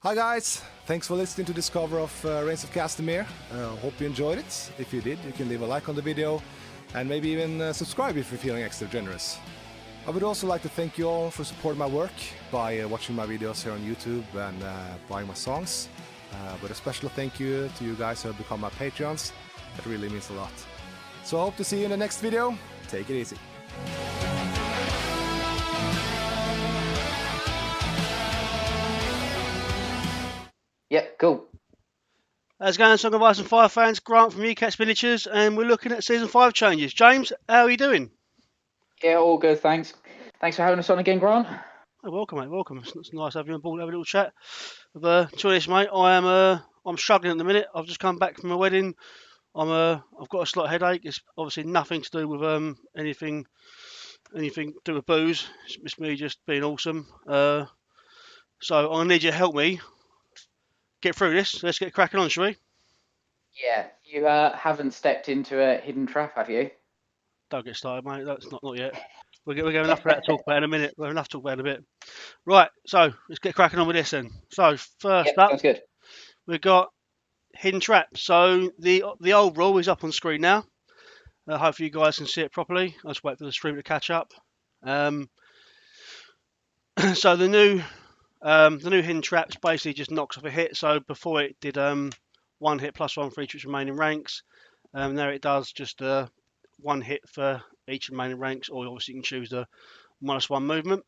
Hi guys, thanks for listening to this cover of Reigns of Castamere. Hope you enjoyed it. If you did, you can leave a like on the video and maybe even subscribe if you're feeling extra generous. I would also like to thank you all for supporting my work by watching my videos here on YouTube and buying my songs. But a special thank you to you guys who have become my Patreons. That really means a lot. So I hope to see you in the next video. Take it easy. Yep, cool. How's it going, Song of Ice and Fire fans? Grant from UCATS Miniatures, and we're looking at Season 5 changes. James, how are you doing? Yeah, all good, thanks. Thanks for having us on again, Grant. Oh, welcome, mate, welcome. It's nice having you on board, have a little chat. To be honest, mate, I'm struggling at the minute. I've just come back from a wedding. I've got a slight headache. It's obviously nothing to do with anything to do with booze. It's me just being awesome. So I'm gonna need you to help me get through this. Let's get cracking on, shall we? Yeah, you haven't stepped into a hidden trap, have you? Don't get started, mate. That's not yet. We're going enough for that to talk about in a minute. We're enough to talk about in a bit. Right, so let's get cracking on with this then. So first up, Sounds good. we've got hidden traps. So the old rule is up on screen now. Hopefully you guys can see it properly. I'll just wait for the stream to catch up. So the new hidden traps basically just knocks off a hit. So before it did 1 hit plus 1 for each remaining ranks. Now it does just 1 hit for each remaining ranks, or obviously you can choose the -1 movement.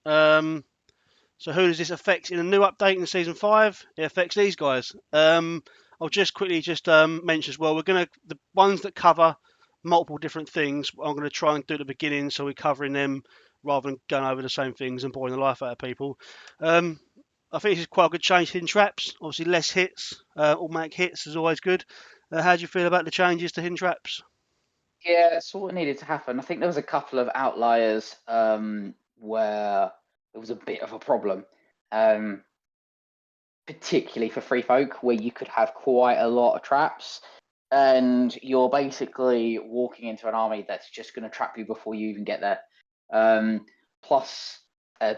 So who does this affect in a new update in Season 5? It affects these guys. I'll just quickly mention as well, the ones that cover multiple different things, I'm going to try and do at the beginning so we're covering them rather than going over the same things and boring the life out of people. I think this is quite a good change, hidden traps. Obviously less hits, automatic hits is always good. How do you feel about the changes to hidden traps? Yeah, it's what needed to happen. I think there was a couple of outliers where there was a bit of a problem, particularly for free folk, where you could have quite a lot of traps, and you're basically walking into an army that's just going to trap you before you even get there. Plus,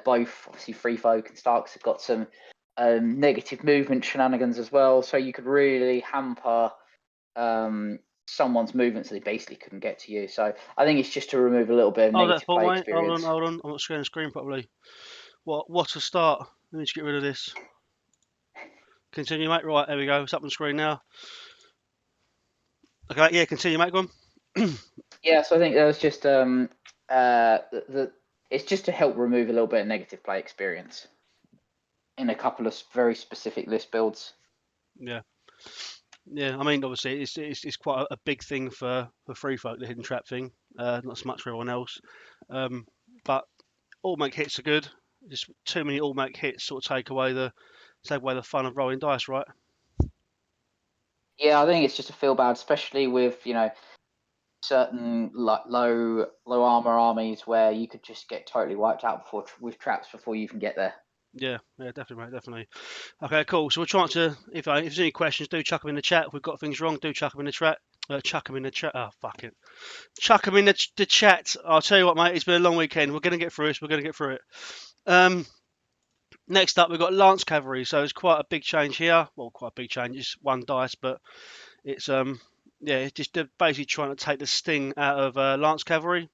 both obviously free folk and Starks have got some negative movement shenanigans as well, so you could really hamper someone's movement, so they basically couldn't get to you. So I think it's just to remove a little bit of negative play experience. Hold on. I'm not scaling the screen properly. What a start. Let me just get rid of this. Continue, mate. Right, there we go. It's up on the screen now. Okay, yeah, continue, mate. Go on. Yeah, so I think that was just it's just to help remove a little bit of negative play experience in a couple of very specific list builds. Yeah. I mean, obviously, it's quite a big thing for free folk, the hidden trap thing. Not so much for everyone else. But automatic hits are good. Just too many automatic hits sort of take away the fun of rolling dice, right? Yeah, I think it's just a feel bad, especially with certain like low armor armies where you could just get totally wiped out with traps before you even get there. Yeah, definitely, mate, definitely. Okay, cool. So we're trying to, if there's any questions, do chuck them in the chat. If we've got things wrong, do chuck them in the chat. Chuck them in the chat. Oh, fuck it. Chuck them in the chat. I'll tell you what, mate, it's been a long weekend. We're going to get through this. We're going to get through it. Next up, we've got Lance Cavalry. So it's quite a big change here. Well, quite a big change. It's 1 dice, but it's, it's just basically trying to take the sting out of Lance Cavalry.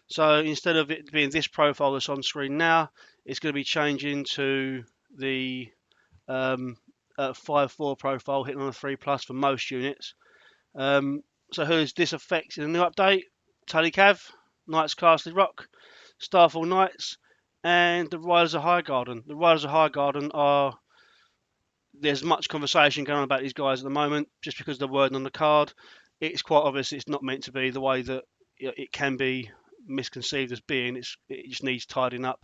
So instead of it being this profile that's on screen now, it's going to be changing to the 5/4 profile, hitting on a 3+ for most units. So who does this affect in the new update? Tully Cav, Knights Casterly Rock, Starfall Knights, and the Riders of Highgarden. The Riders of Highgarden are... There's much conversation going on about these guys at the moment, just because of the wording on the card. It's quite obvious it's not meant to be the way that it can be misconceived as being. It just needs tidying up.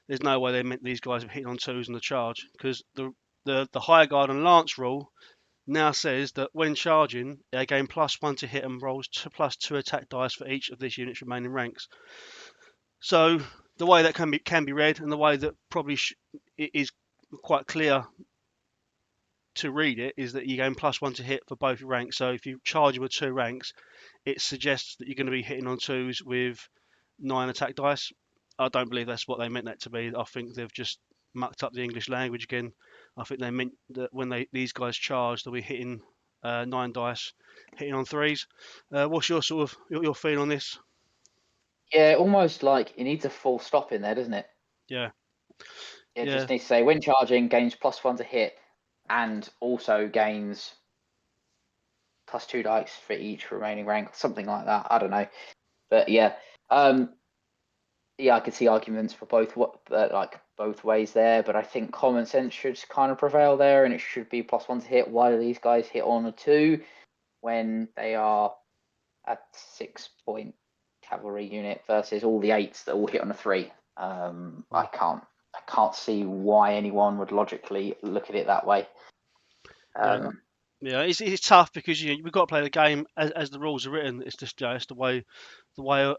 There's no way they meant these guys are hitting on 2s in the charge, because the Highguard and Lance rule now says that when charging, they gain +1 to hit and rolls +2 attack dice for each of this unit's remaining ranks. So the way that can be read, and the way that probably it is quite clear to read it, is that you gain +1 to hit for both your ranks. So if you charge with 2 ranks, it suggests that you're going to be hitting on 2s with 9 attack dice. I don't believe that's what they meant that to be. I think they've just mucked up the English language again. I think they meant that when these guys charge, they'll be hitting 9 dice, hitting on 3s. What's your sort of your feeling on this? Yeah, almost like it needs a full stop in there, doesn't it? Yeah. It just needs to say when charging, gains +1 to hit, and also gains +2 dice for each remaining rank, something like that. I don't know, but yeah, I could see arguments for both ways there. But I think common sense should kind of prevail there, and it should be +1 to hit. Why do these guys hit on a 2 when they are a 6-point cavalry unit versus all the 8s that all hit on a 3? I can't see why anyone would logically look at it that way. Yeah, it's tough because we've got to play the game as the rules are written. It's just it's the way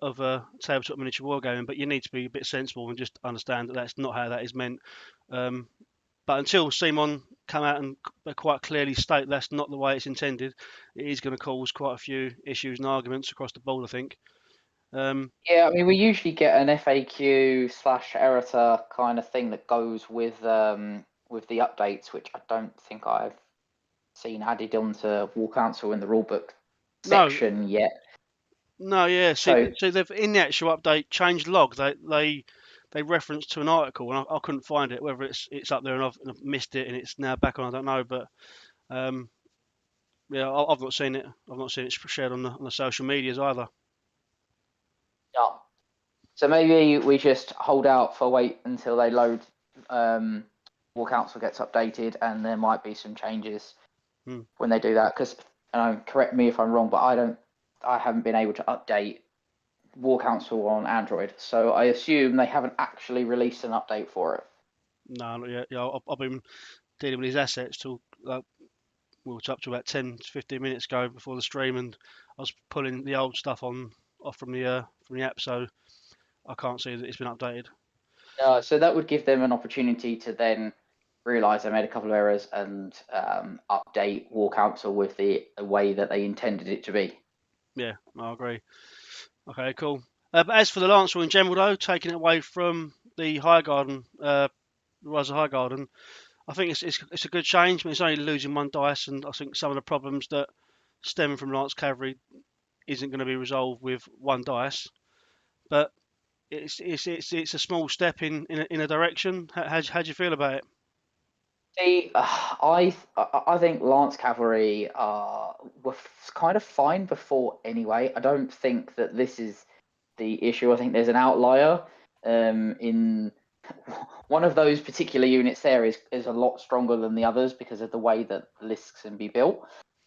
of a tabletop miniature wargaming. But you need to be a bit sensible and just understand that that's not how that is meant. But until Simon come out and quite clearly state that's not the way it's intended, it is going to cause quite a few issues and arguments across the board, I think. Yeah, I mean, we usually get an FAQ/errata kind of thing that goes with the updates, which I don't think I've seen added onto War Council in the rulebook section yet. No, yeah. So they've in the actual update changed log. They referenced to an article, and I couldn't find it. Whether it's up there and I've missed it and it's now back on, I don't know. But yeah, I've not seen it. I've not seen it shared on the social medias either. Yeah. So maybe we just hold out for wait until they load. War Council gets updated, and there might be some changes when they do that. Because correct me if I'm wrong, but I haven't been able to update War Council on Android, so I assume they haven't actually released an update for it. No, not yet. Yeah, I've been dealing with these assets till we were up to about 10 to 15 minutes ago before the stream, and I was pulling the old stuff off from the app, so I can't see that it's been updated. So that would give them an opportunity to then realise they made a couple of errors and update War Council with the way that they intended it to be. Yeah, I agree. Okay, cool. But as for the Lancer in general, though, taking it away from the High Garden, Rise of High Garden, I think it's a good change. I mean, it's only losing 1 dice, and I think some of the problems that stem from Lance Cavalry isn't going to be resolved with 1 dice. But it's a small step in a direction. How do you feel about it? See, I think Lance Cavalry were kind of fine before anyway. I don't think that this is the issue. I think there's an outlier in one of those particular units. There is a lot stronger than the others because of the way that lists can be built.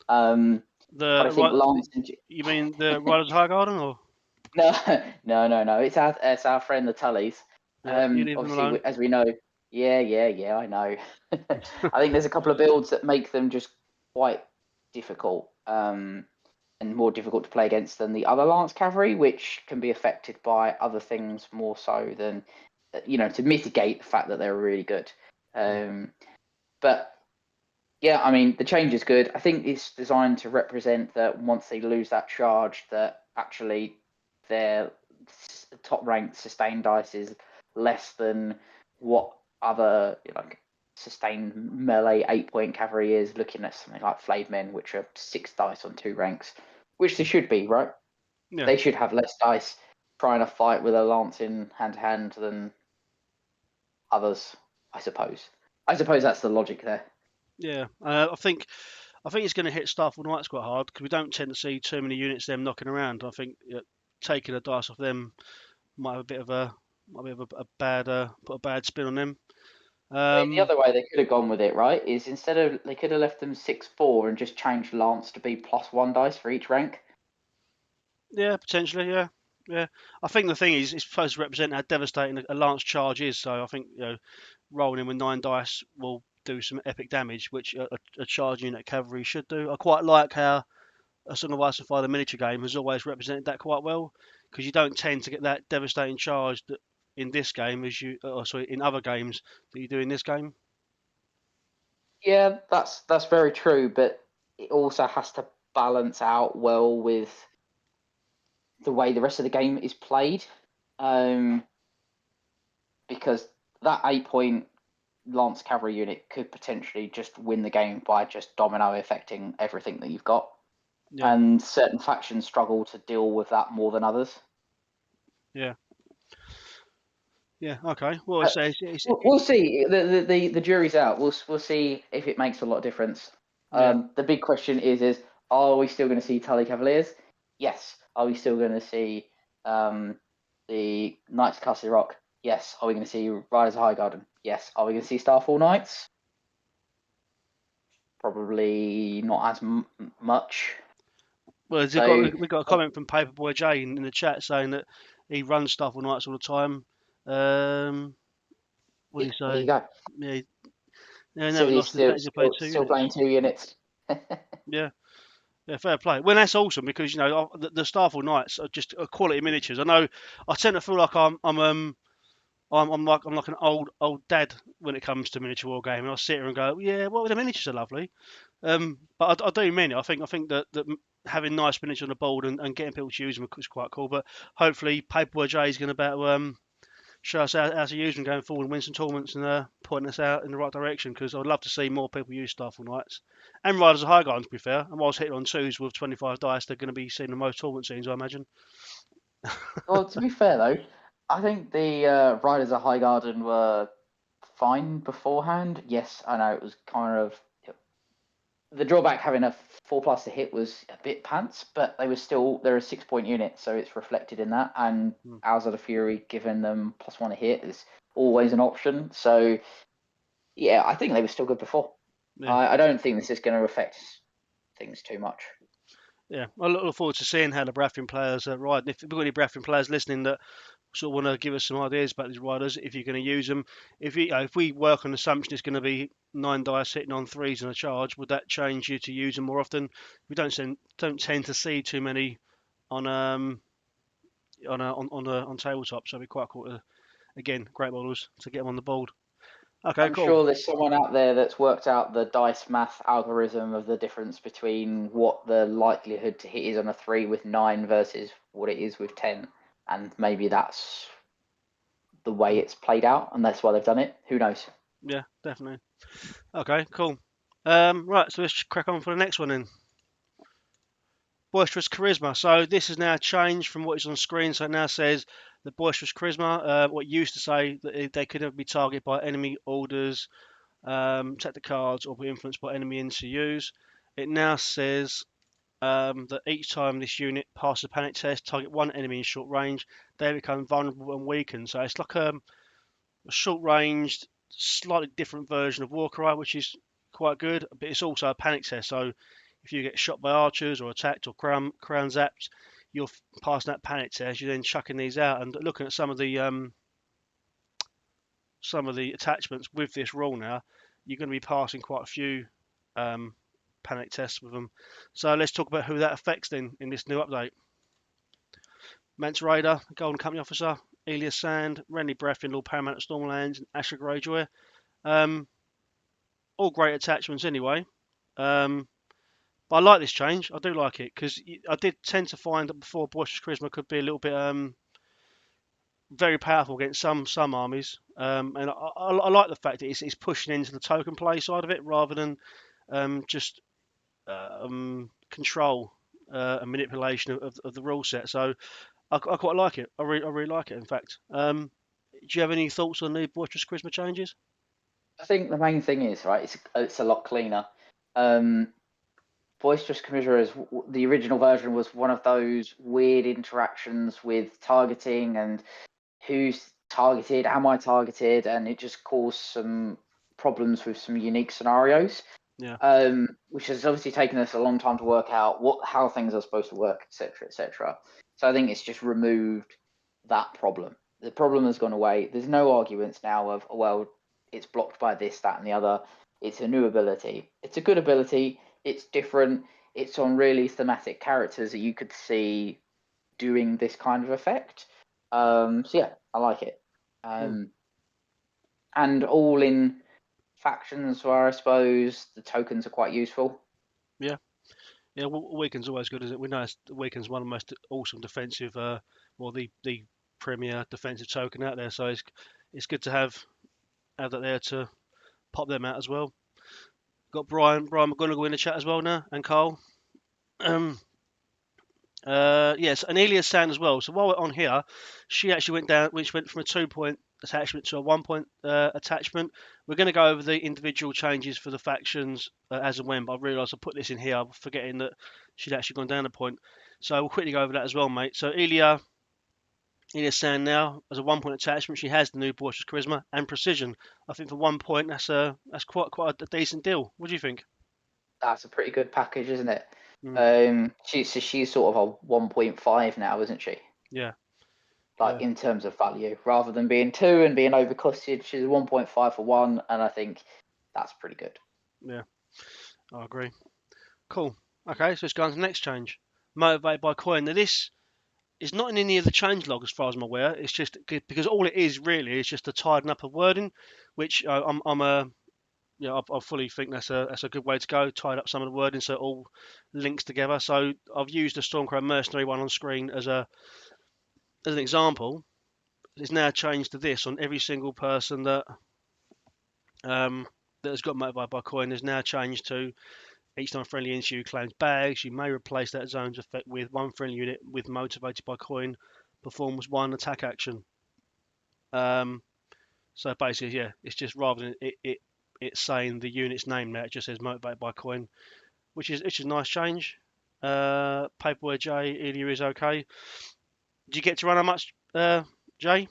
But I think Lance. You mean the Riders of High Garden, or? No. It's our friend the Tullys. Yeah, you leave them alone. As we know. Yeah, I know. I think there's a couple of builds that make them just quite difficult and more difficult to play against than the other Lance Cavalry, which can be affected by other things more so than, to mitigate the fact that they're really good. But yeah, I mean, the change is good. I think it's designed to represent that once they lose that charge, that actually their top ranked sustained dice is less than what other sustained melee 8-point cavalry is, looking at something like Flayed Men, which are 6 dice on 2 ranks, which they should be, right? Yeah. They should have less dice trying to fight with a lance in hand to hand than others, I suppose. I suppose that's the logic there. Yeah, I think it's going to hit Starfall Knights quite hard because we don't tend to see too many units them knocking around. I think taking a dice off them might have a bit of a put a bad spin on them. The other way they could have gone with it, right, is they could have left them 6/4 and just changed Lance to be +1 dice for each rank. Yeah, potentially, yeah. I think the thing is, it's supposed to represent how devastating a Lance charge is. So I think rolling in with 9 dice will do some epic damage, which a charge unit cavalry should do. I quite like how A Song of Ice and Fire, the miniature game, has always represented that quite well, because you don't tend to get that devastating charge that in this game in other games that you do in this game. Yeah, that's very true, but it also has to balance out well with the way the rest of the game is played, because that 8-point Lance cavalry unit could potentially just win the game by just domino affecting everything that you've got. Yeah. And certain factions struggle to deal with that more than others. Yeah. Yeah. Okay. Well, we'll see. The jury's out. We'll see if it makes a lot of difference. Yeah. The big question is are we still going to see Tully Cavaliers? Yes. Are we still going to see the Knights of Casterly Rock? Yes. Are we going to see Riders of Highgarden? Yes. Are we going to see Starfall Knights? Probably not as much. Well, we got a comment from Paperboy Jay in the chat saying that he runs Starfall Knights all the time. What do you say? There you go. Yeah. So never he's lost the fact to play two still units. playing 2 units. Yeah. Yeah, fair play. Well, that's awesome because the Starfall Knights are just quality miniatures. I know I tend to feel like I'm like an old dad when it comes to miniature wargaming. I sit here and go, yeah, well, the miniatures are lovely. But I do mean it. I think that having nice miniatures on the board and getting people to use them is quite cool. But hopefully, Paperboy J is going to better show us how to use them going forward and win some tournaments and point us out in the right direction, because I'd love to see more people use Starfall Knights and Riders of Highgarden, to be fair. And whilst hitting on 2s with 25 dice, they're going to be seeing the most tournament scenes, I imagine. Well, to be fair though, I think the Riders of Highgarden were fine beforehand. Yes, I know it was kind of the drawback having a 4+ to hit was a bit pants, but they're a 6-point unit, so it's reflected in that. And Owls of the Fury giving them +1 to hit is always an option. So yeah, I think they were still good before. Yeah. I don't think this is going to affect things too much. Yeah, I look forward to seeing how the Baratheon players ride. If we've got any Baratheon players listening that sort of want to give us some ideas about these riders, if you're going to use them, if we work on the assumption it's going to be 9 dice hitting on 3s and a charge, would that change you to use them more often? We don't tend to see too many on tabletop, so it'd be quite cool to, again, great models to get them on the board. Okay, I'm cool. sure there's someone out there that's worked out the dice math algorithm of the difference between what the likelihood to hit is on a 3 with 9 versus what it is with 10. And maybe that's the way it's played out, and that's why they've done it. Who knows? Yeah, definitely. Okay, cool. Right, so let's crack on for the next one then. Boisterous Charisma. So this has now changed from what is on screen. So it now says the Boisterous Charisma, what used to say that they could never be targeted by enemy orders, tactic cards, or be influenced by enemy NCUs. It now says that each time this unit passes a panic test, target one enemy in short range, they become vulnerable and weakened. So it's like a short-ranged, slightly different version of Warcry, which is quite good, but it's also a panic test. So if you get shot by archers or attacked or crown zapped, you're passing that panic test. You're then chucking these out and looking at some of the attachments with this rule now. You're going to be passing quite a few panic tests with them. So let's talk about who that affects then in this new update. Mance Raider, Golden Company Officer, Elias Sand, Renly Baratheon, Lord Paramount of Stormlands, and Asher Greyjoy. All great attachments anyway. But I like this change. I do like it because I did tend to find that before Boisterous Charisma could be a little bit very powerful against some armies. And I like the fact that it's pushing into the token play side of it rather than just control and manipulation of the rule set. So I quite like it. I really like it, in fact. Do you have any thoughts on the Boisterous Charisma changes? I think the main thing is, right, it's a lot cleaner. Boisterous Charisma, is the original version, was one of those weird interactions with targeting and who's targeted, am I targeted, and it just caused some problems with some unique scenarios. Yeah. Which has obviously taken us a long time to work out how things are supposed to work, etc., etc. So I think it's just removed that problem. The problem has gone away. There's no arguments now of, well, it's blocked by this, that, and the other. It's a new ability. It's a good ability. It's different. It's on really thematic characters that you could see doing this kind of effect. So yeah, I like it. And all in factions where I suppose the tokens are quite useful. Yeah. Yeah, well, Weaken's always good, isn't it? We know Weaken's one of the most awesome defensive, the premier defensive token out there. So it's good to have that there to pop them out as well. Got Brian McGonigal in the chat as well now, and Carl. Yes, and Elia's Sand as well. So while we're on here, she actually went down, which went from a 2-point attachment to a 1-point attachment. We're going to go over the individual changes for the factions as and when, but I realised I put this in here, forgetting that she'd actually gone down a point. So we'll quickly go over that as well, mate. So Elia's Sand now, as a 1-point attachment, she has the new Boisterous Charisma and Precision. I think for 1 point, that's quite a decent deal. What do you think? That's a pretty good package, isn't it? Mm. She's sort of a 1.5 now, isn't she? Yeah. Like in terms of value, rather than being 2 and being overcosted, she's 1.5 for 1, and I think that's pretty good. Yeah, I agree. Cool. Okay, so let's go on to the next change. Motivated by coin. Now this is not in any of the change log as far as I'm aware. It's just because all it is really is just a tidying up of wording, which I fully think that's a good way to go. Tied up some of the wording so it all links together. So I've used the Stormcrow Mercenary one on screen as an example. It's now changed to this on every single person that has got motivated by coin. Is now changed to each time a friendly into you claims bags, you may replace that zone's effect with one friendly unit with motivated by coin performs 1 attack action. So basically, yeah, it's just rather than it saying the unit's name now, it just says motivated by coin, which is a nice change. Paperboy J, Ilya is okay. Do you get to run how much, Jay?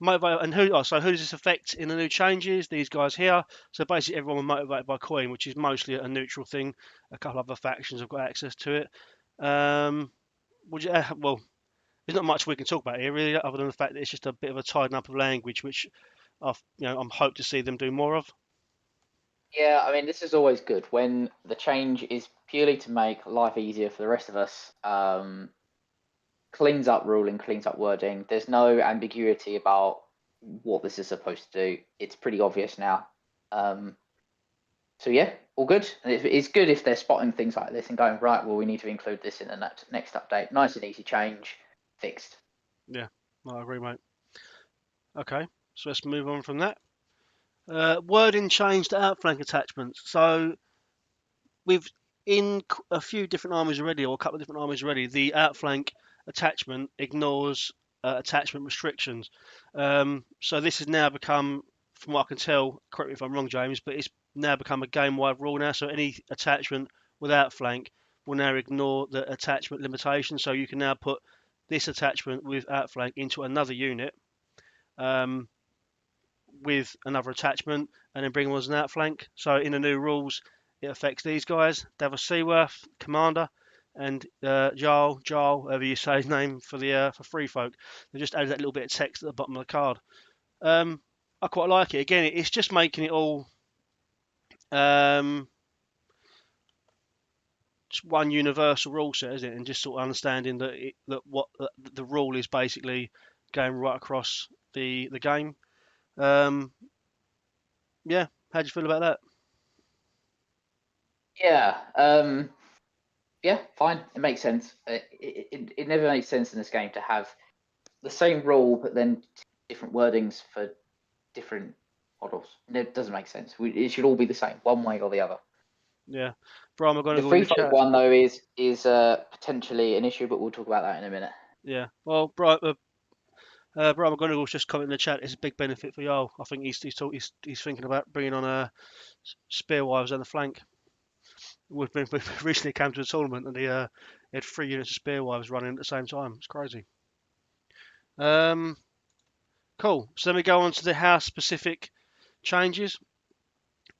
Motivated, and who does this affect in the new changes? These guys here. So basically everyone motivated by coin, which is mostly a neutral thing. A couple other factions have got access to it. Well, there's not much we can talk about here really, other than the fact that it's just a bit of a tidying up of language, which I'm hope to see them do more of. Yeah, I mean, this is always good when the change is purely to make life easier for the rest of us. Cleans up ruling, cleans up wording. There's no ambiguity about what this is supposed to do. It's pretty obvious now. So yeah, all good. It's good if they're spotting things like this and going, right, well, we need to include this in the next update. Nice and easy change, fixed. Yeah, I agree, mate. Okay, so let's move on from that. Wording change to outflank attachments. So we've in a few different armies already, or a couple of different armies already, the outflank attachment ignores attachment restrictions. So this has now become, from what I can tell, correct me if I'm wrong, James, but it's now become a game-wide rule now. So any attachment with outflank will now ignore the attachment limitation. So you can now put this attachment with outflank into another unit with another attachment and then bring them as an outflank. So in the new rules, it affects these guys: Davos Seaworth, Commander, and Jarl, whatever you say his name for free folk. They just added that little bit of text at the bottom of the card. I quite like it. Again, it's just making it all just one universal rule set, isn't it? And just sort of understanding that what the rule is basically going right across the game. Yeah, how do you feel about that? Yeah, yeah, fine. It makes sense. It never makes sense in this game to have the same rule, but then different wordings for different models. It doesn't make sense. It should all be the same, one way or the other. Yeah, Brian, we're going to the go free in the folk chat. one though is potentially an issue, but we'll talk about that in a minute. Yeah, well, Brian McGonagall's just commented in the chat. It's a big benefit for y'all. I think he's thinking about bringing on Spearwives on the flank. We recently came to a tournament and he had 3 units of Spearwives running at the same time. It's crazy. Cool. So then we go on to the house-specific changes.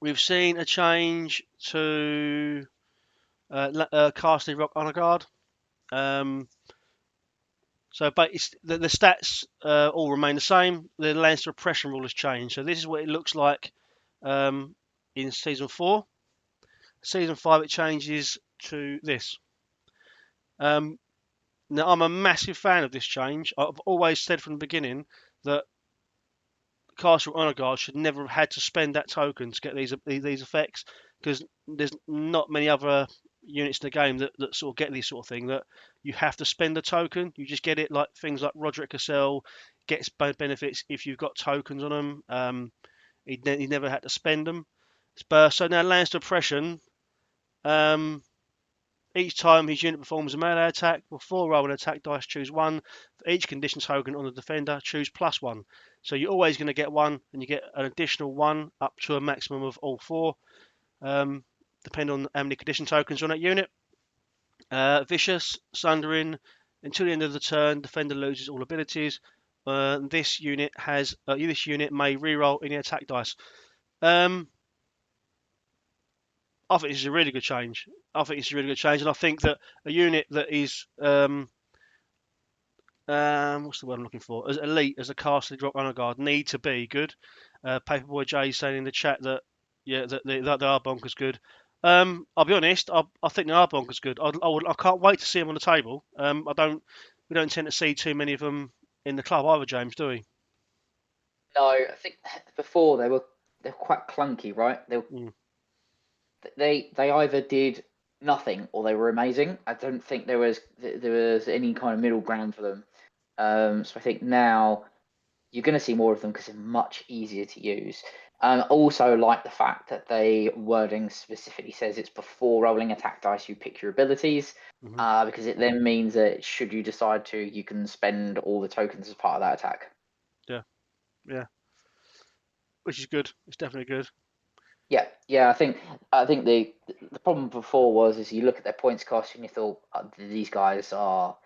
We've seen a change to Casterly Rock Honor Guard. But the stats all remain the same. The Lancer Oppression rule has changed. So this is what it looks like in Season 4. Season 5 it changes to this. Now I'm a massive fan of this change. I've always said from the beginning that Casterly Honor Guard should never have had to spend that token to get these effects, because there's not many other units in the game that sort of get this sort of thing, that you have to spend a token. You just get it, like things like Roderick Cassell gets benefits if you've got tokens on them. He never had to spend them. So now Lannister Oppression. Each time his unit performs a melee attack, before rolling attack dice, choose one. For each condition token on the defender, choose +1. So you're always going to get one, and you get an additional one up to a maximum of all 4, depending on how many condition tokens are on that unit. Vicious, Sundering. Until the end of the turn, defender loses all abilities. This unit may reroll any attack dice. I think this is a really good change. And I think that a unit that is what's the word I'm looking for? As elite as a Casterly Rock Honor Guard need to be good. Paperboy J saying in the chat that that they are bonkers good. I'll be honest. I think they are bonkers good. I can't wait to see them on the table. We don't tend to see too many of them in the club either, James, do we? No, I think before they're quite clunky, right? They either did nothing or they were amazing. I don't think there was any kind of middle ground for them. So I think now you're going to see more of them because they're much easier to use. Also like the fact that the wording specifically says it's before rolling attack dice you pick your abilities, because it then means that should you decide to, you can spend all the tokens as part of that attack. Yeah. Which is good. It's definitely good. Yeah. I think the problem before is you look at their points cost and you thought these guys are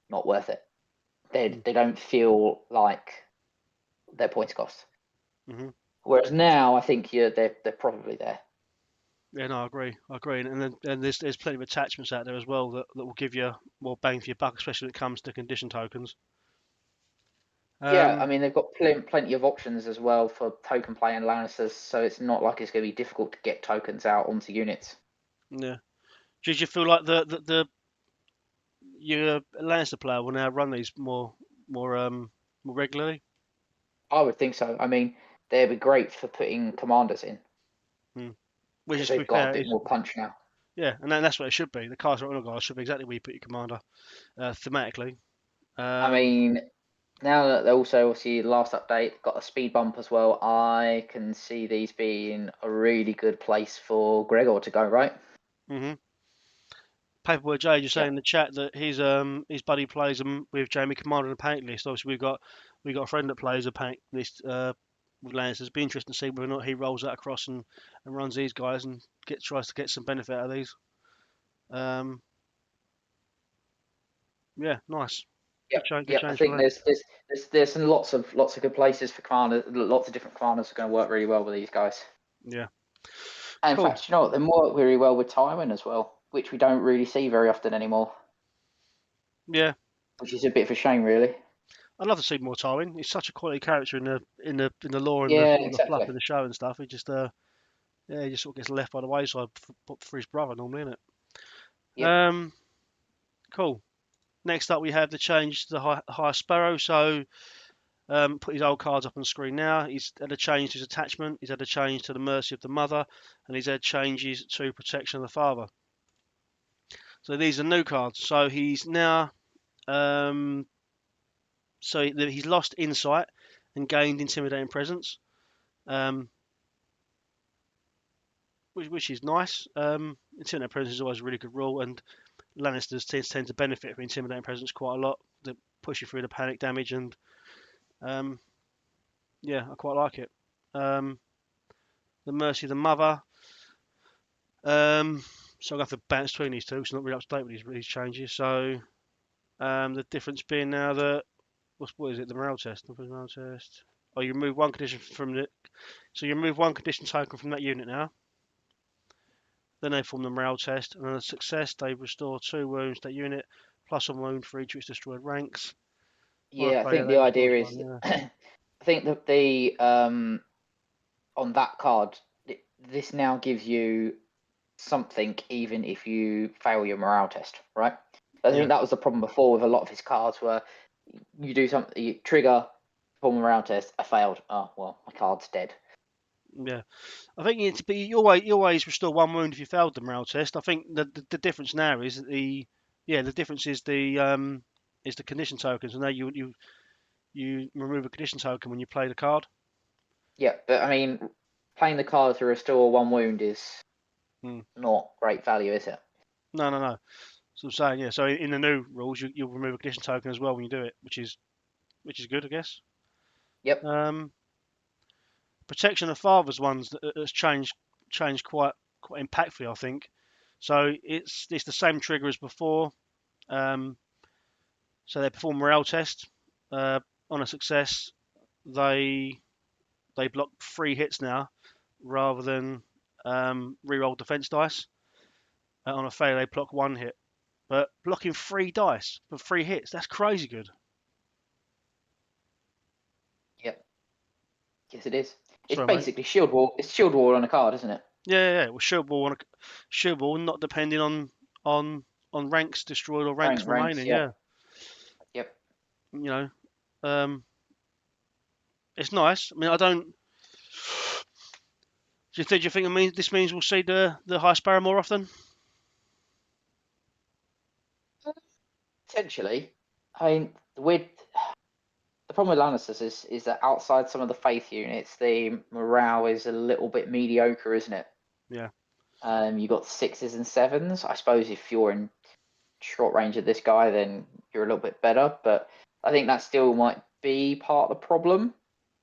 not worth it. They don't feel like their points cost. Whereas now I think they're probably there. Yeah, no, I agree. And there's plenty of attachments out there as well that will give you more bang for your buck, especially when it comes to condition tokens. Yeah, I mean they've got plenty of options as well for token play and Lannisters, so it's not like it's going to be difficult to get tokens out onto units. Yeah. Did you feel like your Lannister player will now run these more regularly? I would think so. I mean, they'd be great for putting commanders in. Which is, they've got a bit more punch now. Yeah, and that's what it should be. The Casterly Rock guys should be exactly where you put your commander, thematically. I mean, now that they also, obviously, last update got a speed bump as well, I can see these being a really good place for Gregor to go, right? Paperboy J just saying in the chat that his buddy plays them with Jamie Commander in a panic list. Obviously, we've got a friend that plays a panic list with Lannisters. It'd be interesting to see whether or not he rolls that across and runs these guys and tries to get some benefit out of these. Yeah, nice. Yeah, I think there's some lots of good places for commanders. Lots of different commanders are going to work really well with these guys. Yeah. And in fact, you know what? They work really well with Tywin as well, which we don't really see very often anymore. Yeah. Which is a bit of a shame, really. I'd love to see more Tywin. He's such a quality character in the lore and the fluff in the show and stuff. He just he just sort of gets left by the wayside for his brother normally, isn't it? Yep. Cool. Next up, we have the change to the high Sparrow. So, put his old cards up on the screen now. He's had a change to his attachment. He's had a change to the mercy of the mother, and he's had changes to protection of the father. So these are new cards. So he's now, he's lost insight and gained intimidating presence, which is nice. Intimidating presence is always a really good rule, and Lannisters tend to benefit from intimidating presence quite a lot. They push you through the panic damage, and I quite like it. The mercy of the mother. So I'll have to bounce between these two. It's not really up to date with these changes. So the difference being now that what is it? The morale test. Oh, you remove one condition from you remove one condition token from that unit now. Then they form the morale test, and on a success, they restore 2 wounds to that unit, plus 1 wound for each of its destroyed ranks. Yeah, I think the idea is, I think that the on that card, this now gives you something even if you fail your morale test, right? I think that was the problem before with a lot of his cards, where you do something, you trigger, perform a morale test, I failed. Oh well, my card's dead. Yeah, I think you always restore 1 wound if you failed the morale test. I think the difference now is the difference is the condition tokens, and now you remove a condition token when you play the card. Yeah, but I mean, playing the card to restore 1 wound is not great value, is it? No. So I'm saying, yeah. So in the new rules, you'll remove a condition token as well when you do it, which is good, I guess. Yep. Protection of Father's ones that's changed quite impactfully, I think. So it's the same trigger as before. So they perform morale test. On a success, they block 3 hits now, rather than reroll defense dice. On a fail, they block 1 hit. But blocking 3 dice for 3 hits, that's crazy good. Yep. Yes, it is. It's Sorry, basically mate. shield wall. It's shield wall on a card, isn't it? Yeah. Well, shield wall, not depending on ranks destroyed or ranks Ranks. remaining. Yeah. Yeah. Yep. You know, it's nice. I mean, I don't. Do you think this means we'll see the high Sparrow more often? Potentially. I mean, the problem with Lannisters is that outside some of the faith units, the morale is a little bit mediocre, isn't it? Yeah. You got 6s and 7s. I suppose if you're in short range of this guy, then you're a little bit better. But I think that still might be part of the problem.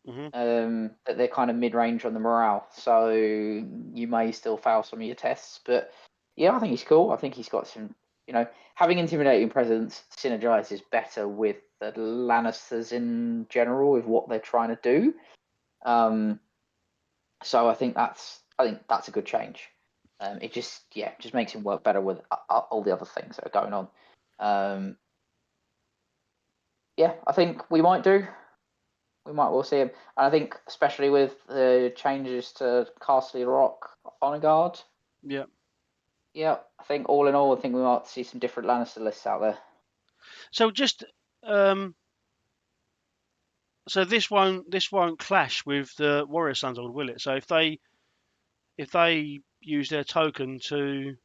That they're kind of mid-range on the morale, so you may still fail some of your tests. But yeah, I think he's cool. I think he's got some, having intimidating presence synergizes better with the Lannisters in general with what they're trying to do. So I think that's a good change. It just makes him work better with all the other things that are going on. Yeah, I think we might well see him. And I think especially with the changes to Casterly Rock on guard. Yeah. Yeah, I think all in all, I think we might see some different Lannister lists out there. So just so this won't clash with the Warrior Sons, will it? So if they use their token to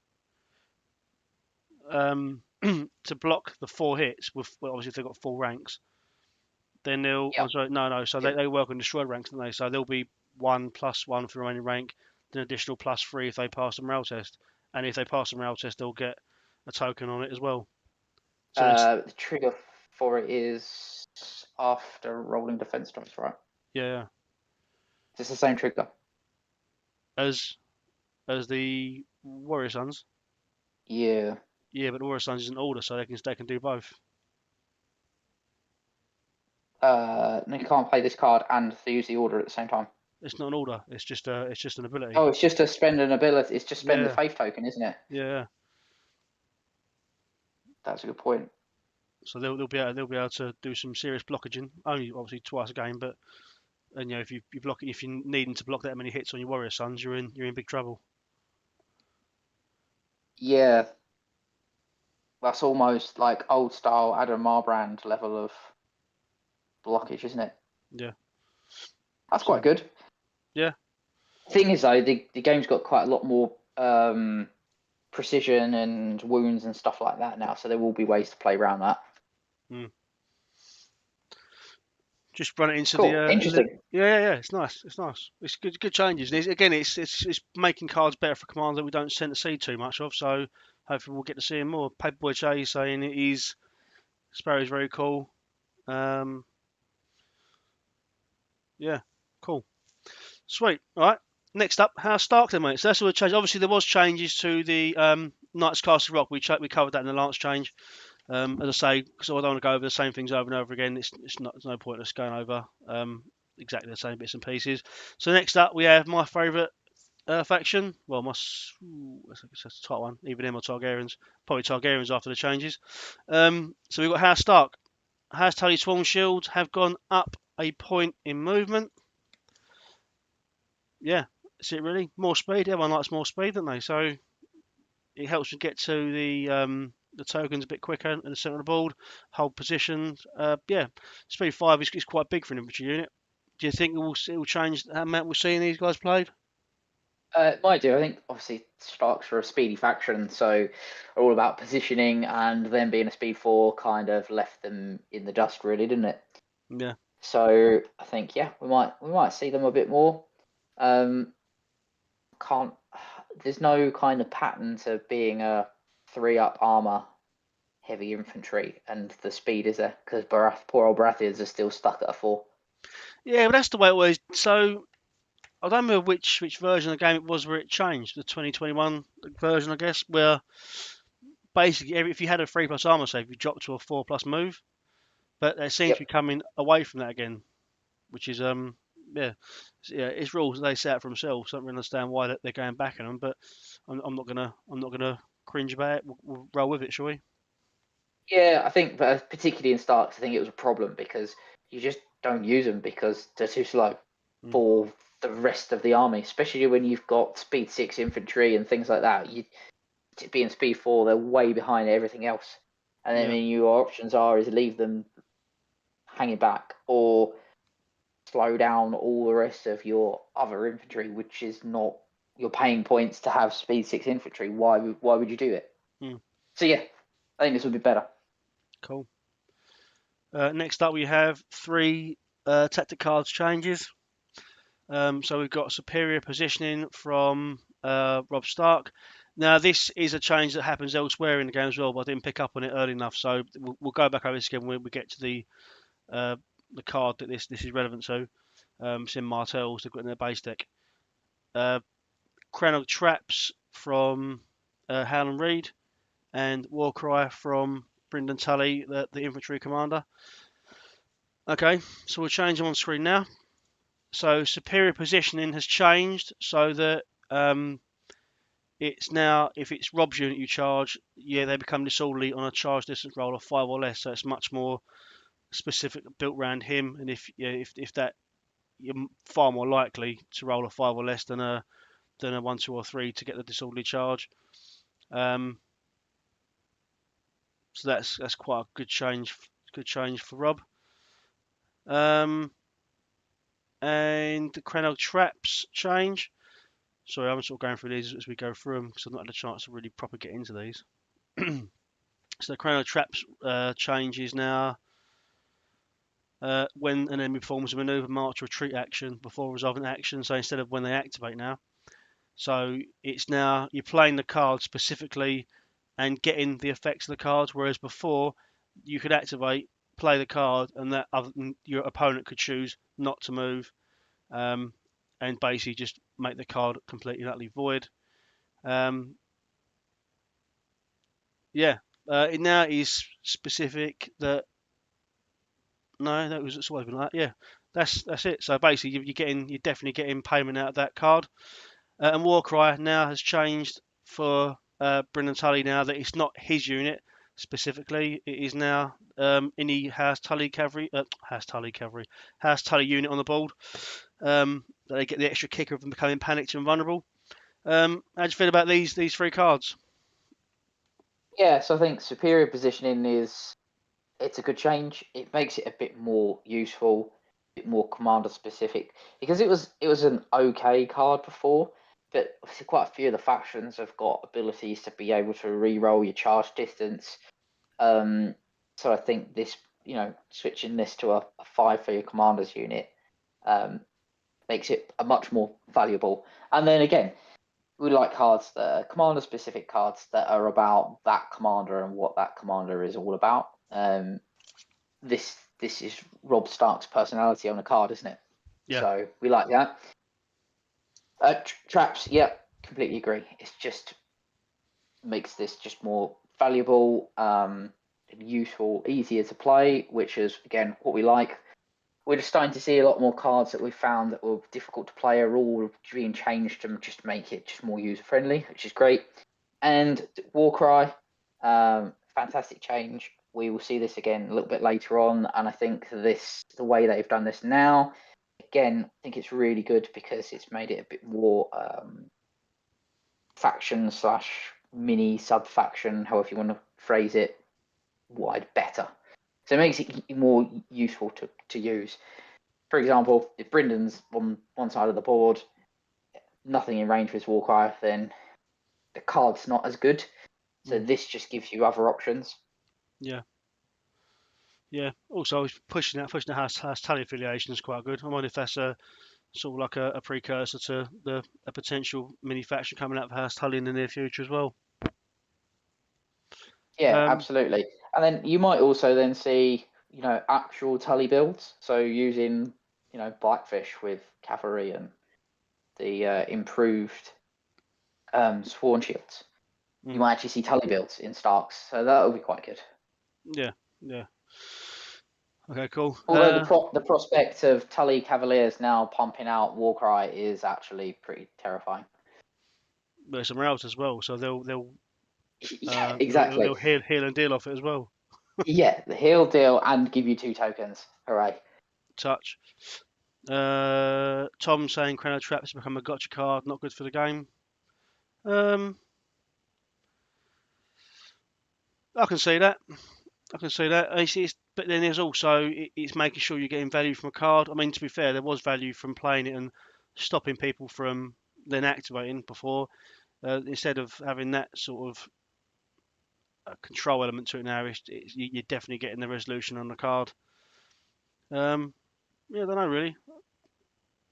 to block the 4 hits obviously if they've got 4 ranks, then they'll. Yep. Oh, sorry, no. So they work on destroyed ranks, don't they? So there'll be 1+1 for the remaining rank, then additional +3 if they pass the morale test, and if they pass the morale test, they'll get a token on it as well. So the trigger for it is after rolling defense dice, right? Yeah. It's the same trigger As the Warrior Sons. Yeah. Yeah, but the Warrior Sons isn't order, so they can do both. You can't play this card and use the order at the same time. It's not an order. It's just an ability. Oh, it's just to spend an ability. It's just spend the faith token, isn't it? Yeah. That's a good point. So they'll be able to do some serious blockaging. Only obviously twice a game, but if you block it, if you're needing to block that many hits on your Warrior Sons, you're in big trouble. Yeah. That's almost like old style Adam Marbrand level of blockage, isn't it? Yeah. That's quite good. Yeah. Thing is, though, the game's got quite a lot more precision and wounds and stuff like that now, so there will be ways to play around that. Just run it into cool. Interesting. Yeah. It's nice. It's good changes. And it's making cards better for commanders that we don't tend to see too much of. So hopefully we'll get to see him more. Paperboy Jay saying it is Sparrow's very cool. Yeah, cool. Sweet. All right. Next up, House Stark then, mate. So that's all the change. Obviously, there was changes to the Knights Castle Rock. We covered that in the last change. As I say, because I don't want to go over the same things over and over again. It's no point us going over exactly the same bits and pieces. So next up, we have my favourite faction. Well, that's a tight one. Either them or Targaryens. Probably Targaryens after the changes. So we've got House Stark. House Tully Swarm Shields have gone up a point in movement. Yeah, that's it really. More speed. Everyone likes more speed, don't they? So it helps you get to the tokens a bit quicker in the centre of the board, hold position. Speed 5 is quite big for an infantry unit. Do you think it will change how amount we're seeing these guys played? It might do. I think obviously Starks are a speedy faction, so are all about positioning, and them being a speed 4 kind of left them in the dust, really, didn't it? Yeah. So I think we might see them a bit more. There's no kind of pattern to being a 3-up armor heavy infantry, and the speed is there because poor old Baratheons are still stuck at a 4. Yeah, but that's the way it was. So I don't remember which version of the game it was where it changed. The 2021 version, I guess, where basically if you had a 3+ armor save, you dropped to a 4+ move. But they seem to be coming away from that again, which is it's rules that they set out for themselves. So I don't really understand why they're going back on them, but I'm not gonna cringe about it. We'll roll with it, shall we? Yeah, I think, but particularly in Starks, I think it was a problem because you just don't use them because they're too slow for the rest of the army, especially when you've got speed 6 infantry and things like that. You being speed 4, they're way behind everything else. And then your options is leave them hanging back or slow down all the rest of your other infantry, which is not, you're paying points to have speed 6 infantry. Why would you do it? So yeah, I think this would be better. Cool. Next up, we have 3 tactic cards changes. So we've got superior positioning from Rob Stark. Now, this is a change that happens elsewhere in the game as well, but I didn't pick up on it early enough. So we'll go back over this again when we get to the card that this is relevant to. It's in Martell's, they've got in their base deck. Crown of Traps from Howland Reed, and Warcry from Brynden Tully, the infantry commander. Okay, so we'll change them on screen now. So superior positioning has changed so that it's now, if it's Rob's unit you charge, they become disorderly on a charge distance roll of 5 or less. So it's much more specific, built around him. And if that, you're far more likely to roll a 5 or less than a 1, 2, or 3 to get the disorderly charge. So that's quite a good change for Rob. And the Crenel Traps change. Sorry, I'm sort of going through these as we go through them because I've not had a chance to really proper get into these. So the Crenel Traps change is now when an enemy performs a maneuver, march, or retreat action before resolving action. So instead of when they activate now. So it's now you're playing the card specifically and getting the effects of the cards, whereas before you could activate, play the card, and your opponent could choose not to move, and basically just make the card completely and utterly void. It now is specific that it's always been like that. Yeah, that's it. So basically, you're definitely getting payment out of that card. And Warcry now has changed for Brynden Tully now that it's not his unit specifically. It is now any House Tully unit on the board. They get the extra kicker of them becoming panicked and vulnerable. How do you feel about these 3 cards? Yeah, so I think superior positioning it's a good change. It makes it a bit more useful, a bit more commander specific because it was an okay card before, but obviously quite a few of the factions have got abilities to be able to re-roll your charge distance. So I think this, switching this to a 5 for your commander's unit makes it a much more valuable. And then again, we like cards that are commander-specific cards that are about that commander and what that commander is all about. This is Rob Stark's personality on a card, isn't it? Yeah. So we like that. Traps, completely agree. It's just makes this just more valuable, useful, easier to play, which is again what we like. We're just starting to see a lot more cards that we found that were difficult to play are all being changed to just make it just more user friendly, which is great. And Warcry, fantastic change. We will see this again a little bit later on, and I think the way they've done this now, again, I think it's really good because it's made it a bit more faction / mini sub faction, however you want to phrase it, wide better. So it makes it more useful to use. For example, if Brynden's on one side of the board, nothing in range with Warcry, then the card's not as good. So this just gives you other options. Yeah. Yeah. Also, he's pushing the House Tully affiliation is quite good. I wonder if that's a sort of like a precursor to a potential mini faction coming out of House Tully in the near future as well. Yeah, absolutely. And then you might also then see, actual Tully builds. So using, Blackfish with cavalry and the improved Sworn Shields. You might actually see Tully builds in Starks. So that would be quite good. Yeah. Yeah. Okay, cool. Although the prospect of Tully Cavaliers now pumping out Warcry is actually pretty terrifying. There's somewhere else as well, so they'll Yeah, exactly. they'll heal and deal off it as well. Yeah, the heal deal and give you 2 tokens. Hooray. Touch. Tom saying Chrono Trap has become a gotcha card, not good for the game. I can see that. But then there's also it's making sure you're getting value from a card. I mean, to be fair, there was value from playing it and stopping people from then activating before. Instead of having that sort of control element to it now, you're definitely getting the resolution on the card. Yeah, I don't know really. I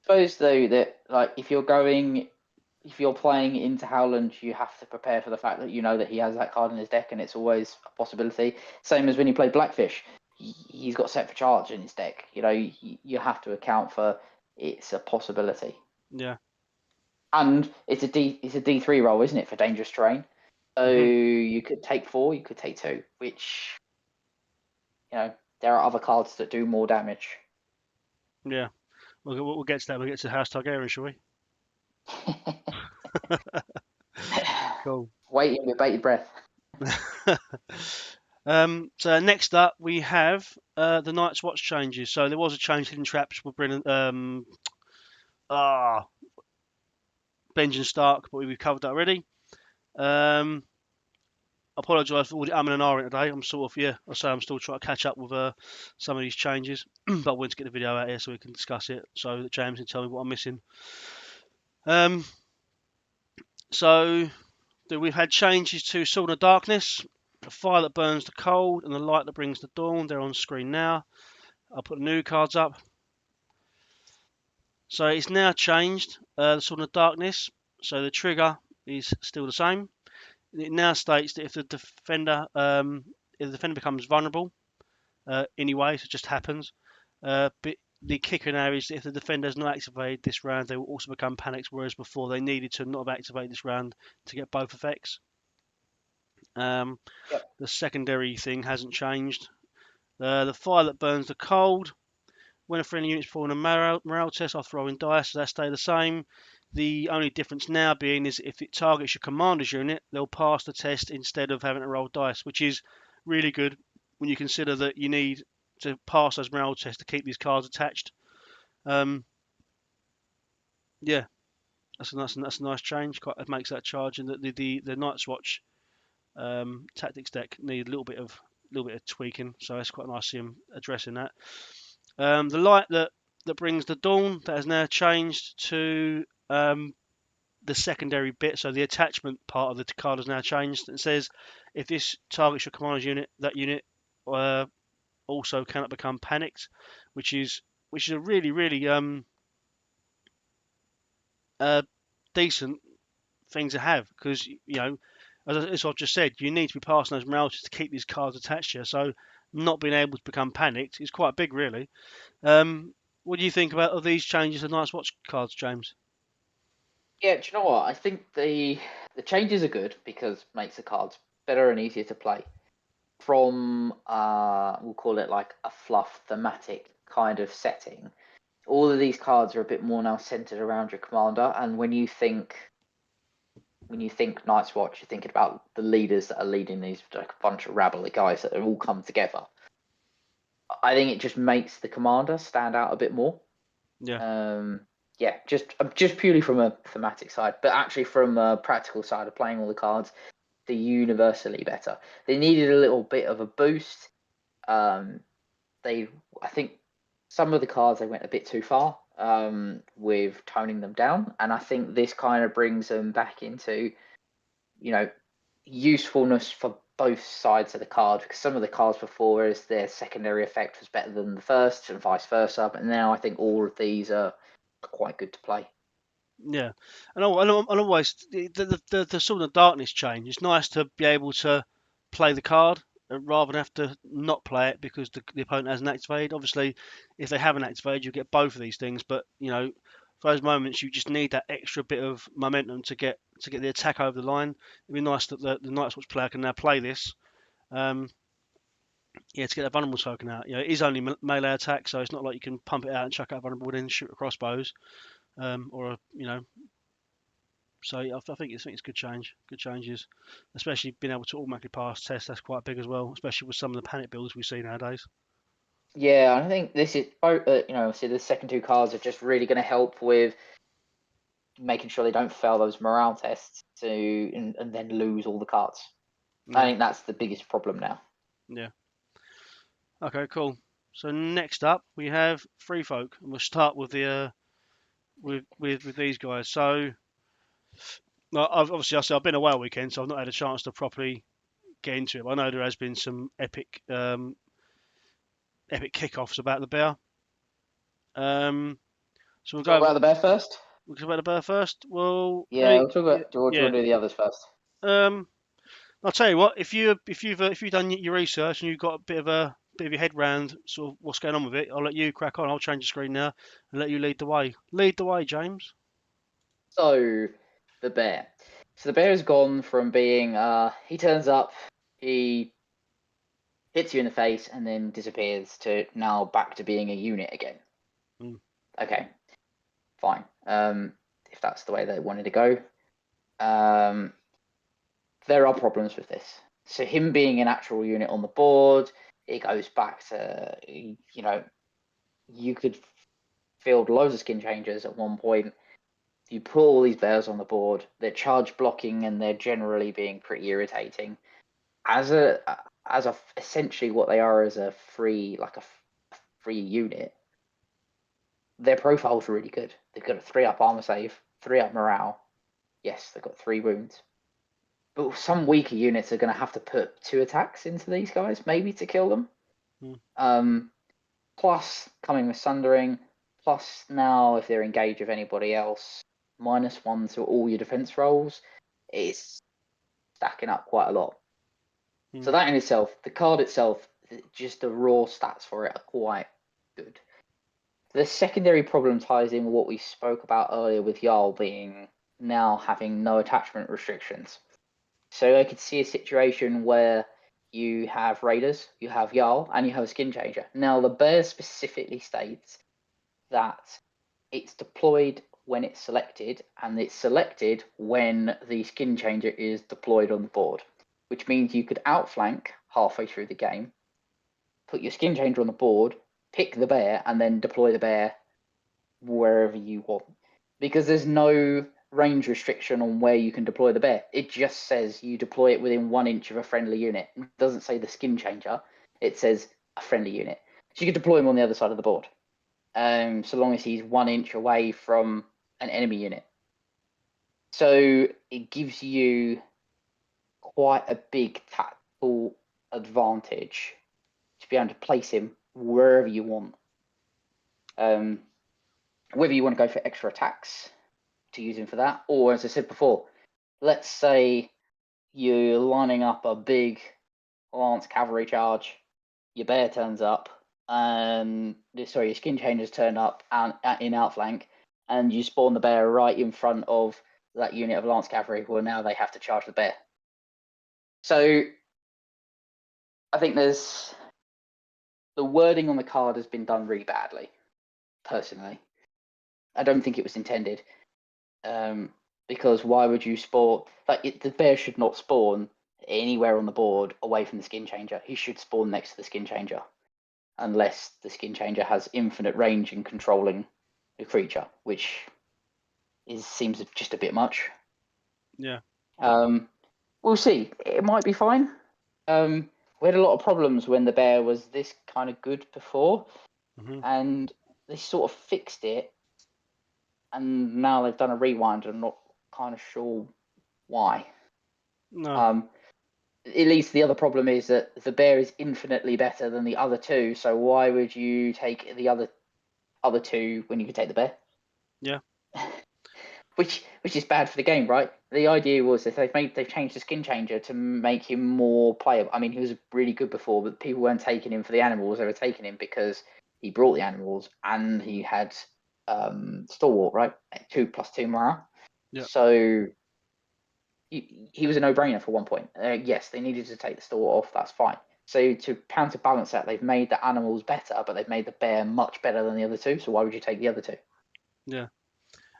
suppose though that if you're playing into Howland, you have to prepare for the fact that that he has that card in his deck, and it's always a possibility. Same as when you play Blackfish, he's got set for charge in his deck. You have to account for it's a possibility. Yeah. And it's a D3 roll, isn't it, for dangerous terrain? So you could take 4, you could take 2, which there are other cards that do more damage. Yeah. We'll get to that. We'll get to House Targaryen, shall we? Cool. Waiting with bated breath. So next up we have the Night's Watch changes. So there was a change hidden traps will bring Benjamin Stark, but we've covered that already. Apologise for all the and ahhing today. I'm sort of I'm still trying to catch up with some of these changes, but I wanted to get the video out here so we can discuss it, so that James can tell me what I'm missing. So we've had changes to Sword of Darkness, the fire that burns the cold, and the light that brings the dawn. They're on screen now. I'll put the new cards up. So it's now changed, the Sword of Darkness. So the trigger is still the same. It now states that if the defender becomes vulnerable, anyway, so it just happens. But the kicker now is that if the defender has not activated this round, they will also become panicked, whereas before they needed to not have activated this round to get both effects. The secondary thing hasn't changed. The fire that burns the cold. When a friendly unit is performing a morale test, I'll throw in dice, so that stay the same. The only difference now being is if it targets your commander's unit, they'll pass the test instead of having to roll dice, which is really good when you consider that you need to pass those morale tests to keep these cards attached. Yeah, that's a nice change. It makes that charge, and the Night's Watch tactics deck need a little bit of tweaking, so it's quite nice to see him addressing that. The light that brings the dawn, that has now changed to the secondary bit, so the attachment part of the card has now changed. It says if this targets your commander's unit, that unit also cannot become panicked, which is a really decent thing to have, because as I've just said, you need to be passing those moralities to keep these cards attached here. So not being able to become panicked is quite big, really. What do you think about these changes to Night's Watch cards, James? Yeah, do you know what? I think the changes are good because it makes the cards better and easier to play. From we'll call it like a fluff thematic kind of setting, all of these cards are a bit more now centered around your commander. And when you think Night's Watch, you're thinking about the leaders that are leading these, like a bunch of rabble of guys that have all come together. I think it just makes the commander stand out a bit more. Yeah. Yeah, just purely from a thematic side, but actually from a practical side of playing all the cards, they're universally better. They needed a little bit of a boost. I think some of the cards they went a bit too far with toning them down, and I think this kind of brings them back into, usefulness for both sides of the card, because some of the cards before is their secondary effect was better than the first and vice versa, but now I think all of these are quite good to play. Yeah, and always the sort of darkness change. It's nice to be able to play the card rather than have to not play it because the opponent hasn't activated. Obviously, if they haven't activated, you get both of these things. But for those moments, you just need that extra bit of momentum to get the attack over the line. It'd be nice that the Night's Watch player can now play this. Yeah, to get that vulnerable token out. It is only melee attack, so it's not like you can pump it out and chuck out vulnerable, then shoot a crossbows, So I think it's good change, good changes, especially being able to automatically pass tests. That's quite big as well, especially with some of the panic builds we see nowadays. Yeah, I think this is, obviously the second two cards are just really going to help with making sure they don't fail those morale tests and then lose all the cards. Yeah. I think that's the biggest problem now. Yeah. Okay, cool. So next up we have Free Folk, and we'll start with the with these guys. So I've been away all weekend, so I've not had a chance to properly get into it. But I know there has been some epic kickoffs about the bear. So we'll Talk go about the bear first? We'll talk about the bear first. Well, Yeah, we'll talk about. Do you want to do the others first? I'll tell you what. If you've done your research and you've got a bit of your head round sort of what's going on with it, I'll let you crack on. I'll change the screen now and let you lead the way. Lead the way, James. So, the bear. So the bear has gone from being he turns up, he hits you in the face, and then disappears to now back to being a unit again. Okay, fine. If that's the way they wanted to go. There are problems with this. So him being an actual unit on the board, it goes back to, you could field loads of skin changers at one point. You put all these bears on the board, they're charge blocking and they're generally being pretty irritating. As essentially what they are as a free unit, their profile's really good. They've got a 3-up armor save, 3-up morale. Yes, they've got 3 wounds. But some weaker units are going to have to put 2 attacks into these guys, maybe to kill them. Plus, coming with Sundering, plus now if they're engaged with anybody else, -1 to all your defense rolls, it's stacking up quite a lot. So that in itself, the card itself, just the raw stats for it are quite good. The secondary problem ties in with what we spoke about earlier with Jarl being now having no attachment restrictions. So I could see a situation where you have Raiders, you have Jarl, and you have a Skin Changer. Now the bear specifically states that it's deployed when it's selected, and it's selected when the Skin Changer is deployed on the board, which means you could outflank halfway through the game, put your Skin Changer on the board, pick the bear, and then deploy the bear wherever you want. Because there's no range restriction on where you can deploy the bear. It just says you deploy it within 1 inch of a friendly unit. It doesn't say the Skin Changer. It says a friendly unit. So you can deploy him on the other side of the board, so long as he's 1 inch away from an enemy unit. So it gives you quite a big tactical advantage to be able to place him wherever you want. Whether you want to go for extra attacks to use him for that, or as I said before, let's say you're lining up a big Lance cavalry charge, your bear turns up, and your Skin Changers turn up and in outflank, and you spawn the bear right in front of that unit of Lance cavalry. Well, now they have to charge the bear. So I think the wording on the card has been done really badly. Personally, I don't think it was intended. Because why would you spawn? The bear should not spawn anywhere on the board away from the Skin Changer. He should spawn next to the Skin Changer, unless the Skin Changer has infinite range in controlling the creature, which seems just a bit much. Yeah. We'll see. It might be fine. We had a lot of problems when the bear was this kind of good before, and they sort of fixed it. And now they've done a rewind, and I'm not kind of sure why. No. at least the other problem is that the bear is infinitely better than the other two. So why would you take the other two when you could take the bear? Yeah. Which is bad for the game, right? The idea was that they've changed the skin changer to make him more playable. I mean, he was really good before, but people weren't taking him for the animals. They were taking him because he brought the animals and he had stalwart, right? 2+2 morale. Yeah. So he was a no-brainer for one point. Yes, they needed to take the stalwart off. That's fine. So to counterbalance that, they've made the animals better, but they've made the bear much better than the other two. So why would you take the other two? Yeah.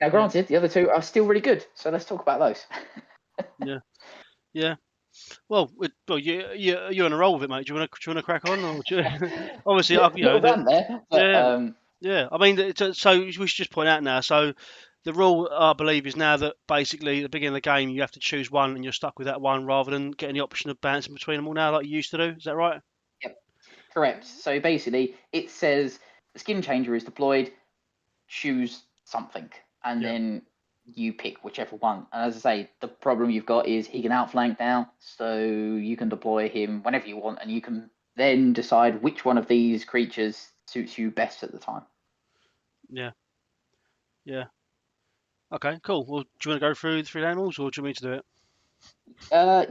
Now, granted, the other two are still really good, so let's talk about those. Yeah. Well, you're on a roll with it, mate. Do you want to crack on? Or obviously, Little rant there, but, yeah. I mean, so we should just point out now. So the rule, I believe, is now that basically at the beginning of the game you have to choose one, and you're stuck with that one rather than getting the option of bouncing between them all now, like you used to do. Is that right? Yep, correct. So basically, it says the skin changer is deployed. Choose something, and then you pick whichever one. And as I say, the problem you've got is he can outflank now, so you can deploy him whenever you want, and you can then decide which one of these creatures suits you best at the time. Yeah. Okay, cool. Well, do you want to go through the 3 animals, or do you want me to do it? I'll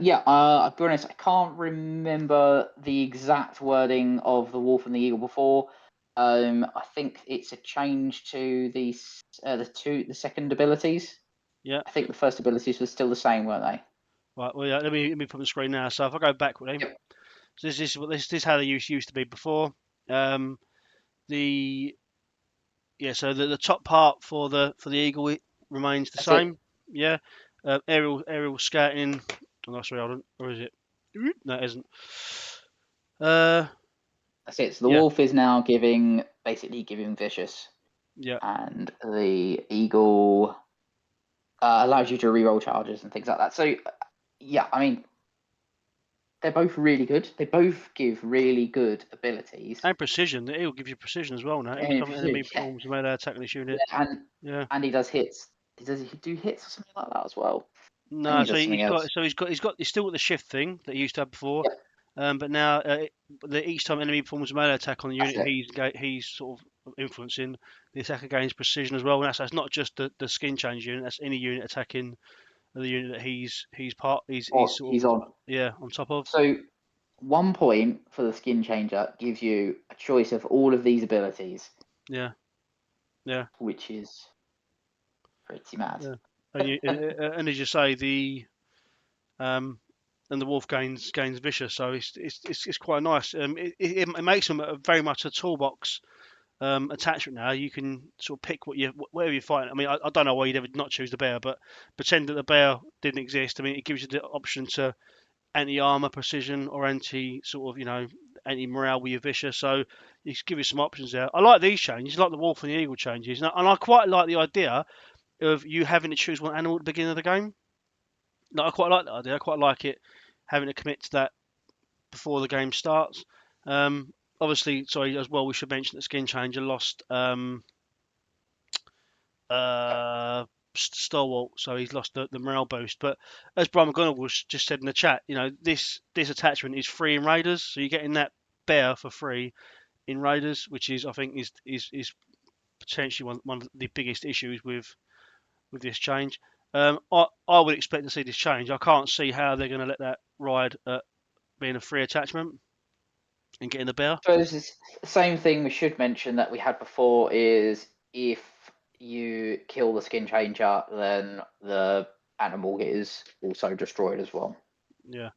be honest, I can't remember the exact wording of the wolf and the eagle before. I think it's a change to the second abilities. Yeah. I think the first abilities were still the same, weren't they? Right. Well, yeah. Let me put on the screen now. So if I go back with Yep. so this is how they used to be before. So the top part for the eagle remains the That's same. it. Yeah. Aerial scouting. Oh, no, sorry, hold on. Or is it? No, it isn't. That's it. So the wolf is now basically giving vicious. Yeah. And the eagle allows you to reroll charges and things like that. So, yeah, I mean, they're both really good. They both give really good abilities. And precision. The eagle gives you precision as well now. Each time an enemy performs a melee attack on this unit. And he does hits. Does he do hits or something like that as well? No, so he's still got the shift thing that he used to have before. Yep. But now, each time enemy performs a melee attack on the unit, That's he's sort of influencing the attacker gains precision as well. And that's not just the skin change unit. That's any unit attacking the unit that he's on. Yeah, on top of. So 1 point for the skin changer gives you a choice of all of these abilities. Yeah. Which is pretty mad. Yeah. And as you say, and the wolf gains vicious, so it's quite nice. It makes them very much a toolbox attachment now. You can sort of pick whatever you're fighting. I mean, I don't know why you'd ever not choose the bear, but pretend that the bear didn't exist. I mean, it gives you the option to anti-armor precision or anti-morale with your vicious. So you give you some options there. I like these changes, like the wolf and the eagle changes, and I quite like the idea of you having to choose one animal at the beginning of the game. No, I quite like that idea. I quite like it having to commit to that before the game starts. Obviously, sorry as well. We should mention that Skin Changer lost Stalwart, so he's lost the morale boost. But as Brian McGonagall just said in the chat, this attachment is free in Raiders, so you're getting that bear for free in Raiders, which is I think is potentially one of the biggest issues with this change. I would expect to see this change. I can't see how they're going to let that ride being a free attachment and getting the bear. So this is the same thing we should mention that we had before is if you kill the skin changer, then the animal is also destroyed as well. Yeah.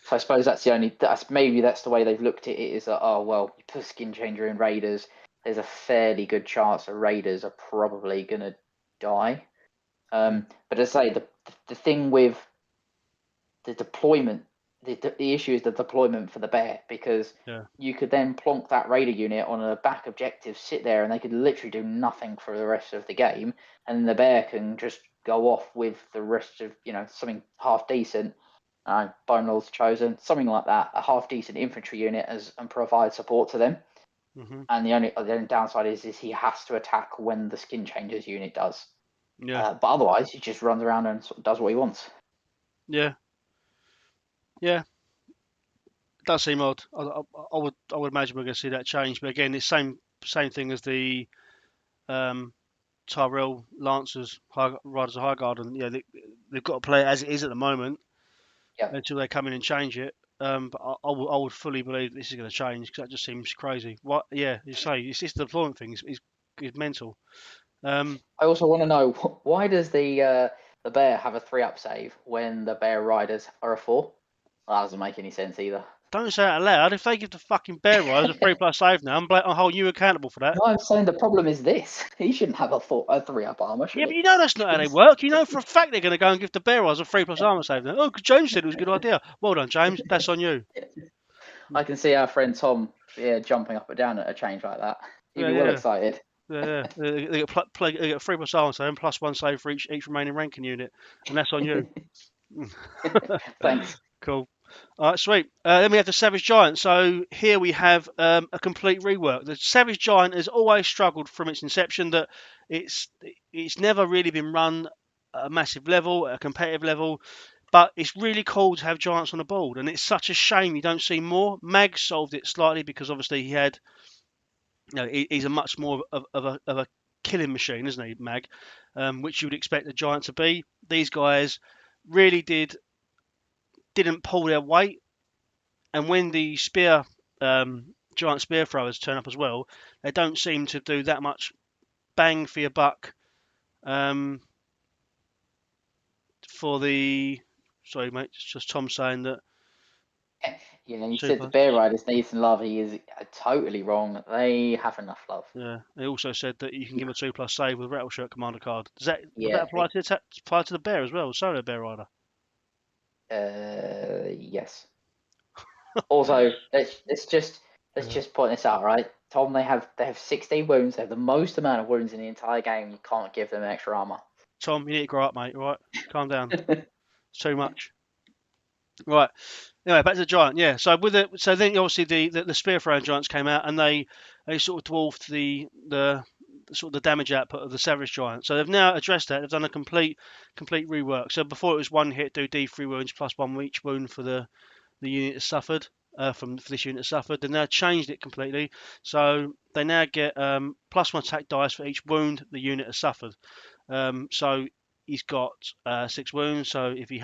So I suppose that's the way they've looked at it is that, oh, well, you put a skin changer in Raiders, there's a fairly good chance that Raiders are probably going to die. But as I say, the thing with the deployment, the issue is the deployment for the bear, because you could then plonk that Raider unit on a back objective, sit there, and they could literally do nothing for the rest of the game, and the bear can just go off with the rest of, something half decent. Bone Lord's Chosen, something like that, a half decent infantry unit and provide support to them. Mm-hmm. And the only downside is he has to attack when the skin changes unit does. Yeah. But otherwise, he just runs around and sort of does what he wants. Yeah. does seem odd. I would imagine we're going to see that change, but again, it's same thing as the Tyrell Lancers, Riders of Highguard, and yeah, they've got to play it as it is at the moment until they come in and change it. But I would fully believe this is going to change because that just seems crazy. What? Yeah, you say it's just the deployment thing is mental. I also want to know why does the bear have a 3-up save when the bear riders are a 4? Well, that doesn't make any sense either. Don't say that out loud. If they give the fucking bear riders a 3+ save now, I'm holding you accountable for that. No, I'm saying the problem is this: he shouldn't have a 3-up armor. Yeah, Should but he? you know that's not how they work. You know for a fact they're going to go and give the bear riders a 3+ armor save now. Oh, 'cause James said it was a good idea. Well done, James. That's on you. I can see our friend Tom, jumping up and down at a change like that. He'd be well excited. Yeah. They get 3+ armor save and +1 save for each remaining ranking unit, and that's on you. Thanks. Cool. All right, sweet. Then we have the Savage Giant. So here we have a complete rework. The Savage Giant has always struggled from its inception that it's never really been run at a massive level, at a competitive level. But it's really cool to have giants on the board, and it's such a shame you don't see more. Mag solved it slightly because obviously he had, he's a much more of a killing machine, isn't he, Mag? Which you would expect a giant to be. These guys really didn't pull their weight. And when the giant spear throwers turn up as well, they don't seem to do that much bang for your buck. For the, sorry mate, it's just Tom saying that. Yeah, you said the bear riders need some love. He is totally wrong. They have enough love. Yeah, they also said that you can give a 2+ save with Rattle Shirt Commander card. Does that apply to the bear as well? Solo bear rider. Yes. Also, let's just point this out, right? Tom, they have 16 wounds. They have the most amount of wounds in the entire game. You can't give them extra armor. Tom, you need to grow up, mate. All right, calm down. It's too much. Right. Anyway, back to the giant. Yeah. So then obviously the spear throwing giants came out and they sort of dwarfed the sort of the damage output of the savage giant. So they've now addressed that. They've done a complete rework. So before it was 1 hit, do D3 wounds +1 each wound for the unit has suffered. For this unit has suffered. They've now changed it completely. So they now get +1 attack dice for each wound the unit has suffered. So he's got 6 wounds. So if he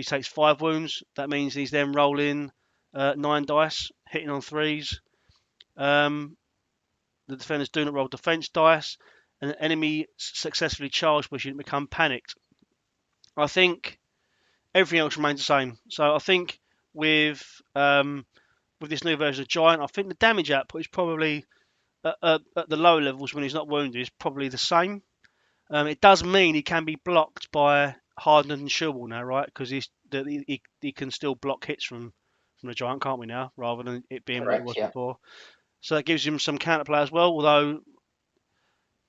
takes 5 wounds, that means he's then rolling 9 dice, hitting on 3s. The defenders do not roll defense dice, and an enemy successfully charged bush unit become panicked. I think everything else remains the same. So I think with this new version of Giant, I think the damage output is probably at the lower levels when he's not wounded is probably the same. It does mean he can be blocked by Hardened and Shieldwall now, right? Because he can still block hits from the giant, can't we now? Rather than it being what it was before. So that gives him some counterplay as well. Although,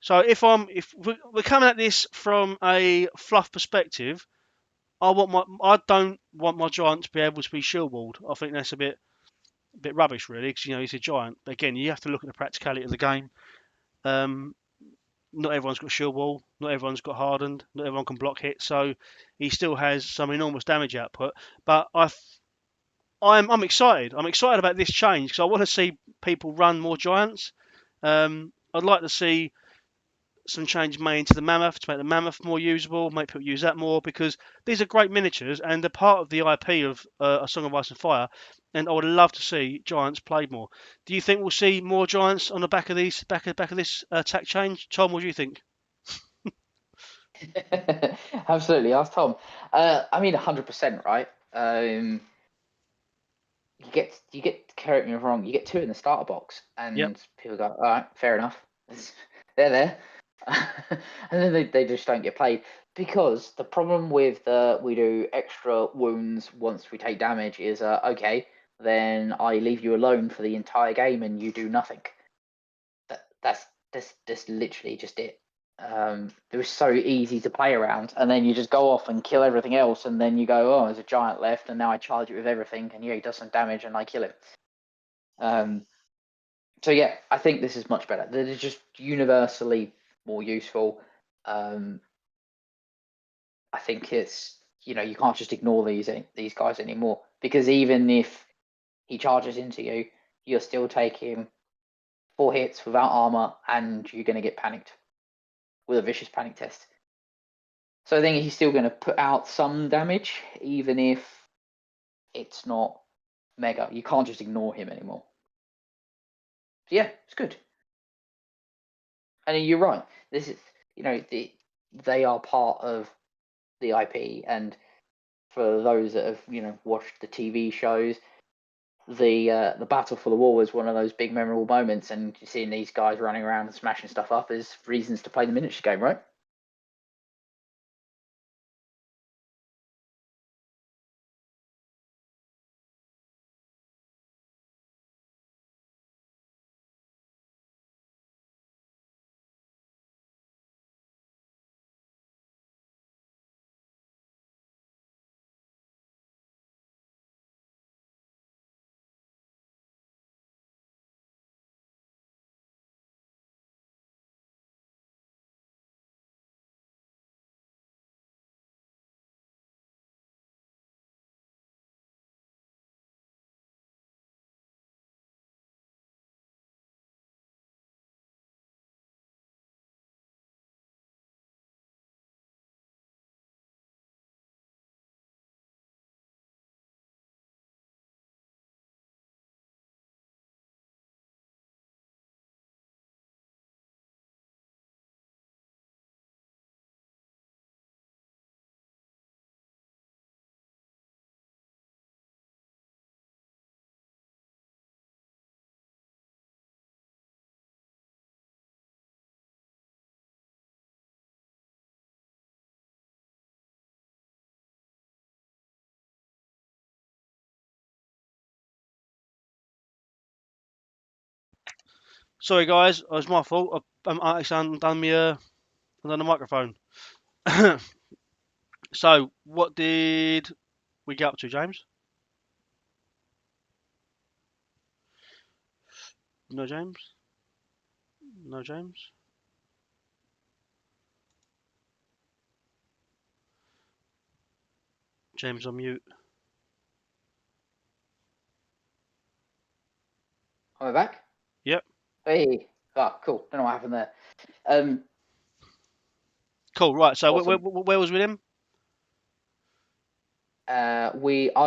so if we're coming at this from a fluff perspective, I don't want my giant to be able to be shieldwalled. I think that's a bit rubbish, really, because he's a giant. Again, you have to look at the practicality of the game. Not everyone's got shield wall, not everyone's got hardened, not everyone can block hits, so he still has some enormous damage output. But I'm excited. I'm excited about this change because I want to see people run more giants. I'd like to see some changes made into the mammoth to make the mammoth more usable, make people use that more because these are great miniatures and they're part of the IP of A Song of Ice and Fire. And I would love to see giants played more. Do you think we'll see more giants on the back of this attack change? Tom, what do you think? Absolutely, ask Tom. I mean, 100%, right? You get correct me if I'm wrong. You get 2 in the starter box, and people go, "All right, fair enough. They're there," and then they just don't get played because the problem with we do extra wounds once we take damage is okay. Then I leave you alone for the entire game, and you do nothing. That's literally just it. It was so easy to play around, and then you just go off and kill everything else, and then you go, oh, there's a giant left, and now I charge it with everything, and he does some damage, and I kill him. So yeah, I think this is much better. They're just universally more useful. I think it's you can't just ignore these guys anymore because even if he charges into you, you're still taking 4 hits without armor, and you're going to get panicked with a vicious panic test. So I think he's still going to put out some damage, even if it's not mega. You can't just ignore him anymore. So yeah, it's good. And you're right. This is, they are part of the IP, and for those that have, watched the TV shows, the Battle for the Wall was one of those big memorable moments, and seeing these guys running around and smashing stuff up is reasons to play the miniature game, right? Sorry, guys, it was my fault. I actually undone the microphone. So, what did we get up to, James? No, James. No, James. James on mute. Am I back? Yep. Hey. Oh, cool. Don't know what happened there. Cool. Right. So, Awesome. where was with him? I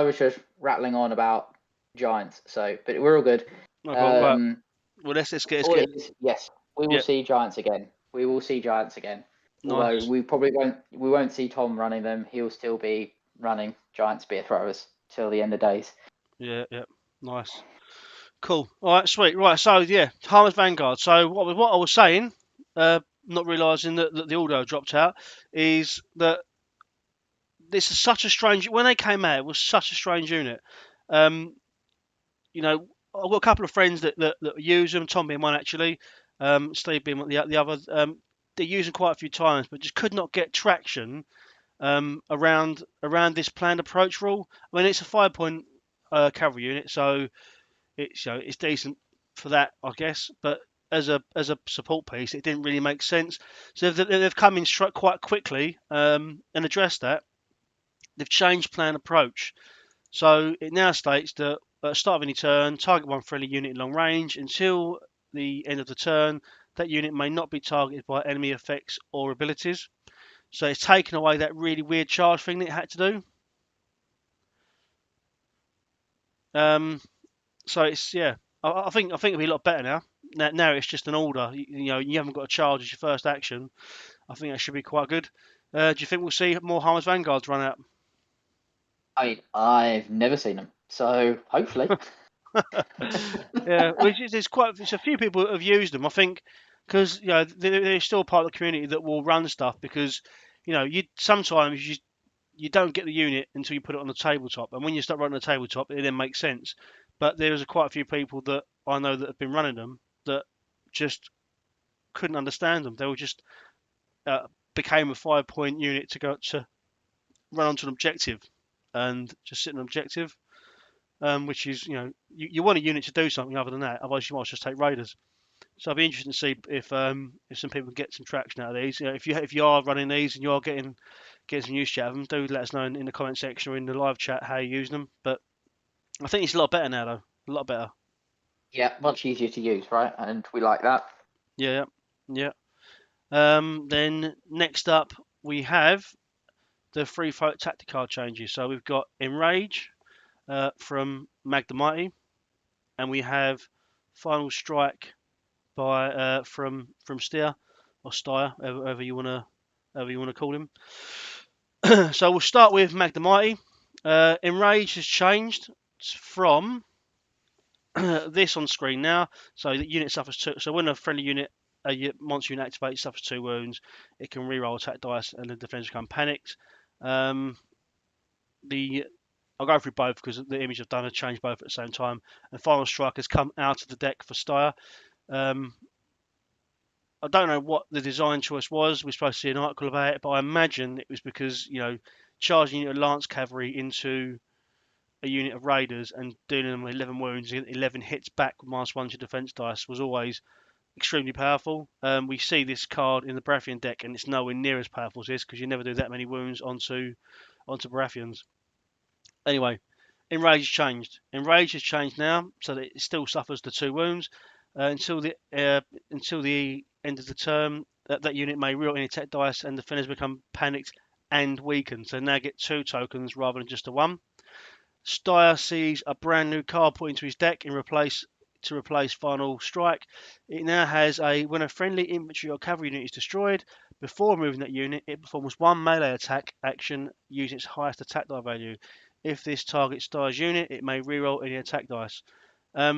was just rattling on about giants, but we're all good. Okay, right. Well, let's get. Yes, we will see giants again. We will see giants again. Nice. Although we probably won't see Tom running them. He'll still be running giant spear throwers till the end of days. Yeah. Nice. Cool. All right. Sweet. Right. So yeah, Harma's Vanguard. So what I was saying, not realising that the audio dropped out, is that this is such a strange. When they came out, it was such a strange unit. I've got a couple of friends that use them. Tom being one actually, Steve being the other. They use them quite a few times, but just could not get traction around this planned approach rule. I mean, it's a 5-point cavalry unit, so it's decent for that, I guess. But as a support piece, it didn't really make sense. So they've come in quite quickly and addressed that. They've changed plan approach. So it now states that at the start of any turn, target one friendly unit in long range. Until the end of the turn, that unit may not be targeted by enemy effects or abilities. So it's taken away that really weird charge thing that it had to do. So it's I think it'll be a lot better now. Now it's just an order. You haven't got a charge as your first action. I think that should be quite good. Do you think we'll see more Harma's Vanguards run out? I've never seen them, so hopefully. Yeah, there's a few people that have used them. I think because they're still part of the community that will run stuff because sometimes you don't get the unit until you put it on the tabletop, and when you start running the tabletop, it then makes sense. But there's quite a few people that I know that have been running them that just couldn't understand them. They were just became a 5-point unit to run onto an objective and just sit in an objective, which is you want a unit to do something other than that. Otherwise, you might just take raiders. So I'd be interested to see if some people get some traction out of these. If you are running these and you are getting some use out of them, do let us know in the comment section or in the live chat how you're using them. But I think it's a lot better now, though. A lot better. Yeah, much easier to use, right? And we like that. Yeah, yeah. Then next up we have the free folk tactic card changes. So we've got Enrage from Mag the Mighty, and we have Final Strike by from Steer or Styre, however you wanna call him. So we'll start with Mag the Mighty. Enrage has changed from this on screen now. So the unit suffers two. So when a friendly unit, monster unit activates, suffers 2 wounds, it can reroll attack dice, and the defenders become panicked. I'll go through both because the image I've done has changed both at the same time. And Final Strike has come out of the deck for Styre. I don't know what the design choice was. We're supposed to see an article about it, but I imagine it was because, charging a Lance Cavalry into a unit of Raiders and doing them 11 wounds, 11 hits back with -1 to defense dice was always extremely powerful. We see this card in the Baratheon deck, and it's nowhere near as powerful as this because you never do that many wounds onto Baratheons. Anyway, Enrage has changed now, so that it still suffers the 2 wounds until the end of the term. That unit may reroll any attack dice, and defenders become panicked and weakened. So now get 2 tokens rather than just a 1. Styre sees a brand new card put into his deck to replace Final Strike. It now has when a friendly infantry or cavalry unit is destroyed, before moving that unit, it performs 1 melee attack action using its highest attack die value. If this targets Styre's unit, it may reroll any attack dice. I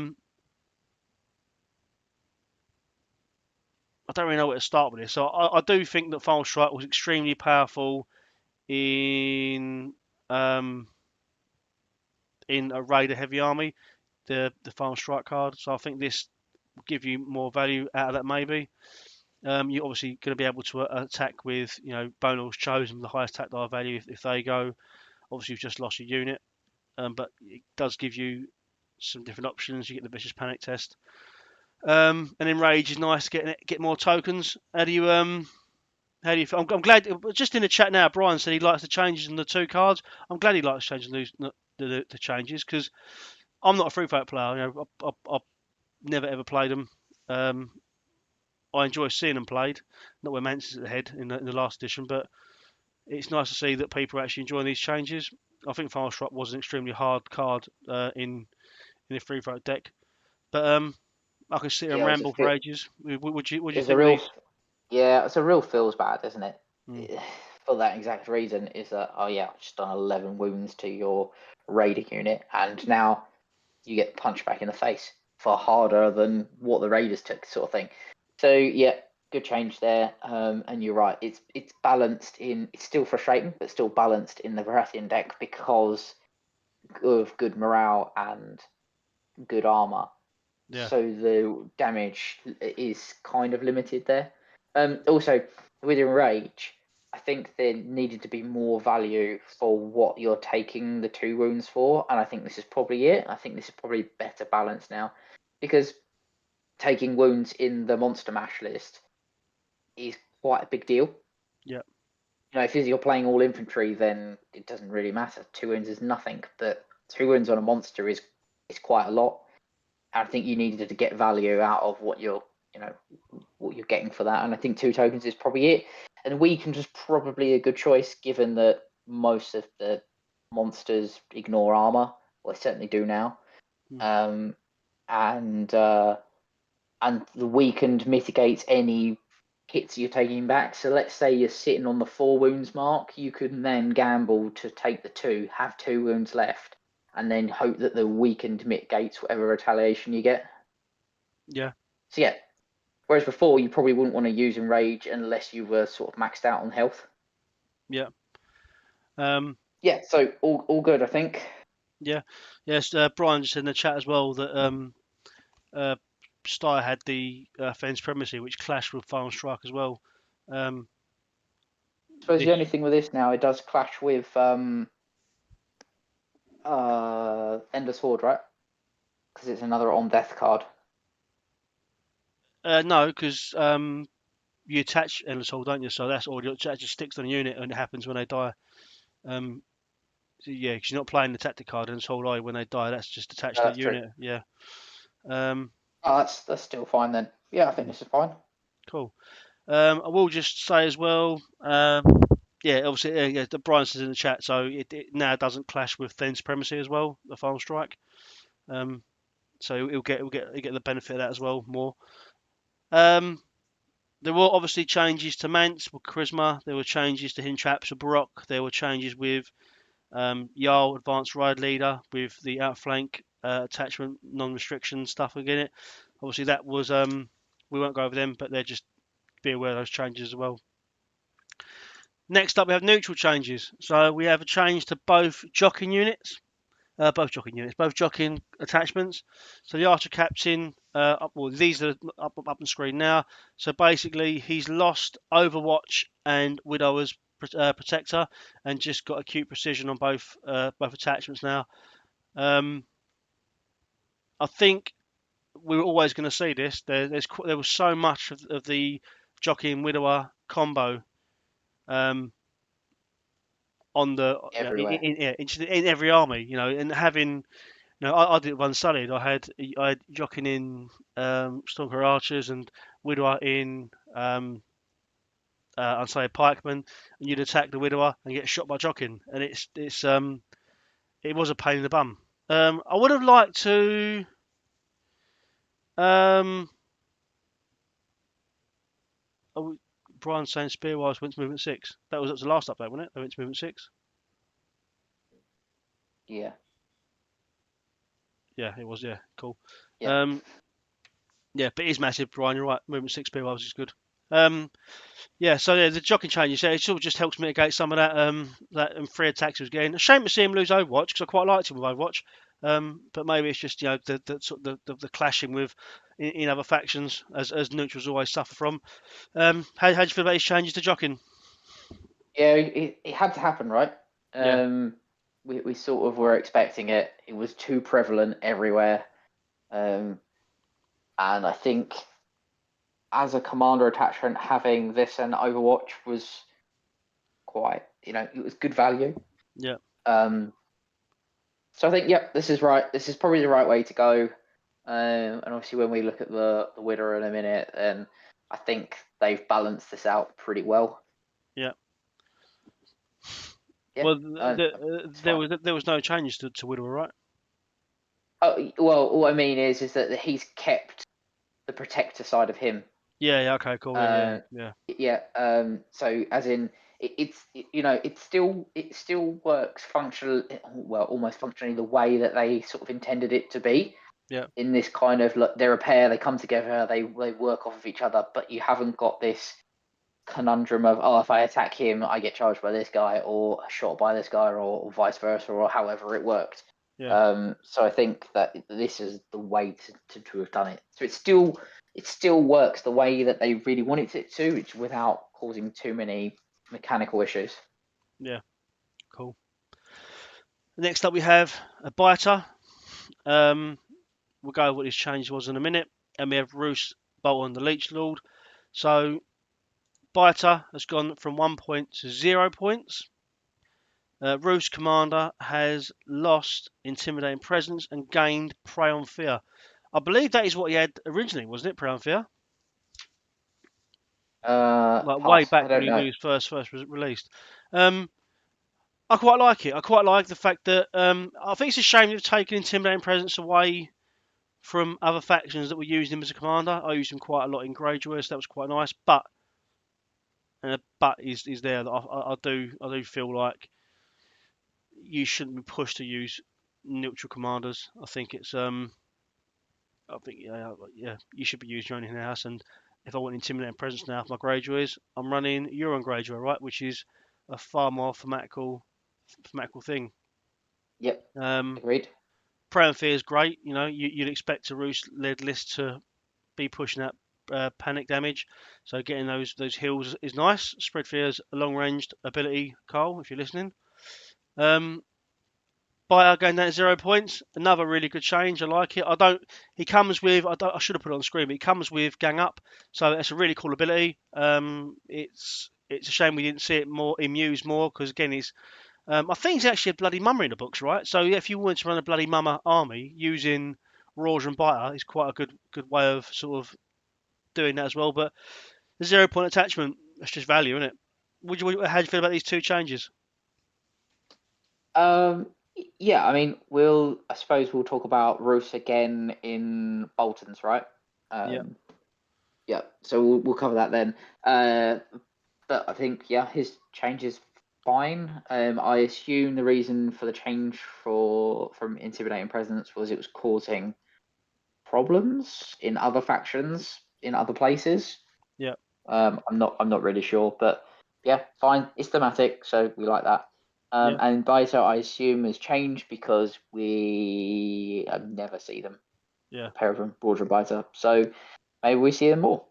don't really know where to start with this. So I do think that Final Strike was extremely powerful in a Raider heavy army, the Final Strike card. So I think this will give you more value out of that maybe. You're obviously going to be able to attack with, Bonel's Chosen, the highest attack die value if they go. Obviously, you've just lost your unit, but it does give you some different options. You get the Vicious Panic test. And Enrage is nice to get more tokens. How do you feel? I'm glad. Just in the chat now, Brian said he likes the changes in the 2 cards. I'm glad he likes changing the changes because I'm not a free folk player. I've never ever played them. I enjoy seeing them played. Not where Mance's at the head in the last edition, but it's nice to see that people are actually enjoying these changes. I think Final Strike was an extremely hard card in a free folk deck, but I can sit here and ramble for ages. Would you think of these? Yeah, it's a real feels bad, isn't it? Mm. For that exact reason, is that I've just done 11 wounds to your Raider unit, and now you get punched back in the face far harder than what the Raiders took, sort of thing. So yeah, good change there. And you're right, it's balanced in. It's still frustrating, but still balanced in the Baratheon deck because of good morale and good armor. Yeah. So the damage is kind of limited there. Also, with Enrage, I think there needed to be more value for what you're taking the 2 wounds for, and I think this is probably it. I think this is probably better balance now, because taking wounds in the Monster Mash list is quite a big deal. Yeah. If you're playing all infantry, then it doesn't really matter. 2 wounds is nothing, but 2 wounds on a monster is quite a lot. I think you needed to get value out of what you're getting for that, and I think 2 tokens is probably it. And Weakened is probably a good choice, given that most of the monsters ignore armor. Well, they certainly do now. And the Weakened mitigates any hits you're taking back. So let's say you're sitting on the 4 wounds mark, you can then gamble to take the 2, have 2 wounds left, and then hope that the Weakened mitigates whatever retaliation you get. Yeah. So yeah. Whereas before, you probably wouldn't want to use Enrage unless you were sort of maxed out on health. Yeah. Yeah, so all good, I think. Yeah. Yes, Brian just said in the chat as well that Styre had the Fence Primacy, which clashed with Final Strike as well. I suppose the only thing with this now, it does clash with End of Sword, right? Because it's another on death card. No, because you attach Endless Hall, don't you? So that's all. It just sticks on a unit, and it happens when they die. yeah, because you're not playing the tactic card until when they die. That's just attached No, to that's the true. unit. Yeah. Oh, that's still fine then. Yeah, I think this is fine. Cool. I will just say as well. Yeah, obviously, yeah, the Brian says in the chat, so it now doesn't clash with Thin Supremacy as well, the Final Strike. So he'll get the benefit of that as well more. There were obviously changes to Mance with Charisma. There were changes to Hidden Traps with Baroque. There were changes with Jarl Advanced Ride Leader with the Outflank attachment non-restriction stuff again. It obviously that was we won't go over them, but they're just be aware of those changes as well. Next up, we have neutral changes. So we have a change to both jockeying units, both jockeying attachments. So the Archer Captain, well, these are up on the screen now. So basically, he's lost Overwatch and Widower's Protector, and just got acute precision on both attachments now. I think we were always going to see this. There was so much of the jockeying Widower combo. On the Everywhere. in every army, and having, I did one Sullied. I had jockeying in Stonker Archers and Widower in Unsullied Pikemen, and you'd attack the Widower and get shot by jockeying, and it was a pain in the bum. I would have liked to. Brian's saying Spearwise went to movement 6. That was the last update, wasn't it? They went to movement 6. Yeah. Yeah, it was. Yeah, cool. Yeah. Yeah, but it is massive, Brian. You're right. Movement 6 Spearwise is good. Yeah, so yeah, the jockeying changes. Yeah, it sort of just helps mitigate some of that free attacks he was getting. A shame to see him lose Overwatch because I quite liked him with Overwatch. But maybe it's just the clashing with in other factions as neutrals always suffer from. How do you feel about his changes to jockeying? Yeah, it had to happen, right? Yeah. We sort of were expecting it. It was too prevalent everywhere. And I think as a commander attachment, having this and Overwatch was quite, it was good value. Yeah. So I think, yep, this is right. This is probably the right way to go. And obviously, when we look at the Widower in a minute, then I think they've balanced this out pretty well. Yeah. Yeah, Well, there was no changes to Widower, right? Oh well, all I mean is that he's kept the protector side of him. Yeah. Okay. Cool. Yeah. So as in, it still works functional. Well, almost functionally the way that they sort of intended it to be. Yeah. In this kind of, look, they're a pair. They come together. They work off of each other. But you haven't got this conundrum of, if I attack him, I get charged by this guy, or shot by this guy, or vice versa, or however it worked. Yeah. So I think that this is the way to have done it. So it still works the way that they really wanted it to, without causing too many mechanical issues. Yeah. Cool. Next up, we have a biter. We'll go over what his change was in a minute, and we have Roose, Bolton, the Leech Lord. So biter has gone from 1 point to 0 points. Roose Commander has lost Intimidating Presence and gained Prey on Fear. I believe that is what he had originally, wasn't it? Prey on Fear? Way back when he was first released. I quite like it. I quite like the fact that I think it's a shame they've taken Intimidating Presence away from other factions that were using him as a commander. I used him quite a lot in Greyjoy, so that was quite nice. But is there that I do feel like you shouldn't be pushed to use neutral commanders. I think it's you should be using your own in the house. And if I want Intimidating Presence now for my Greyjoys, I'm running Euron Greyjoy, right, which is a far more thematical thing. Yep. Agreed. Prey and Fear is great. You'd expect a Roose-led list to be pushing that panic damage, so getting those heals is nice. Spread Fear's a long-ranged ability, Carl, if you're listening. Biter going down to 0 points, another really good change. I like it. He comes with. I should have put it on the screen. But he comes with Gang Up, so it's a really cool ability. It's a shame we didn't see it more in use more, because again, it's I think it's actually a bloody mummer in the books, right? So yeah, if you wanted to run a bloody mummer army using Roar and Biter, it's quite a good way of sort of doing that as well. But the 0 point attachment, that's just value, isn't it? How do you feel about these 2 changes? Yeah, I mean, I suppose we'll talk about Roos again in Bolton's, right? Yeah. Yeah, so we'll cover that then. But I think, yeah, his change is fine. I assume the reason for the change from Intimidating Presence was it was causing problems in other factions in other places. Yeah. I'm not really sure, but yeah, fine. It's thematic, so we like that. Yeah. And Biter, I assume, has changed because we never see them. Yeah. A pair of them, Border and Biter. So maybe we see them more.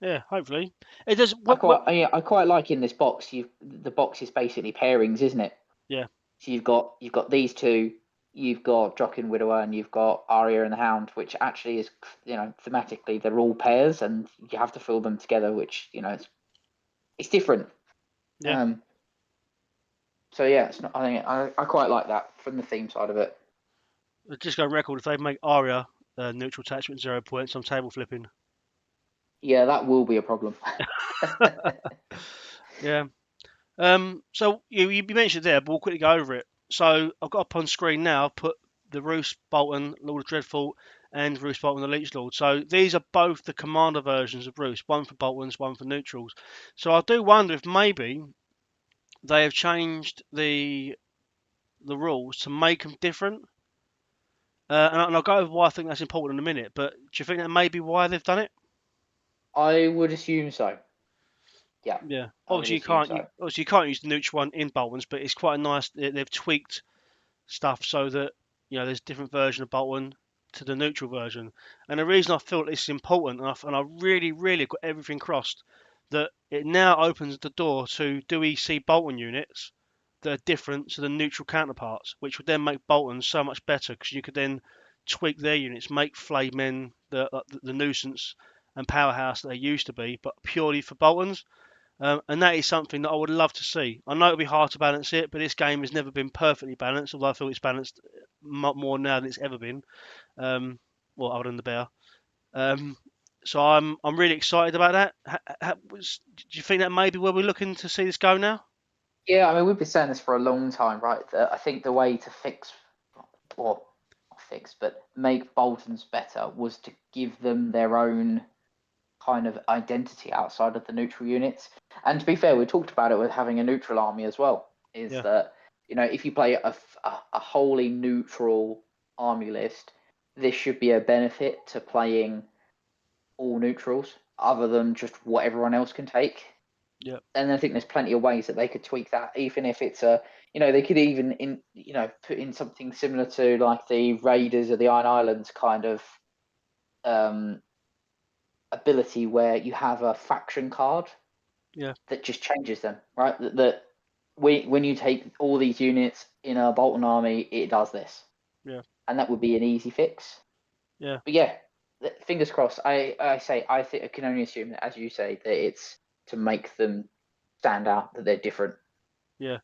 Yeah, hopefully. It does. I quite like in this box. The box is basically pairings, isn't it? Yeah. So you've got these two. You've got Jock and Widower, and you've got Arya and the Hound, which actually is, thematically they're all pairs, and you have to fill them together, which it's different. Yeah. So yeah, it's not. I think I quite like that from the theme side of it. Just go record, if they make Arya neutral attachment 0 points, I'm table flipping. Yeah, that will be a problem. Yeah. So you mentioned there, but we'll quickly go over it. So I've got up on screen now. I've put the Roose Bolton Lord of Dreadful and Roose Bolton the Leech Lord. So these are both the commander versions of Roose. One for Boltons, one for neutrals. So I do wonder if maybe they have changed the rules to make them different. And I'll go over why I think that's important in a minute. But do you think that may be why they've done it? I would assume so. Yeah. Yeah. Obviously you can't use the neutral one in Boltons, but it's quite nice. They've tweaked stuff so that there's a different version of Bolton to the neutral version. And the reason I feel this is important, and I really, really got everything crossed, that it now opens the door to do we see Bolton units that are different to the neutral counterparts, which would then make Bolton so much better because you could then tweak their units, make Flayed Men the nuisance and powerhouse that they used to be, but purely for Boltons. And that is something that I would love to see. I know it'll be hard to balance it, but this game has never been perfectly balanced, although I feel it's balanced more now than it's ever been. Well, other than the bear. So I'm really excited about that. Do you think that may be where we're looking to see this go now? Yeah, I mean, we've been saying this for a long time, right? I think the way to make Boltons better was to give them their own kind of identity outside of the neutral units. And to be fair, we talked about it with having a neutral army as well. That if you play a wholly neutral army list, this should be a benefit to playing all neutrals, other than just what everyone else can take. Yeah. And I think there's plenty of ways that they could tweak that, even if it's they could even put in something similar to like the Raiders of the Iron Islands kind of ability where you have a faction card that just changes them, right? That when you take all these units in a Bolton army, it does this. Yeah. And that would be an easy fix. Yeah. But yeah, fingers crossed. I think I can only assume that, as you say, that it's to make them stand out, that they're different. Yeah.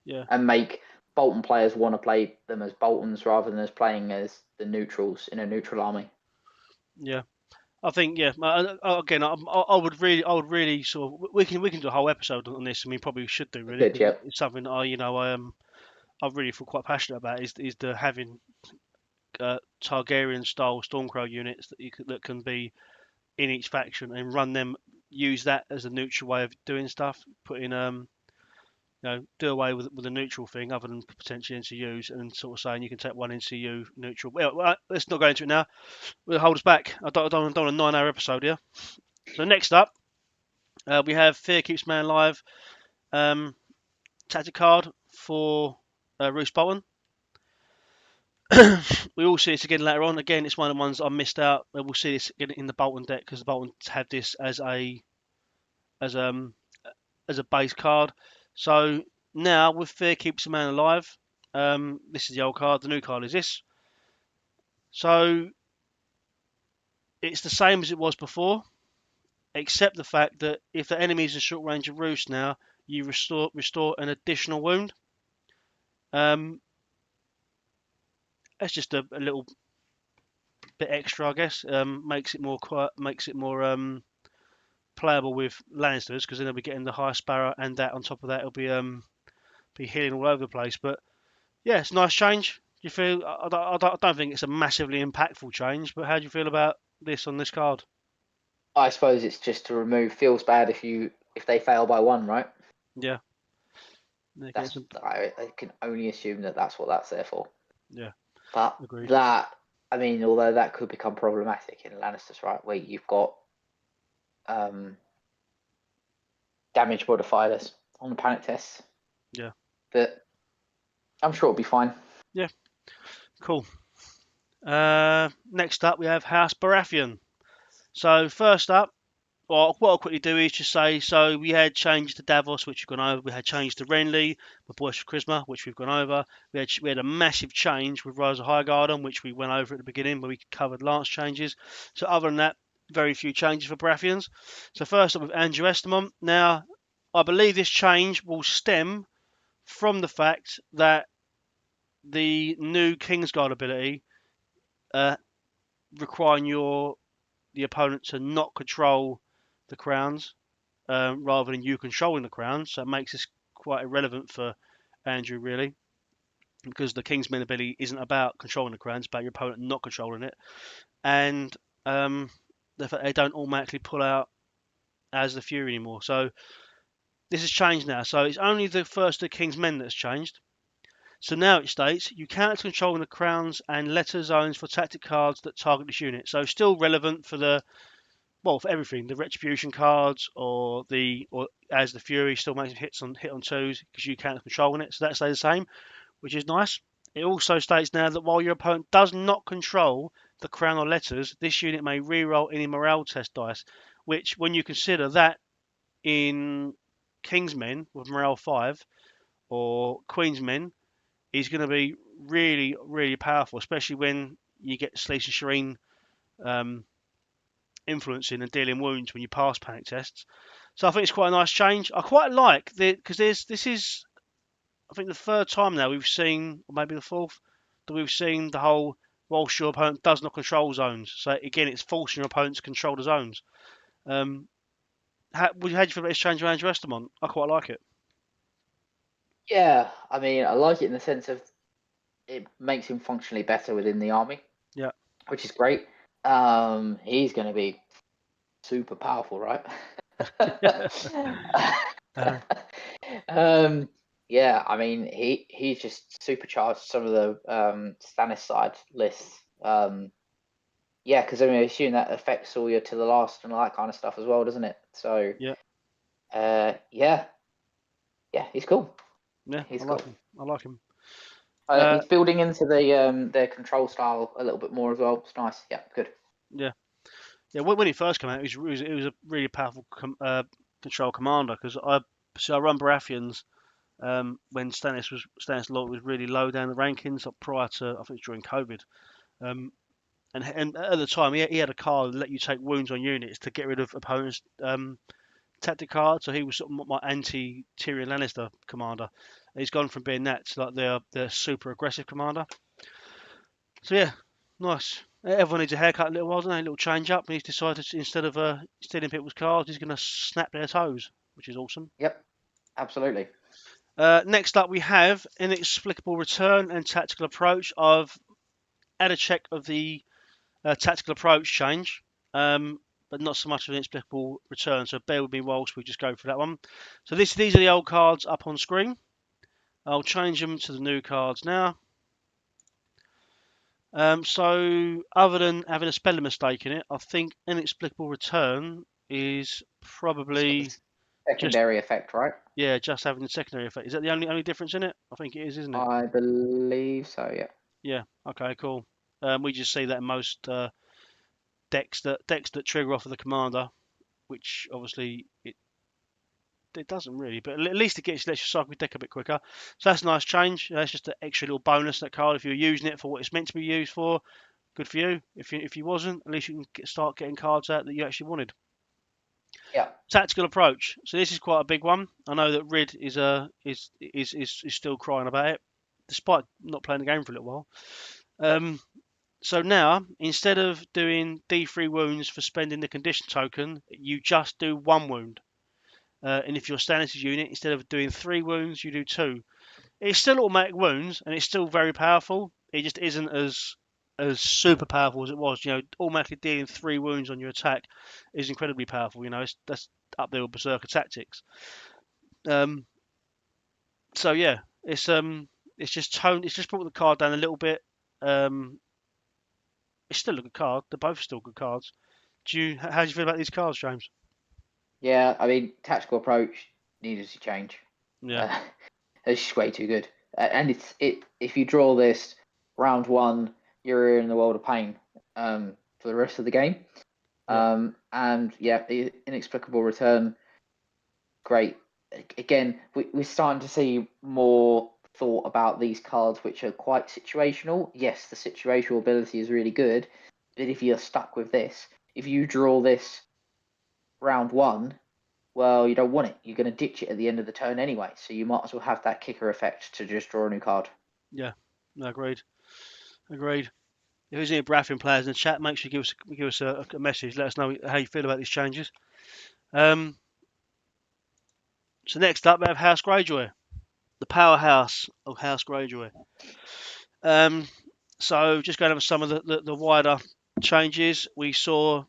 Yeah. And make Bolton players want to play them as Boltons rather than as playing as the neutrals in a neutral army. Yeah. I think again, I would really sort of we can do a whole episode on this, and we probably should do really. Good, yeah. It's something that I really feel quite passionate about is the having Targaryen style Stormcrow units that can be in each faction and run them, use that as a neutral way of doing stuff, put in do away with the neutral thing other than potentially NCUs, and sort of saying you can take one NCU neutral. Well, let's not go into it now. We'll hold us back. I don't want a 9-hour episode here. So next up, we have Fear Keeps Man Alive tactic card for Roose Bolton. We will see this again later on. Again, it's one of the ones I missed out. We'll see this again in the Bolton deck because the Boltons have this as a base card. So now with Fear Keeps a Man Alive, this is the old card. The new card is this. So it's the same as it was before, except the fact that if the enemy is in short range of Roose now, you restore an additional wound. That's just a little bit extra, I guess. Makes it more playable with Lannisters, because then they'll be getting the high Sparrow, and that on top of that, it'll be healing all over the place. But yeah, it's a nice change. You feel? I don't think it's a massively impactful change, but how do you feel about this on this card? I suppose it's just to remove. Feels bad if they fail by 1, right? Yeah. I can only assume that that's what that's there for. Yeah. But Agreed. that, I mean, although that could become problematic in Lannisters, right, where you've got damage modifiers on the panic tests. Yeah. But I'm sure it'll be fine. Yeah. Cool. Next up, we have House Baratheon. So first up, well, what I'll quickly do is just say, so we had changes to Davos, which we've gone over. We had changes to Renly with Boisterous Charisma, which we've gone over. We had a massive change with Rise of Highgarden, which we went over at the beginning, where we covered lance changes. So other than that, very few changes for Baratheons. So first up with Andrew Estamont. Now, I believe this change will stem from the fact that the new Kingsguard ability requiring the opponent to not control the crowns rather than you controlling the crowns. So it makes this quite irrelevant for Andrew, really, because the Kingsman ability isn't about controlling the crowns, it's about your opponent not controlling it. And the fact they don't automatically pull out as the Fury anymore. So this has changed now. So it's only the first of the King's Men that's changed. So now it states, you cannot control the crowns and letter zones for tactic cards that target this unit. So still relevant for for everything. The Retribution cards or as the Fury still makes hit on 2s because you can't control it. So that stays the same, which is nice. It also states now that while your opponent does not control the crown or letters, this unit may reroll any morale test dice, which when you consider that in Kingsmen with morale 5 or Queensmen, is going to be really, really powerful, especially when you get Sleece and Shireen influencing and dealing wounds when you pass panic tests. So I think it's quite a nice change. I quite like because this is, I think, the third time now we've seen, or maybe the fourth, that we've seen the whole whilst your opponent does not control zones. So again, it's forcing your opponent to control the zones. How do you feel about this change around your Estamont? I quite like it. Yeah, I mean, I like it in the sense of it makes him functionally better within the army. Yeah, which is great. He's going to be super powerful, right? Yeah, I mean, he's just supercharged some of the Stannis side lists. Yeah, because I mean, I assume that affects all your to the last and all that kind of stuff as well, doesn't it? So yeah, yeah, he's cool. Yeah, he's cool. I like him. He's building into their control style a little bit more as well. It's nice. Yeah, good. Yeah. When he first came out, it was a really powerful control commander because I run Baratheons when Stannis Lot was really low down the rankings prior to, I think, during COVID. And at the time, he had a card that let you take wounds on units to get rid of opponents' tactic cards. So he was sort of my anti-Tyrion Lannister commander. And he's gone from being that to like their super aggressive commander. So yeah, nice. Everyone needs a haircut a little while, doesn't they? A little change up. And he's decided instead of stealing people's cards, he's going to snap their toes, which is awesome. Yep, absolutely. Next up, we have Inexplicable Return and Tactical Approach. I've had a check of the tactical approach change, but not so much of an Inexplicable Return. So bear with me whilst we just go through that one. So these are the old cards up on screen. I'll change them to the new cards now. So other than having a spelling mistake in it, I think Inexplicable Return is probably secondary effect, right? Yeah, just having the secondary effect. Is that the only difference in it? I think it is, isn't it? I believe so, yeah. Yeah, okay, cool. We just see that in most decks that trigger off of the commander, which obviously it doesn't really, but at least it lets you cycle your deck a bit quicker. So that's a nice change. That's just an extra little bonus, that card. If you're using it for what it's meant to be used for, good for you. If you wasn't, at least you can start getting cards out that you actually wanted. Yeah. Tactical approach. So this is quite a big one. I know that Rid is still crying about it. despite not playing the game for a little while. So now, instead of doing D3 wounds for spending the condition token, you just do 1 wound. And if you're a standard unit, instead of doing 3 wounds, you do 2. It's still automatic wounds, and it's still very powerful. It just isn't as super powerful as it was. Automatically dealing 3 wounds on your attack is incredibly powerful. That's up there with Berserker tactics. So yeah, it's just brought the card down a little bit. It's still a good card. They're both still good cards. How do you feel about these cards, James? Yeah, I mean, tactical approach needed to change. Yeah, It's just way too good. And if you draw this round 1, you're in the world of pain for the rest of the game. And yeah, the inexplicable return, great. Again, we're starting to see more thought about these cards, which are quite situational. Yes, the situational ability is really good, but if you're stuck with this, if you draw this round 1, well, you don't want it. You're going to ditch it at the end of the turn anyway, so you might as well have that kicker effect to just draw a new card. Yeah, no, agreed. If there's any Baratheon players in the chat, make sure you give us a message. Let us know how you feel about these changes. So next up, we have House Greyjoy, the powerhouse of House Greyjoy. So just going over some of the wider changes, we saw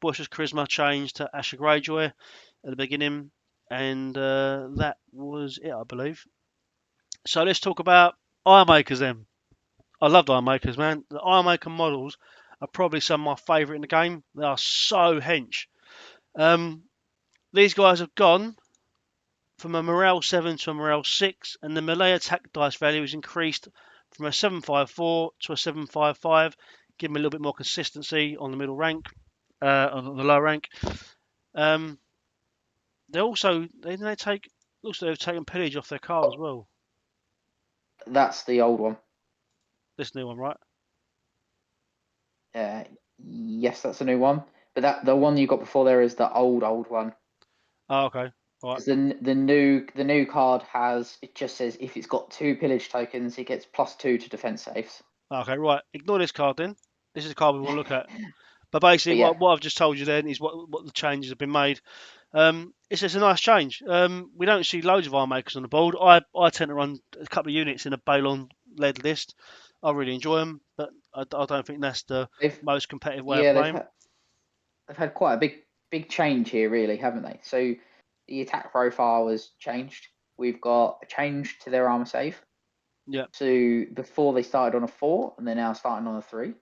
Boisterous Charisma change to Asher Greyjoy at the beginning, and that was it, I believe. So let's talk about Ironmakers then. I loved Ironmakers, man. The Ironmaker models are probably some of my favourite in the game. They are so hench. These guys have gone from a morale 7 to a morale 6, and the melee attack dice value is increased from a 754 to a 755, giving them a little bit more consistency on the middle rank, on the lower rank. They've taken pillage off their car as well. That's the old one. This new one, right? Yes, that's a new one. But the one you got before there is the old one. Oh, okay. Right. The new card it just says if it's got 2 pillage tokens, it gets +2 to defense saves. Okay, right. Ignore this card then. This is the card we want to look at. But basically, what I've just told you then is what the changes have been made. It's a nice change. We don't see loads of Ironmakers on the board. I tend to run a couple of units in a Balon-led list. I really enjoy them, but I don't think that's the most competitive way of playing. They've had quite a big change here, really, haven't they? So the attack profile was changed. We've got a change to their armor save. Yeah. So before they started on a 4, and they're now starting on a 3.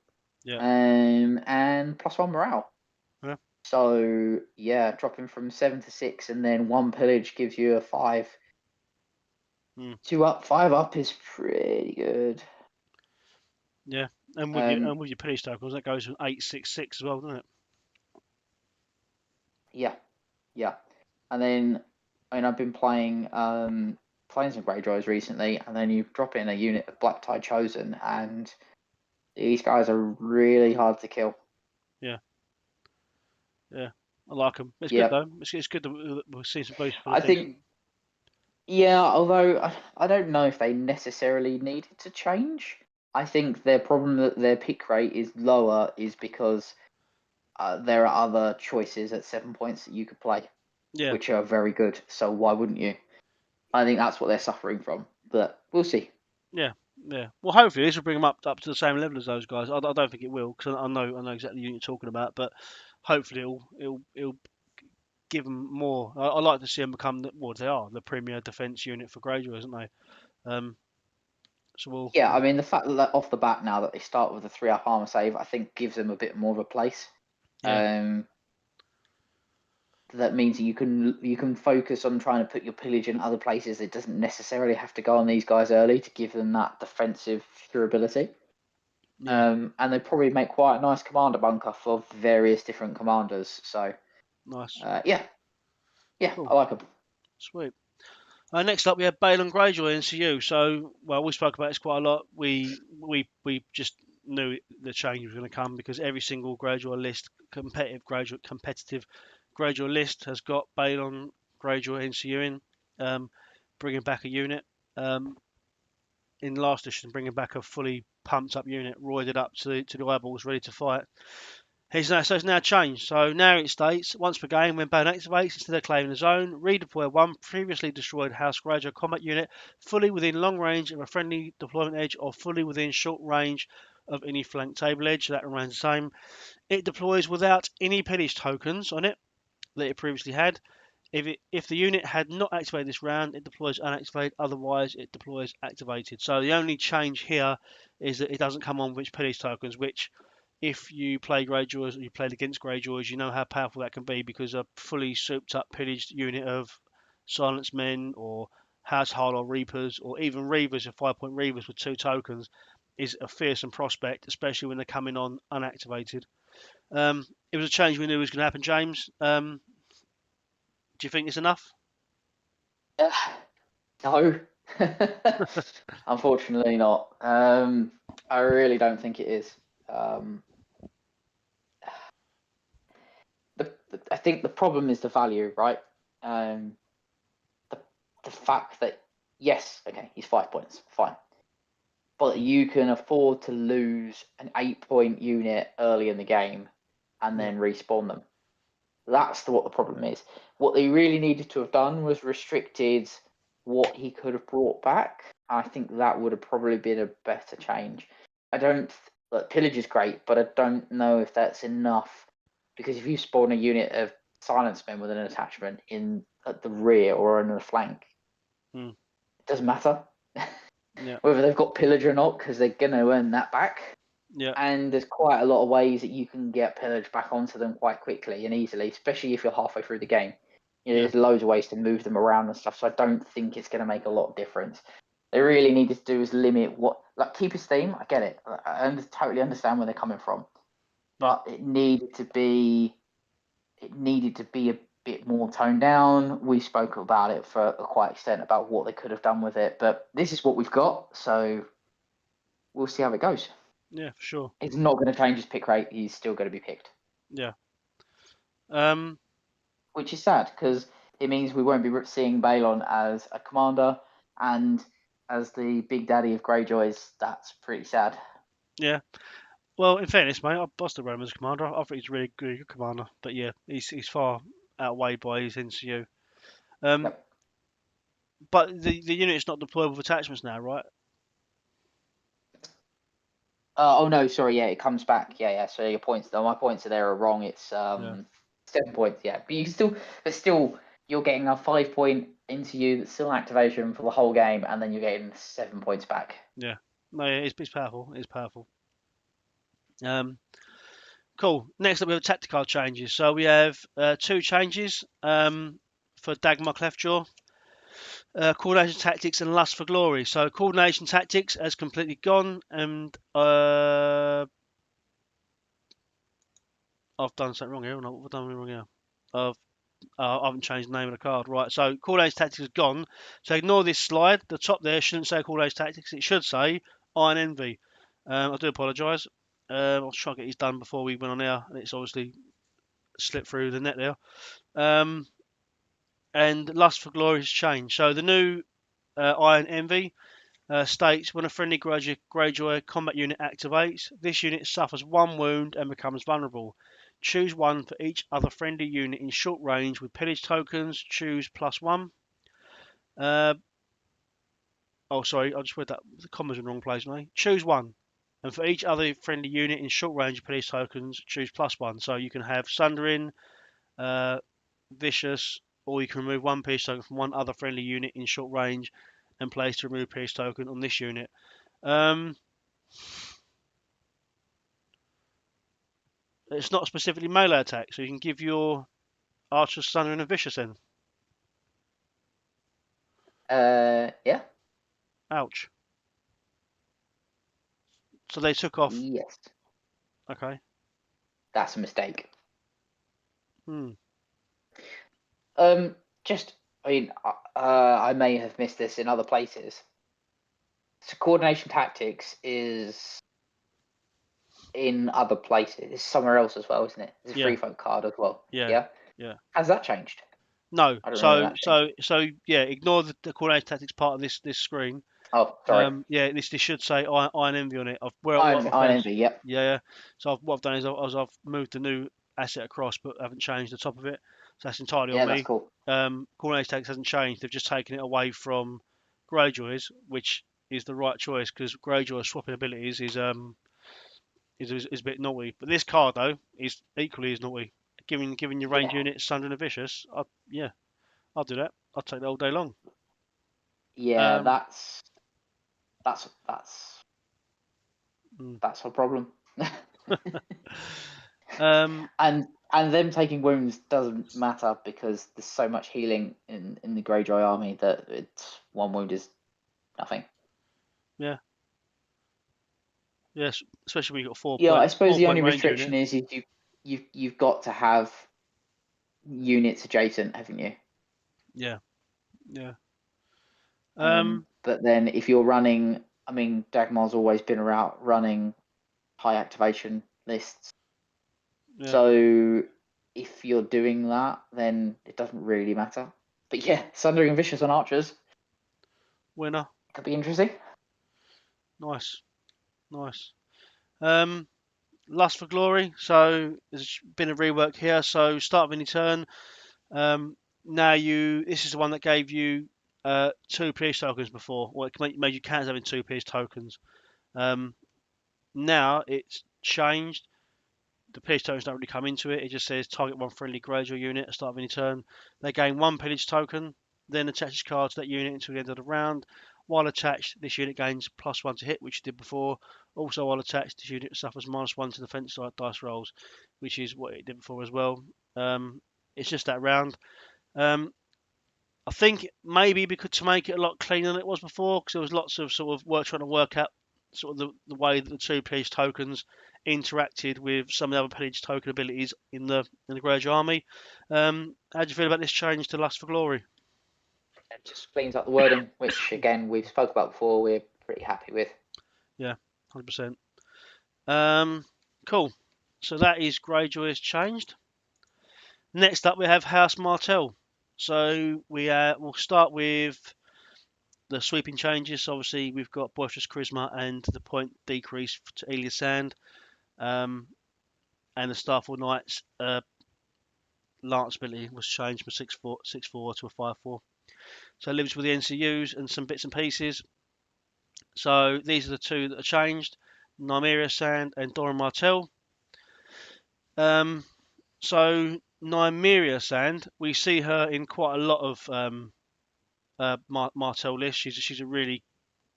Yeah. And +1 morale. Yeah. So yeah, dropping from 7 to 6, and then 1 pillage gives you a 5. 2 up, 5 up is pretty good. Yeah, and with your pillage tokens, that goes from 866 as well, doesn't it? Yeah. And then I've been playing some Greyjoys recently, and then you drop in a unit of Black Tide Chosen, and these guys are really hard to kill. Yeah, I like them. It's good though. It's good that we'll see some boost for the think. Yeah, although I don't know if they necessarily needed to change. I think their problem that their pick rate is lower is because there are other choices at 7 points that you could play, which are very good. So why wouldn't you? I think that's what they're suffering from, but we'll see. Yeah. Well, hopefully this will bring them up to the same level as those guys. I don't think it will, because I know exactly who you're talking about, but hopefully it'll give them more. I like to see them become they are the premier defense unit for Greyjoy, isn't they? I mean, the fact that off the bat now that they start with a 3-up armor save, I think gives them a bit more of a place. That means you can focus on trying to put your pillage in other places. It doesn't necessarily have to go on these guys early to give them that defensive durability. And they probably make quite a nice commander bunker for various different commanders. So nice. Cool. I like them. Sweet. Next up, we have Balon Greyjoy NCU. So, we spoke about this quite a lot. We just knew the change was going to come because every single Greyjoy list, competitive Greyjoy list, has got Balon Greyjoy NCU in, bringing back a unit. in last edition, bringing back a fully pumped up unit, roided up to the eyeballs, ready to fight. So it's now changed. So now it states, once per game, when Bone activates, instead of claiming the zone, redeploy one previously destroyed House Greyjoy combat unit fully within long range of a friendly deployment edge or fully within short range of any flank table edge. So that remains the same. It deploys without any pillage tokens on it that it previously had. If the unit had not activated this round, it deploys unactivated. Otherwise, it deploys activated. So the only change here is that it doesn't come on with pillage tokens, which if you play Greyjoys or you played against Greyjoys, you know how powerful that can be, because a fully souped up pillaged unit of Silence Men or Household or Reapers, or even Reavers, 5-point Reavers with 2 tokens, is a fearsome prospect, especially when they're coming on unactivated. It was a change we knew was going to happen, James. Do you think it's enough? No. Unfortunately not. I really don't think it is. I think the problem is the value, right? The fact that, yes, okay, he's 5 points, fine. But you can afford to lose an 8-point unit early in the game and then respawn them. That's what the problem is. What they really needed to have done was restricted what he could have brought back. I think that would have probably been a better change. Look, pillage is great, but I don't know if that's enough, because if you spawn a unit of Silence Men with an attachment at the rear or in the flank, it doesn't matter whether they've got pillage or not, because they're going to earn that back. Yeah. And there's quite a lot of ways that you can get pillage back onto them quite quickly and easily, especially if you're halfway through the game. There's loads of ways to move them around and stuff, so I don't think it's going to make a lot of difference. They really needed to do is limit keep his theme. I get it. I totally understand where they're coming from, but it needed to be a bit more toned down. We spoke about it for quite extent about what they could have done with it, but this is what we've got, so we'll see how it goes. Yeah, for sure. It's not going to change his pick rate. He's still going to be picked. Yeah. Which is sad, because it means we won't be seeing Balon as a commander, and as the big daddy of Greyjoys, that's pretty sad. Yeah. Well, in fairness, mate, I busted Roman as commander. I think he's a really good commander. But yeah, he's far outweighed by his NCU. But the unit's not deployable with attachments now, right? Oh no, sorry, yeah, it comes back. Yeah. So your points, though, my points are wrong. It's 7 points, yeah. But still, you're getting a 5-point NCU that's still activation for the whole game, and then you're getting 7 points back. Yeah, no, it's powerful. It's powerful. Cool. Next up, we have tactical changes. So we have 2 changes for Dagmar Cleftjaw. Coordination tactics and lust for glory. So coordination tactics has completely gone, and I've done something wrong here. What have I done wrong here? I haven't changed the name of the card. Right. So coordination tactics is gone. So ignore this slide. The top there shouldn't say coordination tactics. It should say Iron Envy. I do apologise. I'll try to get these done before we went on air, and it's obviously slipped through the net there. And Lust for Glory has changed. So the new Iron Envy states, when a friendly Greyjoy combat unit activates, this unit suffers 1 wound and becomes vulnerable. Choose 1 for each other friendly unit in short range with pillage tokens. Choose +1. Oh, sorry, I just read that. The comma's in the wrong place, mate. Choose 1. And for each other friendly unit in short range of pillage tokens, choose +1. So you can have Sundering, Vicious, or you can remove 1 pillage token from 1 other friendly unit in short range and place to remove pillage token on this unit. It's not specifically melee attack, so you can give your Archer, Sundering, and Vicious in. Yeah. Ouch. So they took off. Yes. Okay. That's a mistake. I may have missed this in other places. So coordination tactics is in other places. It's somewhere else as well, isn't it? It's a free folk card as well. Yeah. Has that changed? No. So ignore the coordination tactics part of this screen. Oh, sorry. Yeah, this should say Iron Envy on it. Iron Envy, yep. Yeah. So what I've done is I've moved the new asset across, but haven't changed the top of it. So that's entirely on Yeah, me. that's cool. Coordinator tags hasn't changed. They've just taken it away from Greyjoy's, which is the right choice because Greyjoy's swapping abilities is a bit naughty. But this card though is equally as naughty. Giving your range unit Sundering and Vicious. I'll do that. I'll take that all day long. Yeah, that's Mm. that's a problem. Um, and them taking wounds doesn't matter because there's so much healing in the Greyjoy army that it's one wound is nothing. Yeah. Yes, especially when you've got 4 Yeah, point. I suppose the only range restriction unit. is you've got to have units adjacent, haven't you? Yeah. But then if you're running, I mean, Dagmar's always been around running high activation lists. Yeah. So if you're doing that, then it doesn't really matter. But yeah, Sundering and Vicious on archers. Winner. Could be interesting. Nice. Lust for Glory. So there's been a rework here. So start of any turn. Now this is the one that gave you 2 peace tokens before, or it made you count as having 2 peace tokens. Now it's changed. The peace tokens don't really come into it. It just says target 1 friendly Greyjoy unit at the start of any turn. They gain 1 pillage token, then attach this card to that unit until the end of the round. While attached, this unit gains +1 to hit, which it did before. Also, while attached, this unit suffers -1 to defense dice rolls, which is what it did before as well. It's just that round. I think maybe to make it a lot cleaner than it was before, because there was lots of sort of work trying to work out sort of the way that the 2 pillage tokens interacted with some of the other pillage token abilities in the Greyjoy army. How do you feel about this change to Lust for Glory? It just cleans up the wording, which again we've spoke about before. We're pretty happy with. Yeah, 100%. Cool. So that is Greyjoy has changed. Next up, we have House Martell. So we'll start with the sweeping changes. So obviously, we've got Boisterous Charisma and the point decrease to Elia Sand, and the Starfall Knights Lance ability was changed from 6/4 to a 5/4. So it lives with the NCUs and some bits and pieces. So these are the 2 that are changed: Nymeria Sand and Doran Martell. So Nymeria Sand, we see her in quite a lot of Martell lists. She's a really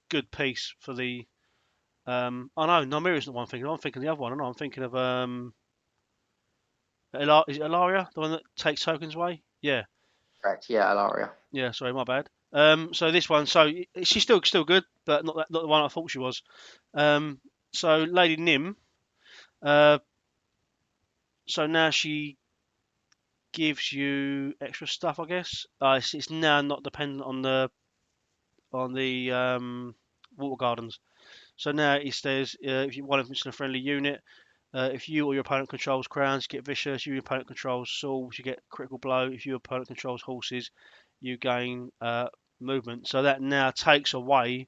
good piece for the. Oh no, Nymeria's not one I'm thinking of. I'm thinking of the other one. I know. I'm thinking of is it Ilaria, the one that takes tokens away? Yeah. Correct. Yeah, Ilaria. Yeah. Sorry, my bad. So this one, so she's still good, but not the one I thought she was. So Lady Nim. So now she gives you extra stuff, I guess. It's now not dependent on the water gardens. So now it says if you want to a friendly unit, if you or your opponent controls crowns, you get vicious. Your opponent controls swords, you get critical blow. If your opponent controls horses, you gain movement. So that now takes away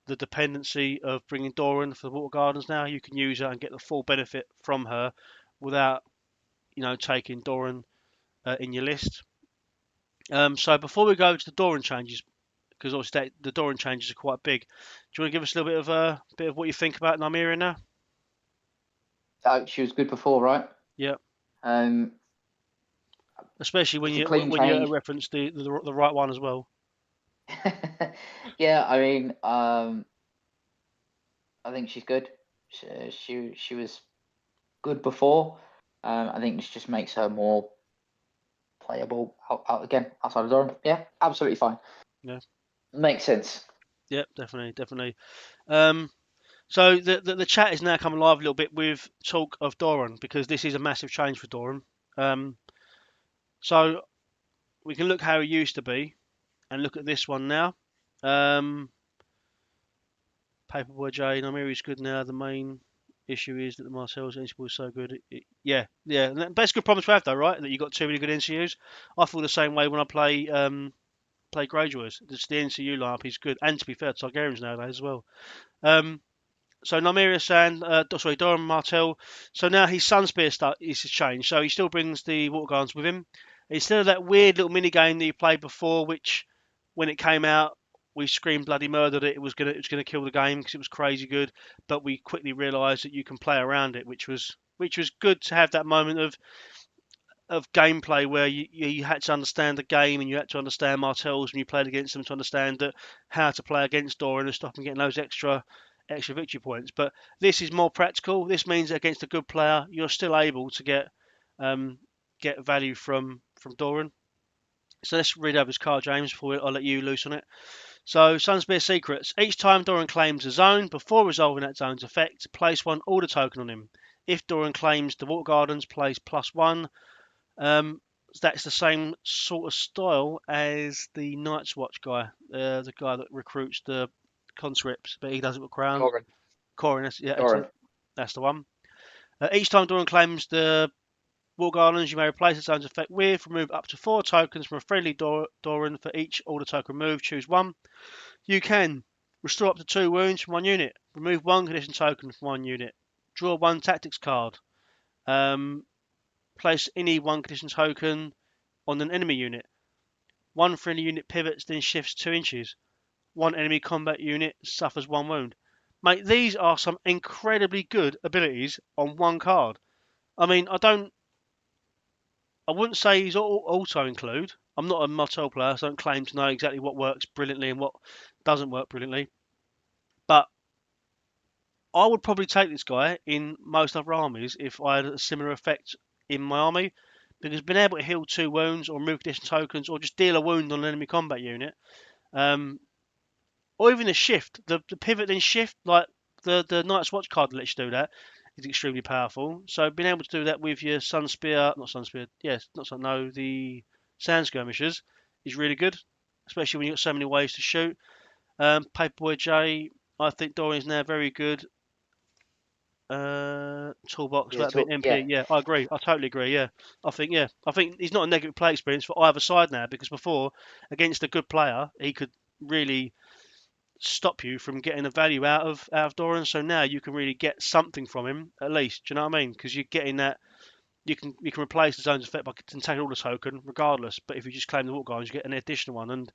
the dependency of bringing Doran for the water gardens. Now you can use her and get the full benefit from her without taking Doran in your list. So before we go to the Doran changes, because obviously the Doran changes are quite big, do you want to give us a little bit of what you think about Nymeria now? She was good before, right? Yeah. Especially when you reference the right one as well. Yeah, I mean, I think she's good. She was good before. I think this just makes her more playable out again outside of Doran. Yeah, absolutely fine. Yeah, makes sense. Yep, definitely. So the chat is now coming live a little bit with talk of Doran, because this is a massive change for Doran. So we can look how he used to be and look at this one now. Paperboy J, Nymeria is good now. The main issue is that the Martell's NCU is so good. Yeah. But it's a good problem to have though, right? That you got too many good NCUs. I feel the same way when I play play Greyjoys. Just the NCU lineup is good, and to be fair, Targaryens nowadays as well. So Nymeria Sand, Doran Martell. So now his Sunspear is changed. So he still brings the Water Gardens with him. Instead of that weird little mini game that he played before, which when it came out we screamed bloody murder that it was gonna kill the game because it was crazy good. But we quickly realised that you can play around it, which was good to have that moment of gameplay where you had to understand the game and you had to understand Martells when you played against them to understand that how to play against Doran and stop him getting those extra victory points. But this is more practical. This means that against a good player, you're still able to get value from Doran. So let's read over his card, James, before I'll let you loose on it. So, Sunspear Secrets. Each time Doran claims a zone, before resolving that zone's effect, place one order token on him. If Doran claims the Water Gardens, place +1. That's the same sort of style as the Night's Watch guy, the guy that recruits the conscripts, but he does it with Crown. Corin, that's the one. Each time Doran claims the Water Gardens, you may replace the zone's effect with, remove up to 4 tokens from a friendly Doran for each order token removed, choose 1. You can restore up to 2 wounds from 1 unit, remove 1 condition token from 1 unit, draw 1 tactics card, place any 1 condition token on an enemy unit. 1 friendly unit pivots, then shifts 2 inches. 1 enemy combat unit suffers 1 wound. Mate, these are some incredibly good abilities on 1 card. I mean, I wouldn't say he's auto-include. I'm not a Martell player, so I don't claim to know exactly what works brilliantly and what doesn't work brilliantly. But I would probably take this guy in most other armies if I had a similar effect in my army. Because being able to heal 2 wounds or remove condition tokens or just deal a wound on an enemy combat unit, or even a shift, the pivot and shift, like the Night's Watch card that lets you do that, is extremely powerful. So being able to do that with your the Sand Skirmishers is really good, especially when you've got so many ways to shoot. Paperboy J, I think Doran is now very good. Toolbox without being MP. Yeah, I agree. I totally agree. Yeah, I think he's not a negative play experience for either side now, because before against a good player he could really stop you from getting a value out of Doran. So now you can really get something from him at least. Do you know what I mean? Because you're getting that. You can replace the zone's effect by taking all the token regardless. But if you just claim the Water Gardens, you get an additional one. And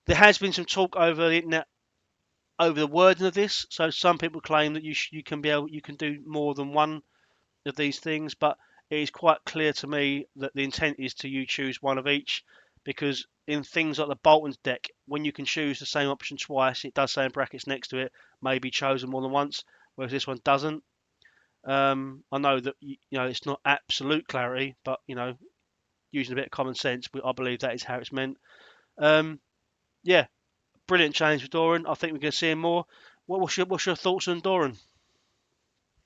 there has been some talk over the internet over the wording of this. So some people claim that you can do more than one of these things, but it is quite clear to me that the intent is to you choose one of each, because in things like the Bolton's deck, when you can choose the same option twice, it does say in brackets next to it, may be chosen more than once, whereas this one doesn't. I know that it's not absolute clarity, but using a bit of common sense, I believe that is how it's meant. Yeah, brilliant change with Doran. I think we're going to see him more. What's your thoughts on Doran?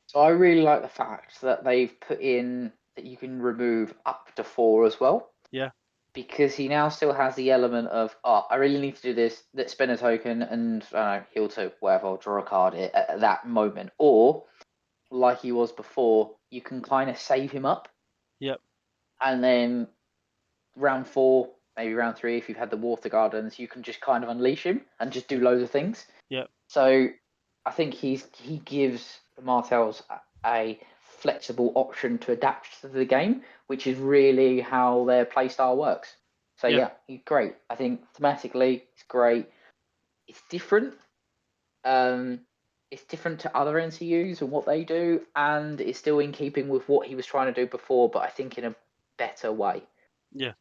So I really like the fact that they've put in that you can remove up to 4 as well. Yeah. Because he now still has the element of, I really need to do this. Let's spend a token and heal 2, whatever, or draw a card at that moment. Or, like he was before, you can kind of save him up. Yep. And then round 4, maybe round 3, if you've had the Water Gardens, you can just kind of unleash him and just do loads of things. Yep. So I think he gives the Martells a flexible option to adapt to the game, which is really how their playstyle works. So yeah, he's great. I think thematically it's great. It's different. It's different to other NCUs and what they do, and it's still in keeping with what he was trying to do before, but I think in a better way. Yeah.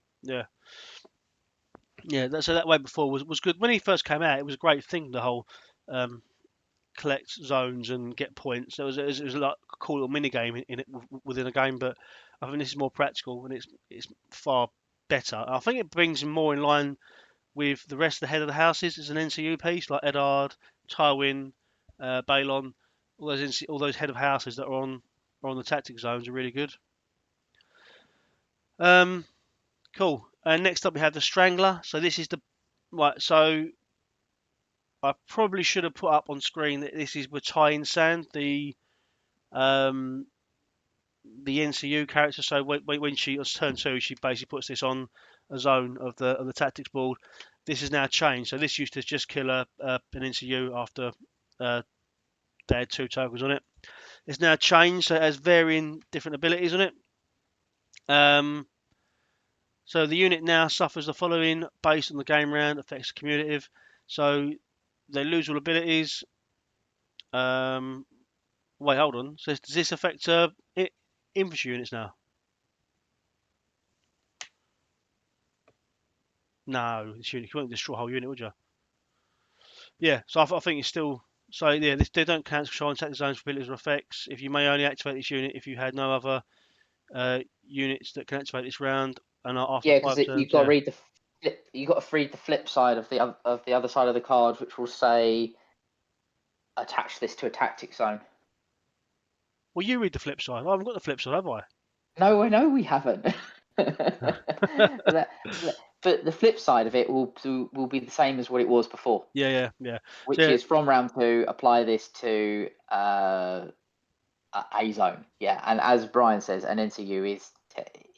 So that way before was good. When he first came out, it was a great thing. The whole collect zones and get points. It was like a cool little mini game in it within a game, but I think this is more practical and it's far better. I think it brings him more in line with the rest of the head of the houses as an NCU piece, like Eddard, Tywin, Balon, all those head of houses that are on the tactic zones are really good. Cool. Next up we have the Strangler. So this is so I probably should have put up on screen that this is with Tying Sand, the NCU character. So when she on turn 2, she basically puts this on a zone of the tactics board. This is now changed. So this used to just kill an NCU after they had 2 tokens on it. It's now changed, so it has varying different abilities on it. So the unit now suffers the following based on the game round, affects the cumulative. So they lose all abilities. Wait, hold on. So does this affect infantry units now? No, this unit, you won't destroy a whole unit, would you? Yeah, so I think it's still. So yeah, they don't cancel control and attack zones for abilities or effects. If you may only activate this unit if you had no other units that can activate this round, and after Yeah, 5 because turns. you've got to read the flip. You got to read the flip side of the other side of the card, which will say attach this to a tactic zone. Well, you read the flip side. I haven't got the flip side, have I? No, I know we haven't. But the flip side of it will be the same as what it was before. Yeah. Which So, is from round 2, apply this to a zone. Yeah, and as Brian says, an NCU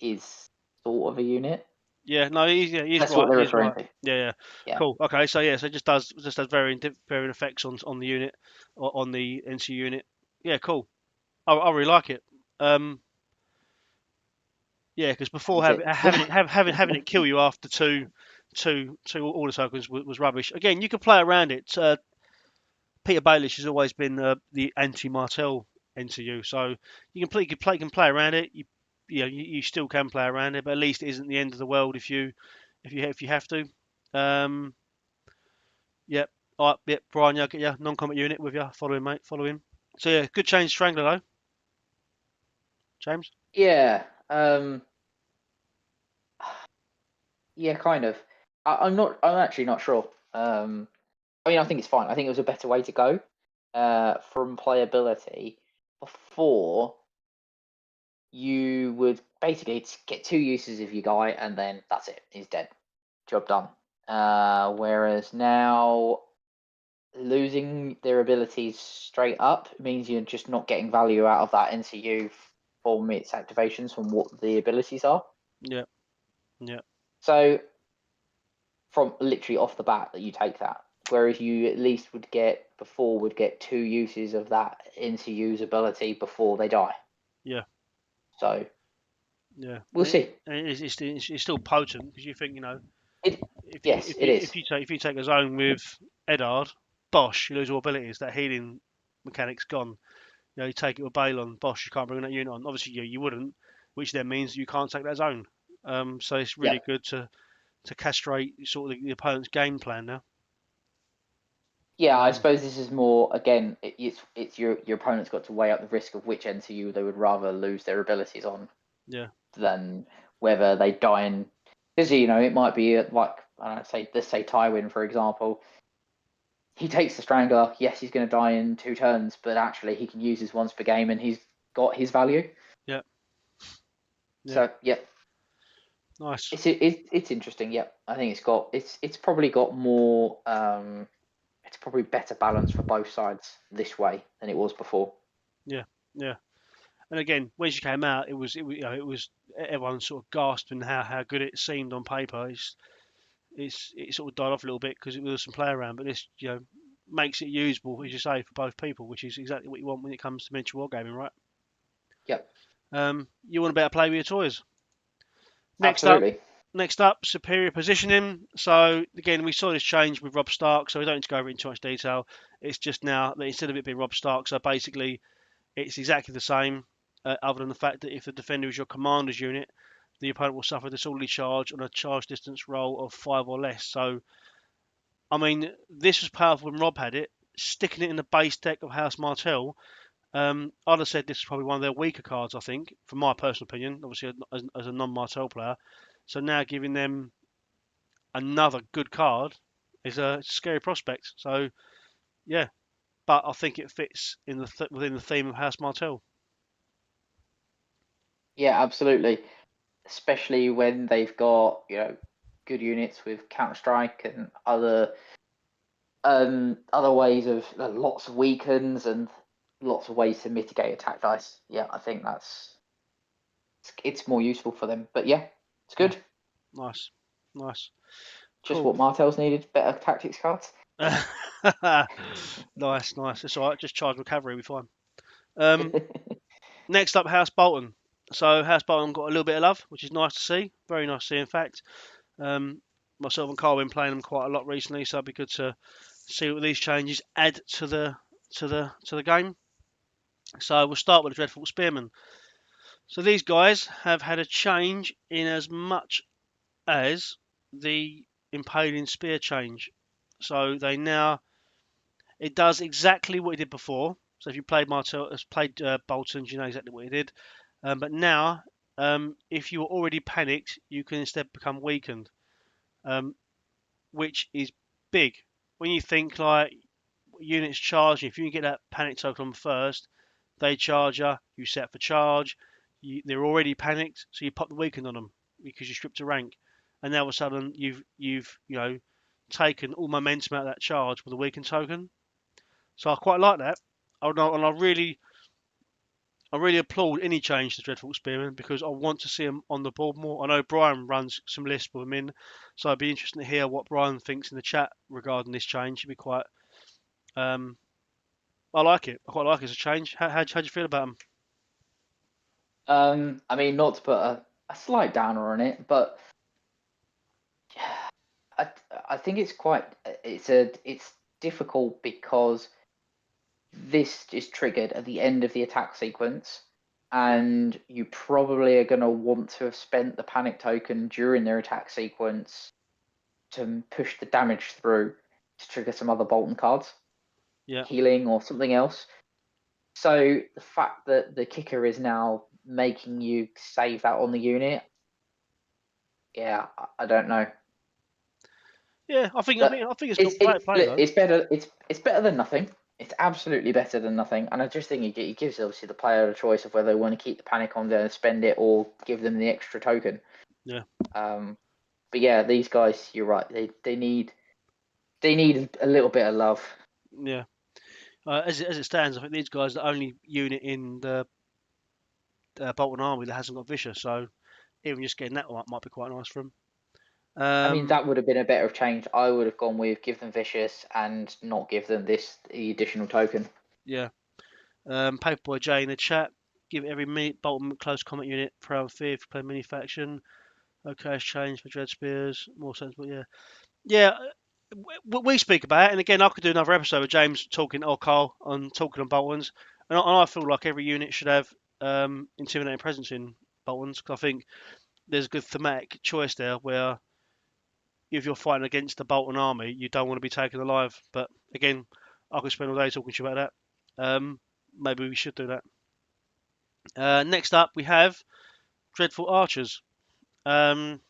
is sort of a unit. yeah, no, he's That's right. what they're He's referring right. to. Yeah. Cool. Okay, so yeah, so it just does varying effects on the unit, or on the NC unit. Yeah, cool. I really like it. Yeah, because before having it kill you after two all the tokens was rubbish. Again, you can play around it. Peter Baelish has always been the anti-Martell NCU, so you can play around it. You still can play around it, but at least it isn't the end of the world if you have to. Yep. All right, yep, Brian, yeah, get your non-combat unit with you. Follow him, mate. Follow him. So yeah, good change, Strangler though. James. Yeah. Yeah, kind of. I'm actually not sure. I mean, I think it's fine. I think it was a better way to go from playability. Before, you would basically get 2 uses of your guy, and then that's it. He's dead. Job done. Whereas now, losing their abilities straight up means you're just not getting value out of that NCU from its activations from what the abilities are. Yeah. So, from literally off the bat, that you take that. Whereas you at least would get 2 uses of that NCU's ability before they die. Yeah. So yeah, we'll see. It's still potent because you think If if you take a zone with Eddard, Bosh, you lose all abilities. That healing mechanic's gone. You take it with Balon, Bosh, you can't bring that unit on. Obviously, you wouldn't, which then means you can't take that zone. So it's really good to castrate sort of the opponent's game plan now. Yeah, I suppose this is more, again, it's your opponent's got to weigh up the risk of which NCU they would rather lose their abilities on. Yeah. Than whether they die in, because it might be like, let's say Tywin, for example. He takes the Strangler. Yes, he's going to die in 2 turns, but actually he can use his once per game, and he's got his value. Yeah. So yeah. Nice. It's interesting. Yeah, I think it's probably got more. It's probably better balance for both sides this way than it was before. Yeah. And again, when she came out, it was everyone sort of gasping how good it seemed on paper. It sort of died off a little bit because it was some play around, but this makes it usable, as you say, for both people, which is exactly what you want when it comes to miniature wargaming, right? Yep. You want to better play with your toys. Absolutely. Next up, superior positioning. So again, we saw this change with Robb Stark, so we don't need to go over it in too much detail. It's just now that instead of it being Robb Stark, so basically it's exactly the same, other than the fact that if the defender is your commander's unit, the opponent will suffer a disorderly charge on a charge distance roll of 5 or less. So, I mean, this was powerful when Rob had it. Sticking it in the base deck of House Martell, I'd have said this is probably one of their weaker cards, I think, from my personal opinion, obviously as a non-Martell player. So now giving them another good card is a scary prospect. So, yeah, but I think it fits in within the theme of House Martell. Yeah, absolutely. Especially when they've got good units with Counter-Strike and other ways of lots of weakens and lots of ways to mitigate attack dice. Yeah, I think it's more useful for them. But yeah, it's good. Nice. Just Cool. what Martell's needed, better tactics cards. Nice. It's all right. Just charge my cavalry, we'll be fine. Next up, House Bolton. So House Bolton got a little bit of love, which is nice to see. Very nice to see, in fact. Myself and Carl have been playing them quite a lot recently, so it'd be good to see what these changes add to the game. So we'll start with the Dreadful Spearmen. So these guys have had a change in as much as the Impaling Spear change. So it does exactly what it did before. So if you played Bolton, you know exactly what it did. But now, if you were already panicked, you can instead become weakened, which is big. When you think like units charge, if you can get that panic token on first, they charge you. You set for charge. They're already panicked, so you pop the weakened on them because you stripped a rank, and now all of a sudden you've taken all momentum out of that charge with a weakened token. So I quite like that. And I really applaud any change to Dreadful Spearmen because I want to see them on the board more. I know Brian runs some lists with them in, so I'd be interested to hear what Brian thinks in the chat regarding this change. It'd be quite. I like it. I quite like it as a change. How do you feel about them? I mean, not to put a slight downer on it, but I think it's difficult because this is triggered at the end of the attack sequence, and you probably are going to want to have spent the panic token during their attack sequence to push the damage through to trigger some other Bolton cards, healing or something else. So the fact that the kicker is now making you save that on the unit, yeah, I don't know. Yeah, I think it's got great play though. It's better. It's better than nothing. It's absolutely better than nothing, and I just think it gives obviously the player a choice of whether they want to keep the panic on there and spend it, or give them the extra token. Yeah. But yeah, these guys, you're right. They need a little bit of love. Yeah. As it stands, I think these guys are the only unit in the Bolton army that hasn't got Vicious, so even just getting that might be quite nice for them. I mean, that would have been a better change. I would have gone with give them Vicious and not give them the additional token. Yeah. Paperboy J in the chat. Give every Bolton close combat unit Proud Fear if you play mini faction. Okay, it's changed for Dread Spears. More sense, but yeah. Yeah, we speak about it, and again, I could do another episode with James talking, or Carl, on talking on Boltons. And I feel like every unit should have intimidating presence in Boltons, because I think there's a good thematic choice there where if you're fighting against the Bolton army, you don't want to be taken alive. But again, I could spend all day talking to you about that. Maybe we should do that. Next up, we have Dreadful Archers. So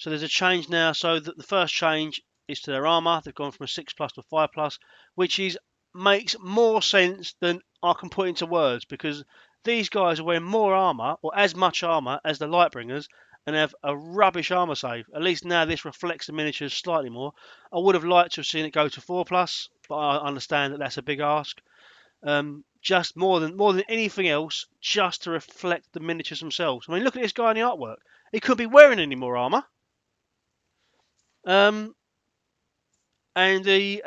there's a change now. So the first change is to their armor. They've gone from a 6+ to a 5+, which makes more sense than I can put into words, because these guys are wearing more armor, or as much armor as the Lightbringers, and have a rubbish armor save. At least now this reflects the miniatures slightly more. I would have liked to have seen it go to 4+, but I understand that that's a big ask. Just more than anything else, just to reflect the miniatures themselves. I mean, look at this guy in the artwork. He couldn't be wearing any more armor. And the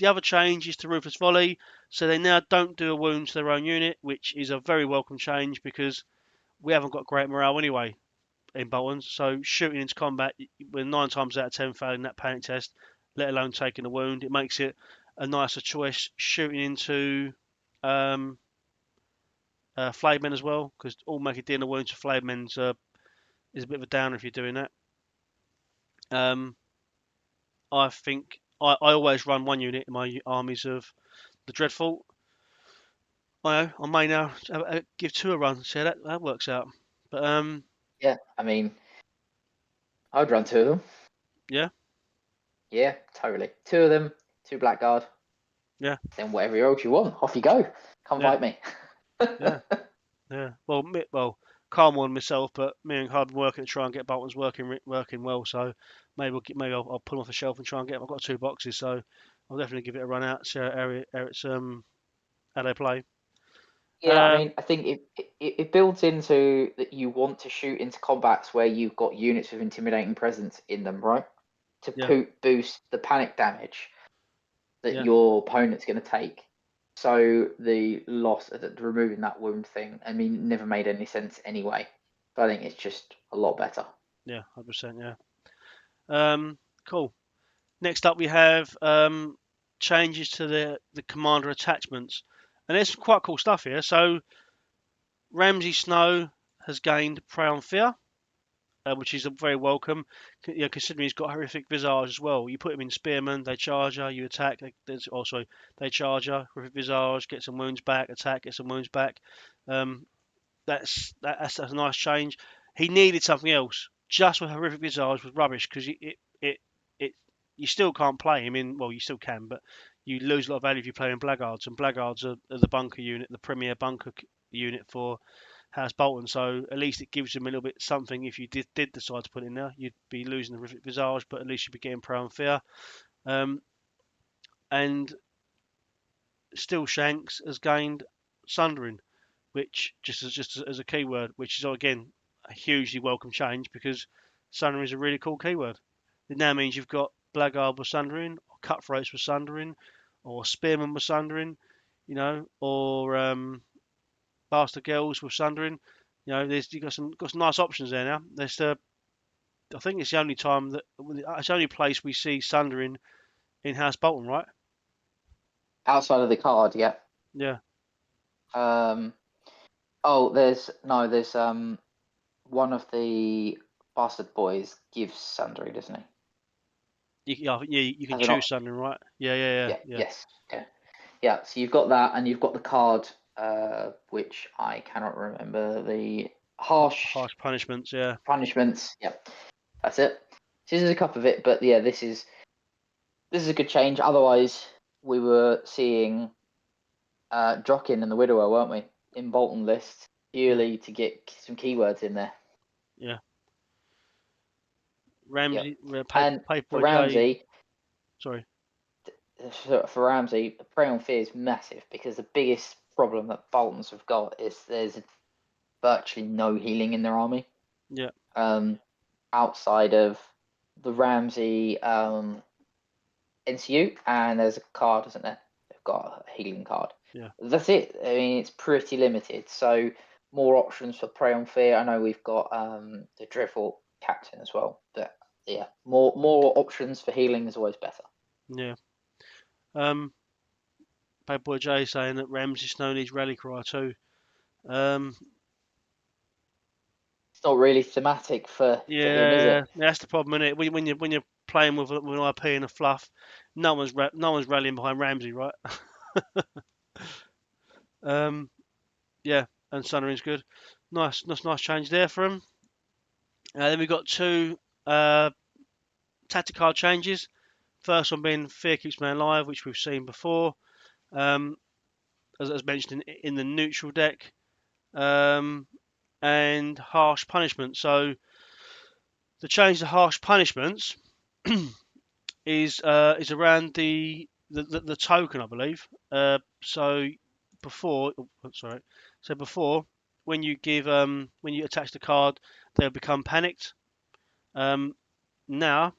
other change is to Ruthless Volley, so they now don't do a wound to their own unit, which is a very welcome change because we haven't got great morale anyway in Boltons. So shooting into combat, we're 9 times out of 10 failing that panic test, let alone taking a wound. It makes it a nicer choice shooting into Flayed Men as well, because all make a deal of wounds for Flayed Men is a bit of a downer if you're doing that. I think I always run one unit in my armies of the Dreadful. I may now give 2 a run, see how that works out. But yeah, I mean, I'd run 2 of them. Yeah. Yeah, totally. 2 of them, 2 Blackguard. Yeah. Then whatever else you want, off you go. Come fight me. Yeah. Well, Carl more than myself, but me and Carl have been working to try and get Boltons working well. So maybe I'll pull them off the shelf and try and get them. I've got 2 boxes, so I'll definitely give it a run out, see how they play. Yeah, I mean, I think it builds into that you want to shoot into combats where you've got units with intimidating presence in them, right? to Yeah. boost the panic damage that Yeah. your opponent's going to take. So the removing that wound thing, I mean, never made any sense anyway. But I think it's just a lot better. Yeah, 100%. Yeah. Cool. Next up, we have changes to the commander attachments, and there's some quite cool stuff here. So Ramsay Snow has gained Prey on Fear, which is very welcome. Considering he's got horrific visage as well. You put him in Spearman, they charge her, you attack. They charge her, horrific visage, get some wounds back, attack, get some wounds back. That's a nice change. He needed something else. Just with horrific visage was rubbish because you still can't play him in. Well, you still can, but you lose a lot of value if you play in Blackguards, and Blackguards are the bunker unit, the premier bunker unit for House Bolton. So at least it gives him a little bit something. If you did decide to put it in there, you'd be losing the horrific visage, but at least you'd be getting Prey on Fear. And still Shanks has gained Sundering, which just as a keyword, which is again a hugely welcome change because Sundering is a really cool keyword. It now means you've got Blackguard with Sundering, or Cutthroats with Sundering, or Spearman with Sundering, or Bastard Girls with Sundering. You've got some nice options there now. I think it's the only time it's the only place we see Sundering in House Bolton, right? Outside of the card, yeah. Yeah. There's one of the bastard boys gives Sundry, doesn't he? You can choose Sundering, right? Yeah. Yes. Yeah. So you've got that, and you've got the card, which I cannot remember. The harsh punishments. Yeah. Punishments. Yeah. That's it. So this is a cup of it, but yeah, this is a good change. Otherwise, we were seeing Jockin and the Widower, weren't we, in Bolton list purely to get some keywords in there. Yeah. Ramsay, and for Ramsay, sorry. For Ramsay, Prey on Fear is massive because the biggest problem that Boltons have got is there's virtually no healing in their army. Yeah. Outside of the Ramsay NCU, and there's a card, isn't there? They've got a healing card. Yeah. That's it. I mean, it's pretty limited. So more options for Prey on Fear. I know we've got the Dreadful Captain as well, but yeah, more options for healing is always better. Yeah. Bad Boy J saying that Ramsay Snow needs Rally Cry too. It's not really thematic for him, is it? That's the problem, isn't it? When you're playing with an IP and a fluff, no one's rallying behind Ramsay, right? Yeah, and Sundering's good. Nice change there for him. Then we've got two tactic card changes. First one being Fear Keeps Man Alive, which we've seen before, as mentioned in the neutral deck, and Harsh Punishment. So the change to Harsh Punishments is around the token, I believe. So before when you attach the card, they'll become panicked. Now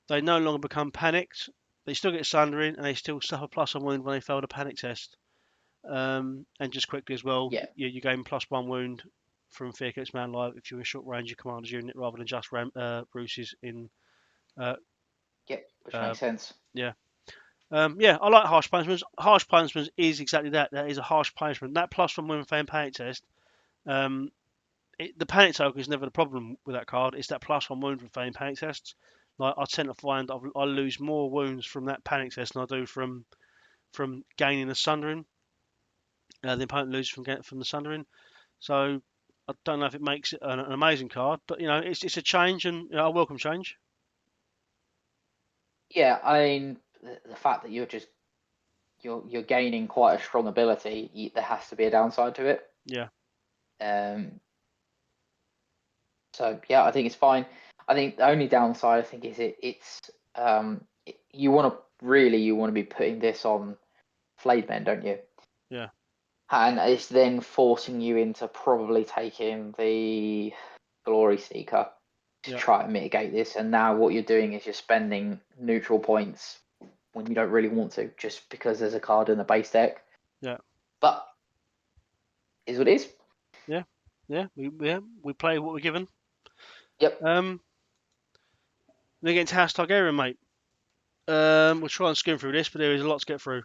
they no longer become panicked. They still get Sundering, and they still suffer +1 wound when they fail the panic test. And just quickly as well, you gain +1 wound from Fear Keeps Man Alive if you're a short range commander's unit rather than just Bruce's in. Which makes sense. Yeah. I like Harsh Punishments. Harsh Punishments is exactly that. That is a harsh punishment. That +1 wound fan panic test. The panic token is never the problem with that card. It's that +1 wound from failing panic tests. Like I tend to find I lose more wounds from that panic test than I do from gaining the Sundering. The opponent loses from the Sundering. So I don't know if it makes it an amazing card, but it's a change and a welcome change. Yeah, I mean the fact that you're gaining quite a strong ability, there has to be a downside to it. Yeah. So yeah, I think it's fine. I think the only downside is you want to be putting this on Flayed Men, don't you? Yeah. And it's then forcing you into probably taking the Glory Seeker to Yeah. try and mitigate this. And now what you're doing is you're spending neutral points when you don't really want to, just because there's a card in the base deck. Yeah. But is what it is. We play what we're given. Yep. Then getting to House Targaryen, mate. We'll try and skim through this, but there is a lot to get through.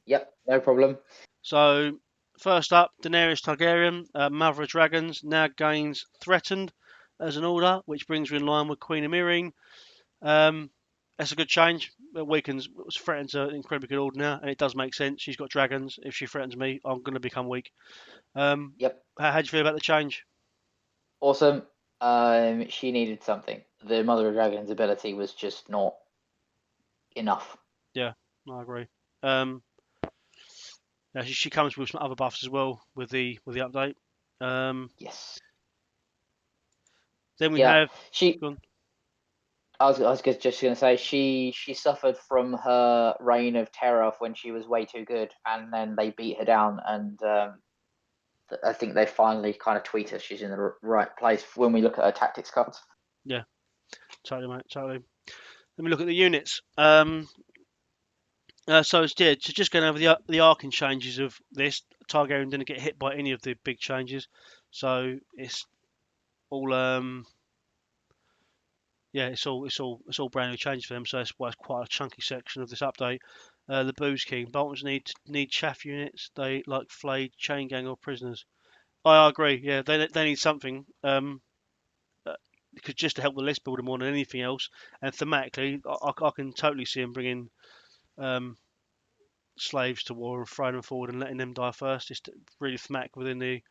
Yep, no problem. So, first up, Daenerys Targaryen, Mother of Dragons, now gains Threatened as an order, which brings her in line with Queen Amirine. That's a good change. It weakens, threatens an incredibly good order now, and it does make sense. She's got dragons. If she threatens me, I'm going to become weak. Yep. How do you feel about the change? Awesome. She needed something. The Mother of Dragons ability was just not enough. Yeah, I agree. Yeah, she comes with some other buffs as well with the update. Yes. Then we Yeah. have She. go on. I was just going to say she suffered from her reign of terror when she was way too good, and then they beat her down, and I think they finally kind of tweet her she's in the right place when we look at her tactics cards. Yeah, totally, mate, totally. Let me look at the units. So just going over the arcing changes of this. Targaryen didn't get hit by any of the big changes, so it's all it's all brand new changes for them. So that's why it's quite a chunky section of this update. The Booze King. Boltons need chaff units. They like flayed, chain gang, or prisoners. I agree. Yeah, they need something. Because just to help the list builder more than anything else, and thematically, I can totally see them bringing slaves to war and throwing them forward and letting them die first. It's really thematic within the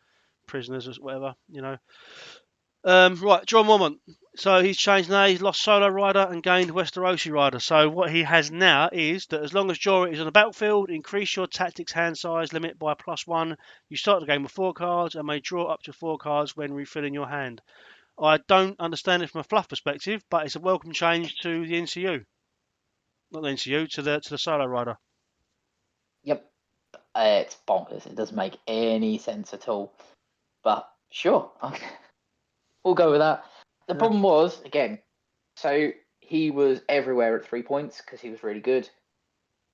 prisoners or whatever, you know. Right, John Mormont. So he's changed now. He's lost Solo Rider and gained Westerosi Rider. So what he has now is that as long as Jorah is on the battlefield, increase your tactics hand size limit by +1. You start the game with 4 cards and may draw up to 4 cards when refilling your hand. I don't understand it from a fluff perspective, but it's a welcome change to the NCU. Not the NCU, to the Solo Rider. Yep. It's bonkers. It doesn't make any sense at all. But sure, we'll go with that. The problem was, again, so he was everywhere at 3 points because he was really good.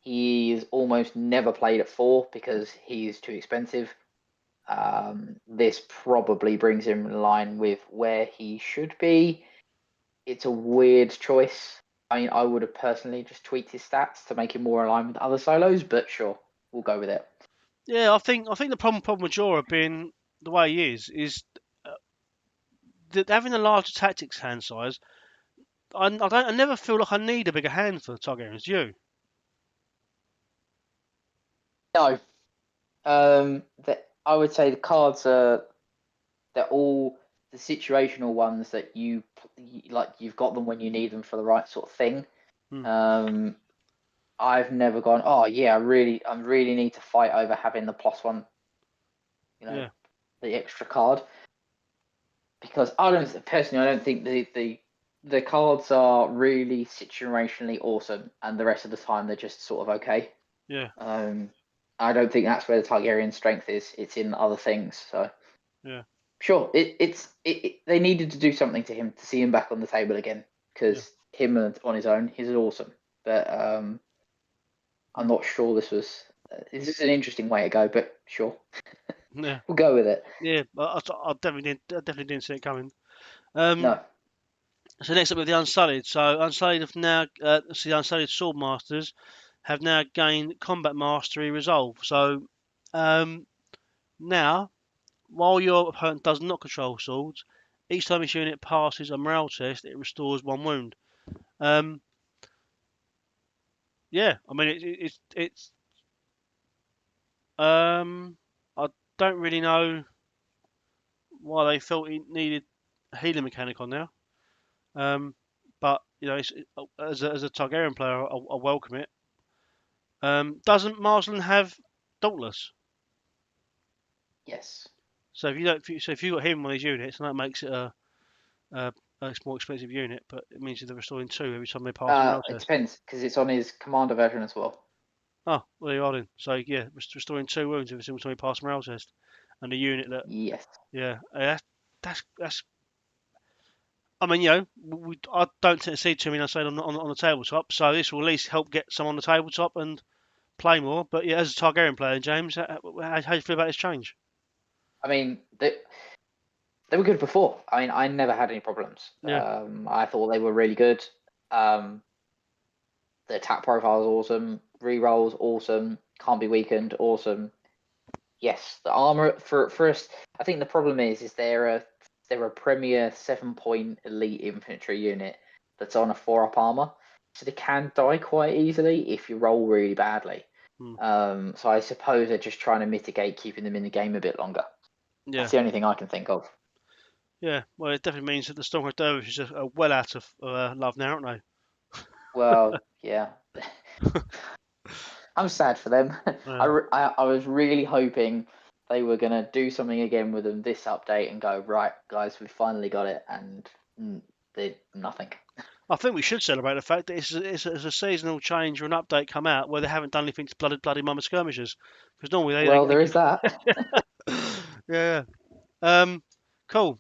He's almost never played at 4 because he's too expensive. This probably brings him in line with where he should be. It's a weird choice. I mean, I would have personally just tweaked his stats to make him more aligned with other solos, but sure, we'll go with it. Yeah, I think the problem with Jorah being the way he is that having a larger tactics hand size. I never feel like I need a bigger hand for Targaryens. You? No, I would say the cards they're all the situational ones that you like. You've got them when you need them for the right sort of thing. I've never gone, oh yeah, I really need to fight over having the +1, the extra card, because I don't think the cards are really situationally awesome, and the rest of the time they're just sort of okay. Yeah. I don't think that's where the Targaryen strength is. It's in other things. So yeah, sure, they needed to do something to him to see him back on the table again, because him on his own, he's awesome, but I'm not sure this is an interesting way to go, but sure. Yeah. We'll go with it. Yeah, I definitely didn't see it coming. No. So next up with the Unsullied. So Unsullied have now, the Unsullied Sword Masters have now gained Combat Mastery Resolve. So now, while your opponent does not control swords, each time his unit passes a morale test, it restores 1 wound. Yeah, I mean it's I don't really know why they felt it needed a healing mechanic on there. But as a Targaryen player, I welcome it. Doesn't Marsland have Dauntless? Yes. So if you got him on his units, and that makes it a more expensive unit, but it means they're restoring 2 every time they pass a morale test. It depends, because it's on his commander version as well. Oh, well, you are then. So yeah, restoring 2 wounds every single time he passes a morale test, and a unit that. Yes. Yeah, that's I mean, I don't tend to see too many unsaid on the tabletop, so this will at least help get some on the tabletop and play more. But yeah, as a Targaryen player, James, how do you feel about this change? I mean, they were good before. I mean, I never had any problems. Yeah. I thought they were really good. The attack profile is awesome. Rerolls awesome. Can't be weakened awesome. Yes, the armor for us. I think the problem is they're a premier 7-point elite infantry unit that's on a 4-up armor, so they can die quite easily if you roll really badly. So I suppose they're just trying to mitigate keeping them in the game a bit longer. Yeah. That's the only thing I can think of. Yeah, well, it definitely means that the Stormcloak Dervishes are well out of love now, aren't they? Well, yeah. I'm sad for them. Yeah. I was really hoping they were going to do something again with them this update and go, right, guys, we finally got it, and they nothing. I think we should celebrate the fact that it's a seasonal change or an update come out where they haven't done anything to bloody mama skirmishes, because normally There is that. Yeah. Cool.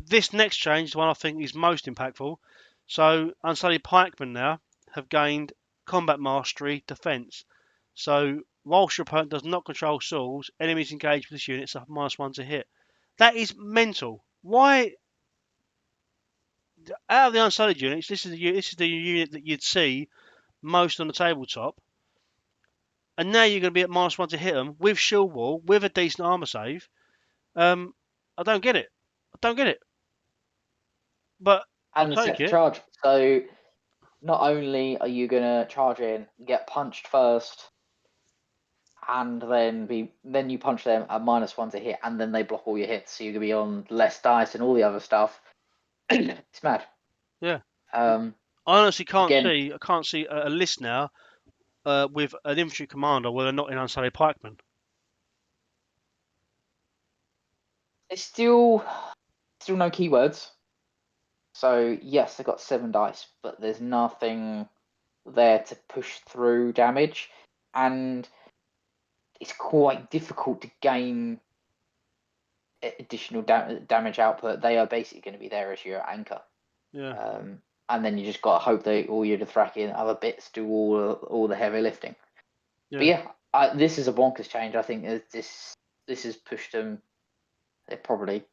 This next change, the one I think is most impactful. So Unsullied Pikemen now have gained combat mastery, defense. So whilst your opponent does not control swords, enemies engaged with this unit suffer -1 to hit. That is mental. Why? Out of the Unsullied units, this is the unit that you'd see most on the tabletop, and now you're going to be at -1 to hit them with shield wall, with a decent armor save. I don't get it. I don't get it. But I'll And the take set it. charge. So not only are you going to charge in, get punched first, and then you punch them at -1 to hit, and then they block all your hits, so you're going to be on less dice and all the other stuff. It's mad. Yeah. I honestly can't again, see. I can't see a list now with an infantry commander where they're not in Unsullied Pikemen. it's still no keywords. So yes, they've got 7 dice, but there's nothing there to push through damage, and it's quite difficult to gain additional damage output. They are basically going to be there as your anchor. Yeah. And then you just got to hope that all your Dothraki and other bits do all the heavy lifting. Yeah. But yeah, this is a bonkers change. I think this has pushed them. They probably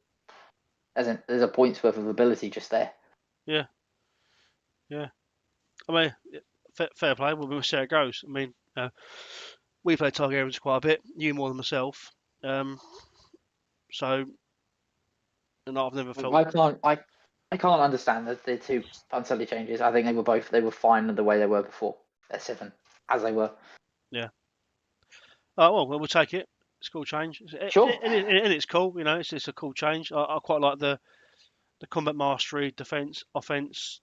there's a point's worth of ability just there. Yeah. Yeah. I mean, fair play. We'll see how it goes. I mean, we play Targaryens quite a bit. You more than myself. So, and I've never felt. I can't understand the two Unsullied changes. I think they were fine the way they were before. They're 7 as they were. Yeah. Oh well, we'll take it. It's a cool change. Sure. And it's cool. It's a cool change. I quite like the combat mastery, defense, offense,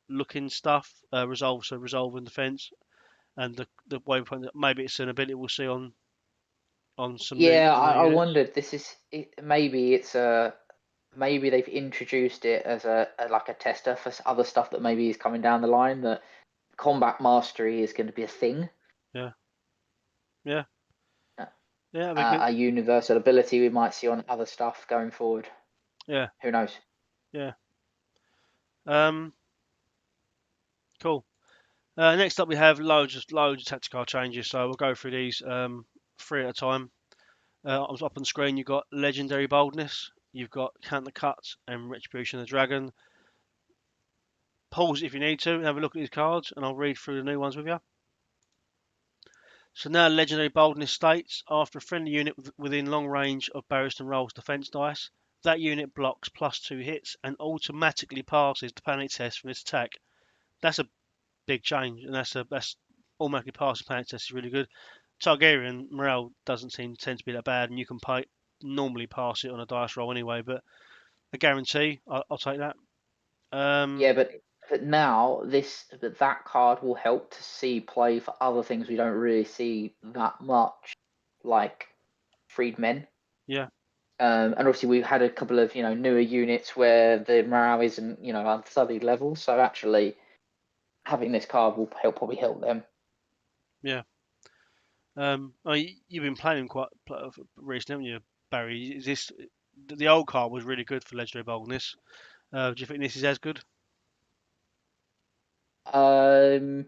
looking stuff. Resolve and defense, and the way maybe it's an ability we'll see on some. Yeah, I wondered. Maybe they've introduced it as a tester for other stuff that maybe is coming down the line. That combat mastery is going to be a thing. Yeah. A universal ability we might see on other stuff going forward. Yeah. Who knows? Yeah. Cool. Next up, we have loads of tactical changes. So we'll go through these 3 at a time. Up on the screen, you've got Legendary Boldness. You've got Counter Cut and Retribution of the Dragon. Pause if you need to and have a look at these cards, and I'll read through the new ones with you. So now Legendary Boldness states, after a friendly unit within long range of Baratheon rolls defense dice, that unit blocks +2 hits and automatically passes the panic test from its attack. That's a big change, and that's automatically passing panic test is really good. Targaryen morale doesn't tend to be that bad, and you can normally pass it on a dice roll anyway, but a guarantee, I'll take that. Yeah, but now that card will help to see play for other things we don't really see that much, like freedmen. Yeah. And obviously we've had a couple of newer units where the morale isn't unstudied level, so actually having this card will probably help them. Yeah. You've been playing quite recently, haven't you, Barry? The old card was really good for Legendary Boldness. Do you think this is as good? No,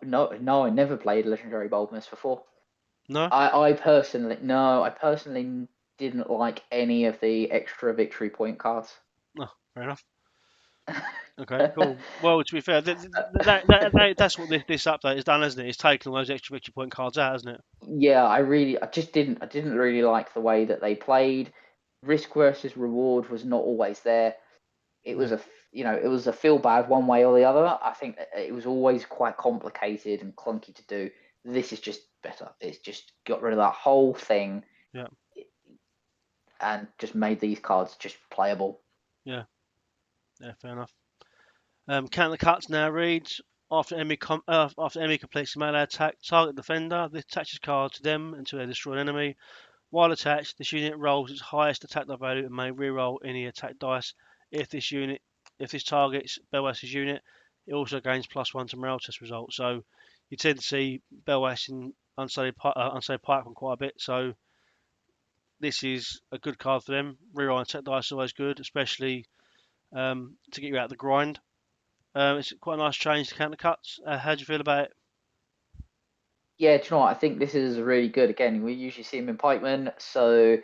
no. I never played Legendary Boldness before. No. I personally didn't like any of the extra victory point cards. Oh, fair enough. Okay, cool. Well, to be fair, that's what this update has done, hasn't it? It's taken all those extra victory point cards out, hasn't it? Yeah, I didn't really like the way that they played. Risk versus reward was not always there. It was it was a feel bad one way or the other. I think it was always quite complicated and clunky to do. This is just better. It's just got rid of that whole thing. Yeah. And just made these cards just playable. Yeah, fair enough. Count the cuts now reads after enemy completes a melee attack, target defender. This attaches card to them until they destroy an enemy. While attached, this unit rolls its highest attack die value and may reroll any attack dice. If this targets Belwest's unit, it also gains +1 to morale test results. So you tend to see Belwest in unsullied pikeman quite a bit. So this is a good card for them. Reroll attack dice is always good, especially to get you out of the grind. It's quite a nice change to counter cuts. How do you feel about it? Yeah, do you know what? I think this is really good. Again, we usually see them in pikemen, so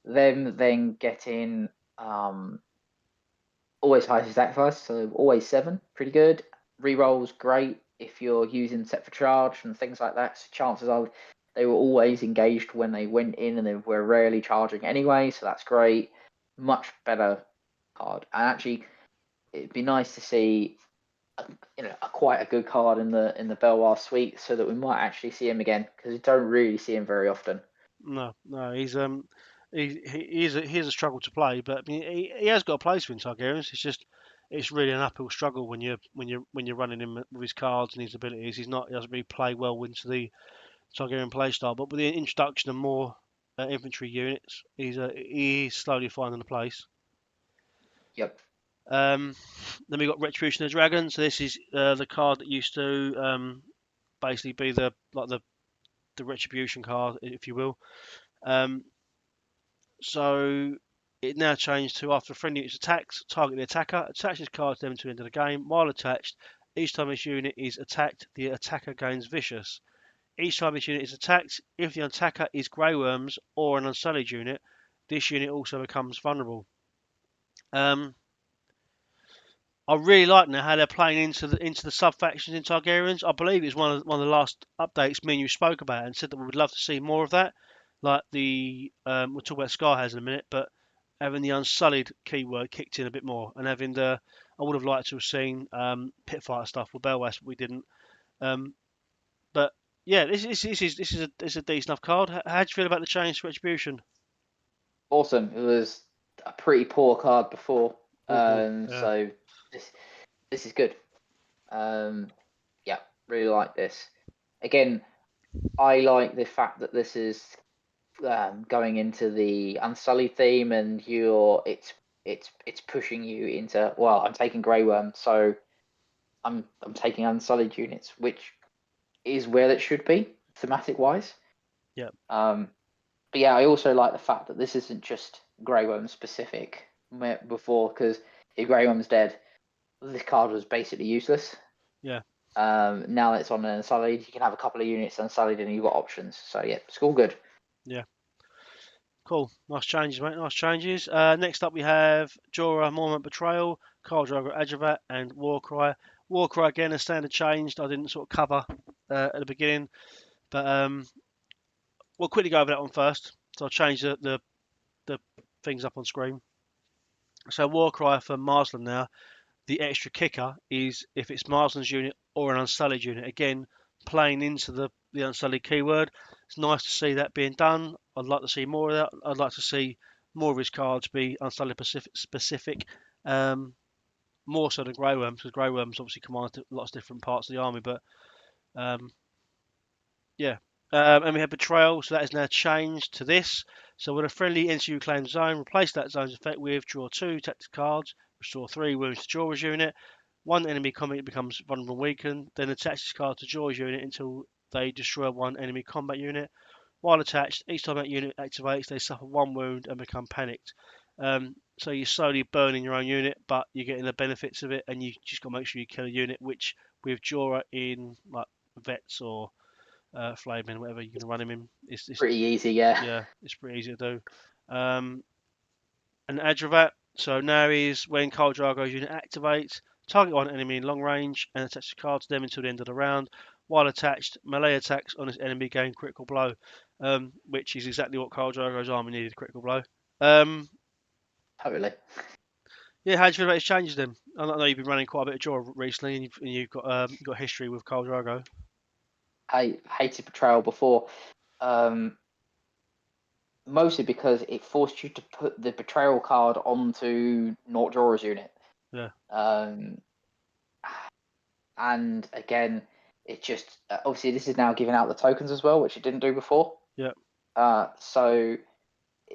them then getting always high attack dice, so always 7, pretty good. Rerolls great if you're using set for charge and things like that. So chances are they were always engaged when they went in, and they were rarely charging anyway. So that's great. Much better card. And actually, it'd be nice to see quite a good card in the Belwar suite, so that we might actually see him again, because we don't really see him very often. No, he's he is a struggle to play, but I mean, he has got a place for in Targaryens. It's really an uphill struggle when you're running him with his cards and his abilities. He doesn't really play well into the Targaryen playstyle, but with the introduction of more infantry units, he's slowly finding a place. Yep. Then we got Retribution of the Dragon. So this is the card that used to basically be the Retribution card, if you will. So it now changed to after a friendly unit attacks, target the attacker, attach this card to them to the end of the game. While attached, each time this unit is attacked, the attacker gains vicious. Each time this unit is attacked, if the attacker is Grey Worms or an Unsullied unit, this unit also becomes vulnerable. I really like now how they're playing into the sub factions in Targaryens. I believe it's one of the last updates me and you spoke about, and said that we would love to see more of that. Like we'll talk about Skyhaz in a minute, but having the Unsullied keyword kicked in a bit more, and having I would have liked to have seen Pitfighter stuff with Belwest, but we didn't. But yeah, this is a decent enough card. How do you feel about the change to Retribution? Awesome. It was a pretty poor card before, Yeah. so this is good. Yeah, really like this. Again, I like the fact that this is going into the Unsullied theme, and it's pushing you into, well, I'm taking Grey Worm, so I'm taking Unsullied units, which is where it should be thematic wise. Yeah. But yeah, I also like the fact that this isn't just Grey Worm specific before, because if Grey Worm's dead, this card was basically useless. Yeah. Now it's on an Unsullied, you can have a couple of units Unsullied and you've got options. So yeah, it's all good. Yeah. Cool. Nice changes, mate. Nice changes. Next up we have Jorah, Mormont Betrayal, Khal Drogo Adravat, and Warcry. Warcry again, a standard changed. I didn't sort of cover at the beginning, but we'll quickly go over that one first. So I'll change the things up on screen. So Warcry for Marsland now. The extra kicker is if it's Marsland's unit or an Unsullied unit. Again, playing into the Unsullied keyword. It's nice to see that being done. I'd like to see more of that. I'd like to see more of his cards be Unsullied specific, more so than Grey Worms, because Grey Worms obviously command lots of different parts of the army. But yeah. And we have Betrayal, so that is now changed to this. So when a friendly enters your claimed zone, replace that zone's effect with draw 2 tactics cards, restore 3 wounds to Jorah's unit. One enemy combat becomes vulnerable and weakened, then attach this card to Jorah's unit until they destroy one enemy combat unit. While attached, each time that unit activates, they suffer 1 wound and become panicked. So you're slowly burning your own unit, but you're getting the benefits of it, and you just got to make sure you kill a unit. Which with Jorah in like vets or flaming, whatever you're gonna run him in, it's Pretty easy, yeah. yeah, it's pretty easy to do. And Adravat. So now is when Khal Drogo's unit activates, target one enemy in long range and attach a card to them until the end of the round. While attached, melee attacks on this enemy gain critical blow, which is exactly what Khal Drogo's army needed, critical blow. Totally. Yeah, how do you feel about his changes then? I know you've been running quite a bit of Jorah recently, and you've got history with Khal Drogo. I hated Betrayal before. Mostly because it forced you to put the Betrayal card onto not Jorah's unit. Yeah. And again, it just obviously this is now giving out the tokens as well, which it didn't do before. Yeah. So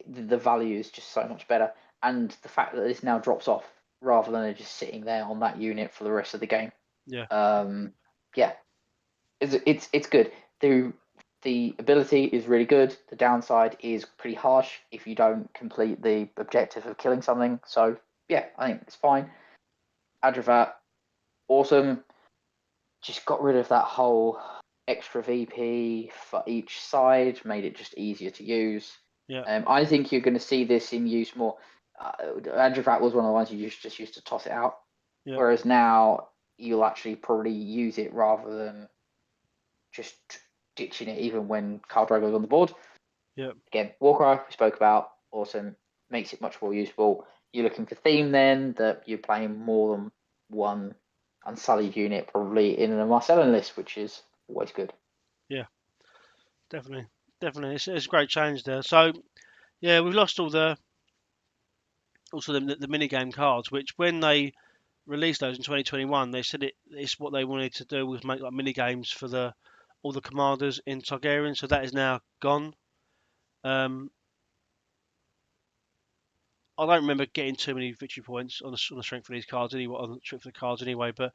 the value is just so much better, and the fact that this now drops off rather than it just sitting there on that unit for the rest of the game. Yeah. Yeah. It's good. The ability is really good. The downside is pretty harsh if you don't complete the objective of killing something. So yeah, I think it's fine. Adravat, awesome. Just got rid of that whole extra VP for each side, made it just easier to use. Yeah. I think you're going to see this in use more. Adravat was one of the ones you just used to toss it out, Yeah. whereas now you'll actually probably use it rather than just ditching it even when Khal Drogo's on the board. Yeah. Again, Warcry we spoke about, awesome, makes it much more useful. You're looking for theme then, that you're playing more than one Unsullied unit probably in a Marcellan list, which is always good. Yeah, definitely. It's a great change there. So yeah, we've lost all the mini game cards, which when they released those in 2021, they said it's what they wanted to do was make like mini games for all the commanders in Targaryen. So that is now gone. I don't remember getting too many victory points on the strength of these cards anyway. On the strength of the cards anyway, but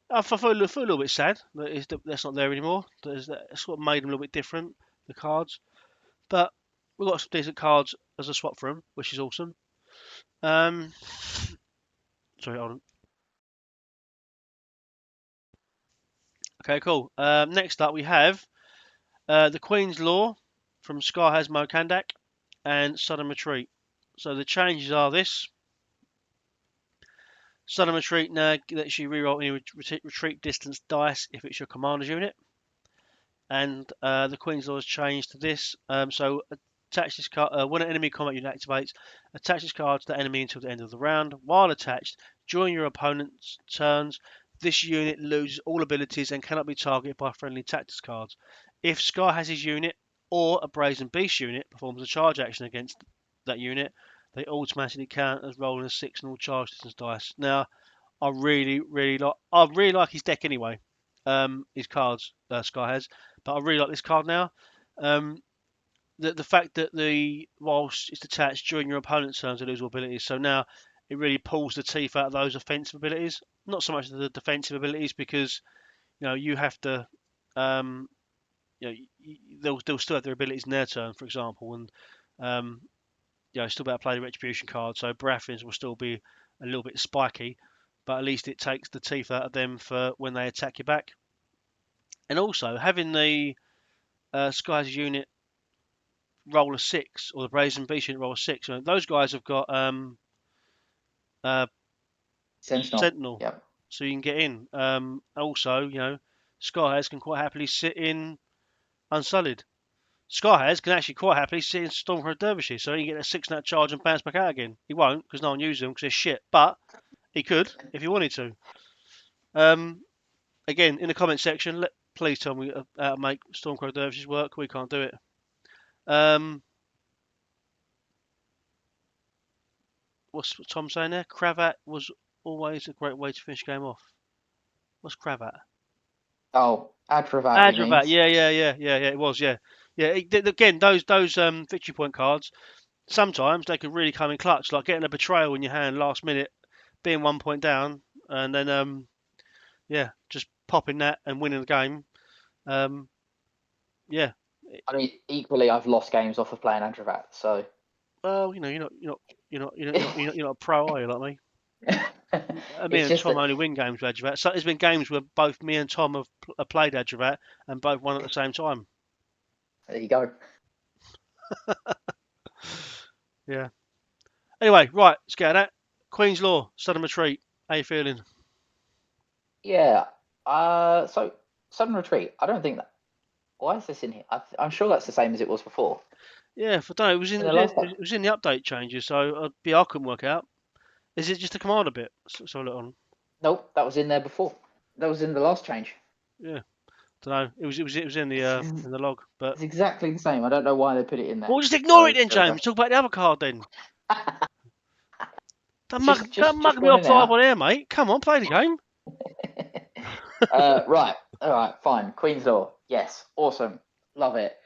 I feel a little bit sad that that's not there anymore. That's what made them a little bit different, the cards. But we've got some decent cards as a swap for them, which is awesome. Sorry, hold on. Okay, cool. Next up we have the Queen's Law from Scarhaz Mokandak and Sudden Retreat. So the changes are this. Sudden Retreat now lets you reroll any retreat distance dice if it's your commander's unit. And the Queen's Law has changed to this. So attach this card when an enemy combat unit activates. Attach this card to the enemy until the end of the round. While attached, during your opponent's turns, this unit loses all abilities and cannot be targeted by friendly tactics cards. If Scar has his unit or a Brazen Beast unit performs a charge action against that unit, they automatically count as rolling a 6 and all charge distance dice. Now, I really like his deck anyway. His cards Sky has, but I really like this card now. The fact that whilst it's attached during your opponent's turns, they lose all abilities. So now it really pulls the teeth out of those offensive abilities. Not so much the defensive abilities because you have to. They'll still have their abilities in their turn, for example, and still better play the retribution card. So Baratheons will still be a little bit spiky, but at least it takes the teeth out of them for when they attack you back. And also having the Sky's unit roll a 6 or the Brazen Beast unit roll a 6. Those guys have got Sentinel, yep. So you can get in. Also, Skyhaz can quite happily sit in Unsullied. Skyhaz can actually quite happily sit in Stormcrow Dervishes, so he can get a 6 in that charge and bounce back out again. He won't because no one uses them because they're shit, but he could if he wanted to. Again, in the comment section, please tell me how to make Stormcrow Dervishes work. We can't do it. What's Tom saying there? Cravat was always a great way to finish game off. What's Cravat? Oh, Adravat. Yeah. It was, yeah. Again, those victory point cards. Sometimes they could really come in clutch, like getting a betrayal in your hand last minute, being 1 point down, and then just popping that and winning the game. I mean, equally, I've lost games off of playing Adravat, so. Well, you're not you're not a pro, are you, like me? Me It's and just Tom that only win games with Adjuvat. So there's been games where both me and Tom have played Adjuvat and both won at the same time. there you go. Yeah. Anyway, right, let's get at that. Queen's Law, Sudden Retreat. How you feeling? Yeah. So sudden retreat. I don't think that. Why is this in here? I'm sure that's the same as it was before. Yeah, I don't know. It was in In the last it was in the update changes, so I couldn't work out. Is it just a commander bit? So look on. Nope, that was in there before. That was in the last change. Yeah, don't know. It was in the log, but It's exactly the same. I don't know why they put it in there. well, just ignore it So then, there we go. James. Talk about the other card then. Don't Just mug me gone off in there. live on air, mate. Come on, play the game. Right. All right. Fine. Queen's Law. Yes. Awesome. Love it.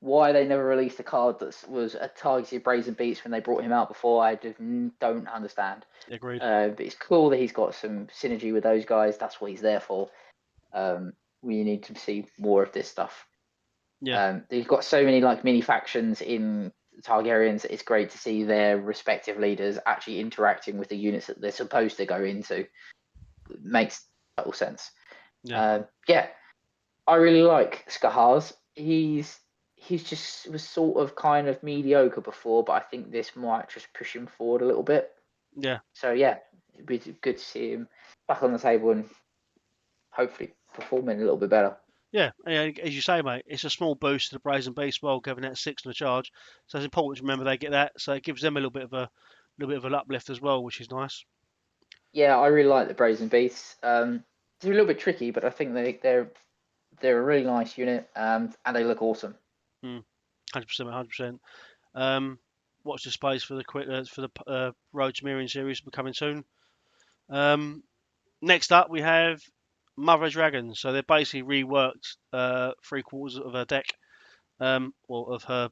Why they never released a card that was a targeted Brazen Beast when they brought him out before, I just don't understand. Agreed. But it's cool that he's got some synergy with those guys. That's what he's there for. We need to see more of this stuff. Yeah. They've got so many like mini factions in Targaryens. It's great to see their respective leaders actually interacting with the units that they're supposed to go into. It makes total sense. Yeah. I really like Skahars. He's just was sort of kind of mediocre before, but I think this might just push him forward a little bit. Yeah. So yeah, it'd be good to see him back on the table and hopefully performing a little bit better. Yeah, as you say, mate, it's a small boost to the Brazen Beast while giving that 6 on the charge. So it's important to remember they get that. So it gives them a little bit of an uplift as well, which is nice. Yeah, I really like the Brazen Beasts. They're a little bit tricky, but I think they're a really nice unit, and they look awesome. 100%, 100%. Watch the space for the Road to Mirroring series coming soon. Next up, we have Mother of Dragons. So they've basically reworked 3/4 of her deck, or of her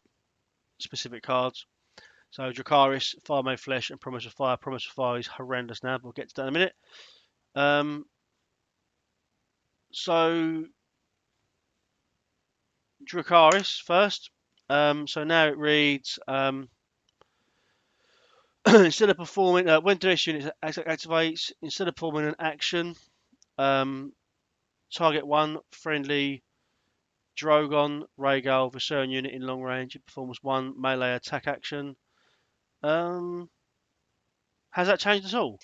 specific cards. So Dracarys, Fire Made Flesh, and Promise of Fire. Promise of Fire is horrendous now, but we'll get to that in a minute. So Dracarys first. So now it reads instead of performing when this unit activates, instead of performing an action, target one friendly Drogon, Rhaegal, Viserion unit in long range. It performs one melee attack action. Has that changed at all?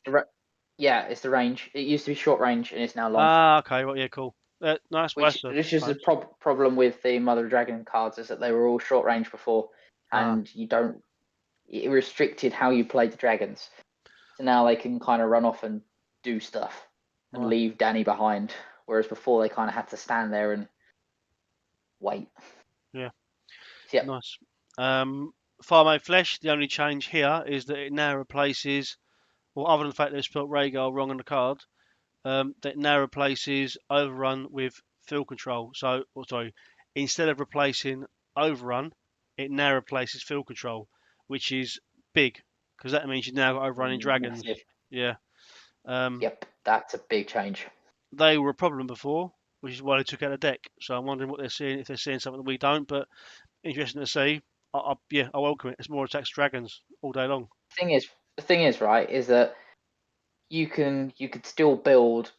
Yeah, it's the range. It used to be short range, and it's now long. Ah, okay. Well, yeah, cool. Nice. Which is the problem with the Mother of Dragon cards is that they were all short range before, and it restricted how you played the dragons. So now they can kind of run off and do stuff and leave Dany behind, whereas before they kind of had to stand there and wait. Yeah. So, yeah. Nice. Fire Made Flesh. The only change here is that it now replaces, well, other than the fact they've spelled Rhaegal wrong on the card, that now replaces Overrun with Field Control. So, instead of replacing Overrun, it now replaces Field Control, which is big because that means you've now got Overrunning Dragons. Massive. Yeah. Yep, that's a big change. They were a problem before, which is why they took out the deck. So I'm wondering what they're seeing, if they're seeing something that we don't. But interesting to see. I welcome it. It's more attacks dragons all day long. The thing is, right, is that you could still build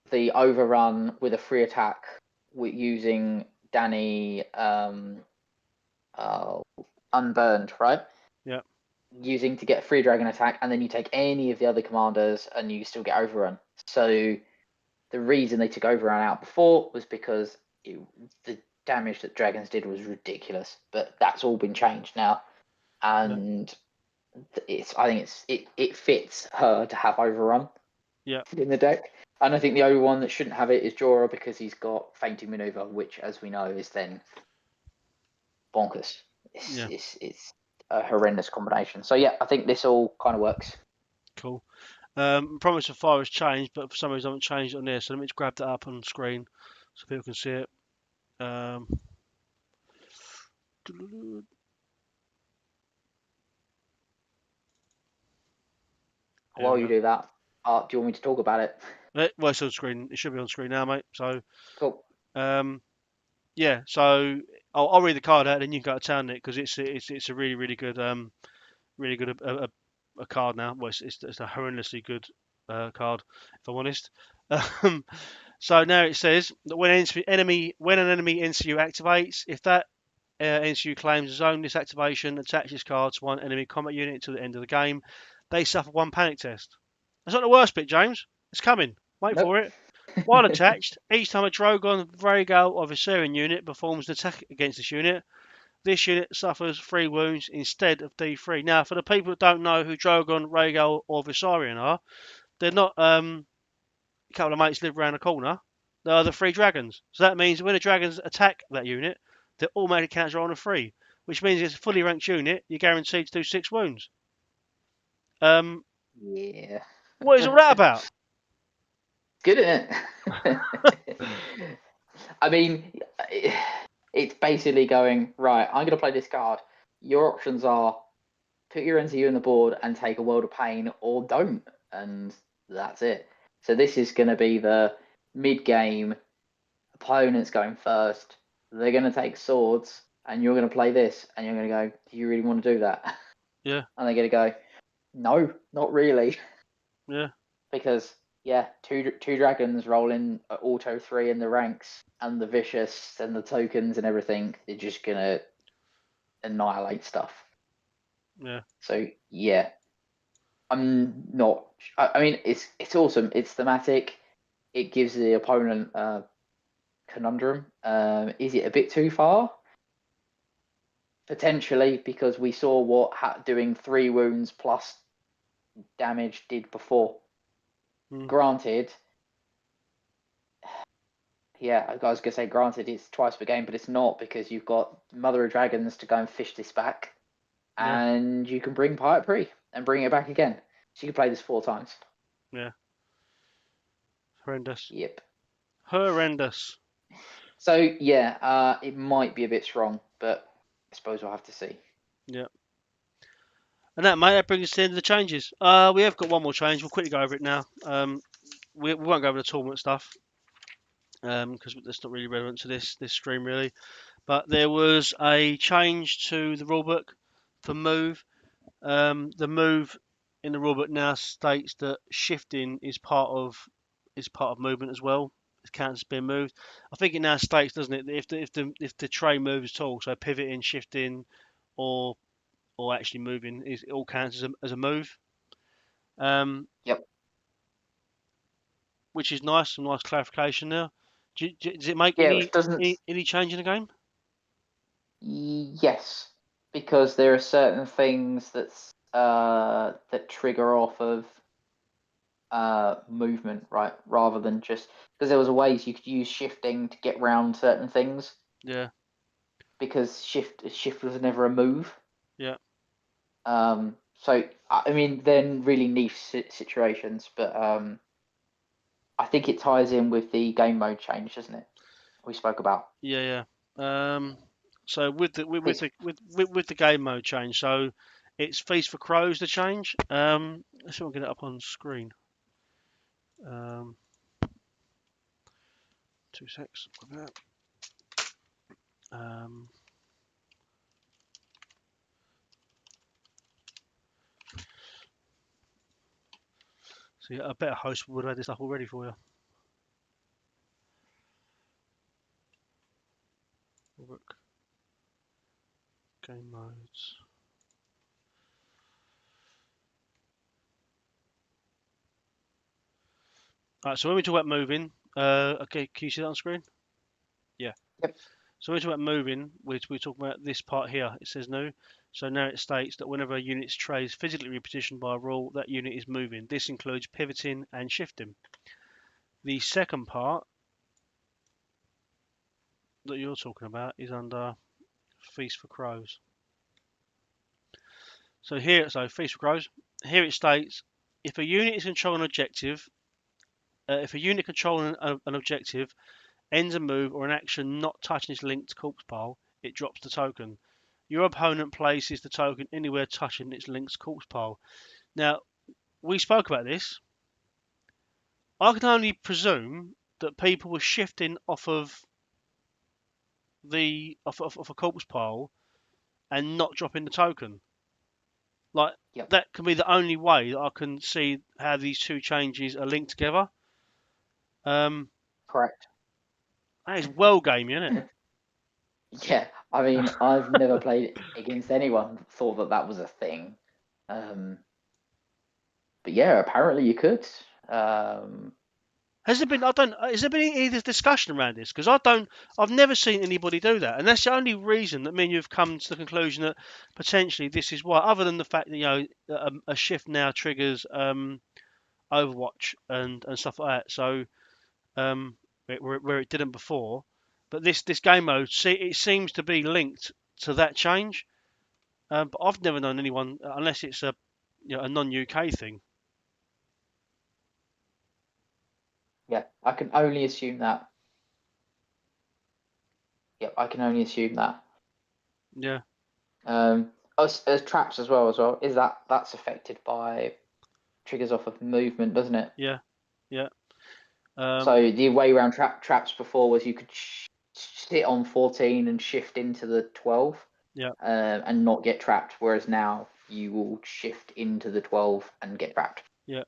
the Overrun with a free attack using Dany Unburned, right? Yeah. Using to get a free dragon attack, and then you take any of the other commanders and you still get Overrun. So the reason they took Overrun out before was because the damage that dragons did was ridiculous, but that's all been changed now, and I think it fits her to have Overrun in the deck. And I think the only one that shouldn't have it is Jorah, because he's got Fainting Maneuver, which, as we know, is then bonkers. It's a horrendous combination. So yeah, I think this all kind of works. Cool. Promise of Fire has changed, but for some reason I haven't changed it on there. So let me just grab that up on screen so people can see it. While you do that, do you want me to talk about it? Well, it's on screen. It should be on screen now, mate. So cool. Yeah. So I'll read the card out, and then you can go to town it, because it's a really good a card now. Well, it's a horrendously good card, if I'm honest. So now it says that when an enemy NCU activates, if that NCU claims a zone, this activation attaches card to one enemy combat unit until the end of the game. They suffer 1 panic test. That's not the worst bit, James. It's coming. Wait Nope. for it. While attached, each time a Drogon, Rhaegal, or Viserion unit performs an attack against this unit, this unit suffers 3 wounds instead of D3. Now, for the people that don't know who Drogon, Rhaegal, or Viserion are, they're not a couple of mates live around the corner. They are the 3 dragons. So that means when the dragons attack that unit, they automatically counter on a 3, which means it's a fully ranked unit. You're guaranteed to do 6 wounds. Yeah. What is all that about? Good, isn't it? I mean, it's basically going, right, I'm going to play this card. Your options are put your NCU in the board and take a World of Pain, or don't. And that's it. So this is going to be the mid-game. Opponent's going first. They're going to take swords, and you're going to play this, and you're going to go, do you really want to do that? Yeah. And they're going to go, no, not really. Yeah. Because, yeah, two dragons rolling auto 3 in the ranks, and the vicious and the tokens and everything, they're just going to annihilate stuff. Yeah. So, yeah. I'm not... I mean, it's awesome. It's thematic. It gives the opponent a conundrum. Is it a bit too far? Potentially, because we saw what doing 3 wounds plus damage did before. Granted, yeah, I was going to say granted it's twice per game, but it's not, because you've got Mother of Dragons to go and fish this back, and you can bring Pirate Pre and bring it back again. So you can play this 4 times. Yeah. Horrendous. Yep. Horrendous. So, yeah, it might be a bit strong, but I suppose we'll have to see. Yeah. And that brings us to the end of the changes. We have got one more change. We'll quickly go over it now. We won't go over the tournament stuff because that's not really relevant to this stream, really. But there was a change to the rulebook for move. The move in the rulebook now states that shifting is part of movement as well. It counts as being moved. I think it now states, doesn't it, that if the tray moves at all, so pivoting, shifting, or actually moving, it all counts as a move. Yep. Which is nice. Some nice clarification there. Does it make Yeah, any change in the game? Yes, because there are certain things that trigger off of movement, right? Rather than just because there was ways you could use shifting to get round certain things. Yeah. Because shift was never a move. Yeah. So I mean, then really niche situations, but I think it ties in with the game mode change, doesn't it? We spoke about. Yeah. So with the game mode change, so it's Feast for Crows the change. Let's see if I can get it up on screen. 2 secs. So yeah, a better host would have had this stuff already for you. Look. Game modes. Alright, so when we talk about moving, okay, can you see that on screen? Yeah. Yep. So when we talk about moving, we're talking about this part here. It says new. So now it states that whenever a unit's tray is physically repositioned by a rule, that unit is moving. This includes pivoting and shifting. The second part that you're talking about is under Feast for Crows. So Feast for Crows. Here it states, if a unit is controlling an objective, if a unit controlling an objective ends a move or an action not touching its linked corpse pile, it drops the token. Your opponent places the token anywhere touching its linked corpse pile. Now, we spoke about this. I can only presume that people were shifting off of a corpse pile and not dropping the token. Like Yep. that can be the only way that I can see how these two changes are linked together. Correct. That is well gamey, isn't it? Yeah, I mean, I've never played against anyone that thought that that was a thing. But yeah, apparently you could. Has there been? I don't. Has there been any discussion around this? Because I don't. I've never seen anybody do that, and that's the only reason that me and you've come to the conclusion that potentially this is why. Other than the fact that a shift now triggers Overwatch and stuff like that. So where it didn't before, but this game mode it seems to be linked to that change. But I've never known anyone unless it's a a non-UK thing. Yeah, I can only assume that. Yep, I can only assume that. Yeah. As traps as well. Is that's affected by triggers off of movement, doesn't it? Yeah. So the way around traps before was you could sit on 14 and shift into the 12. Yeah. And not get trapped, whereas now you will shift into the 12 and get trapped. Yeah.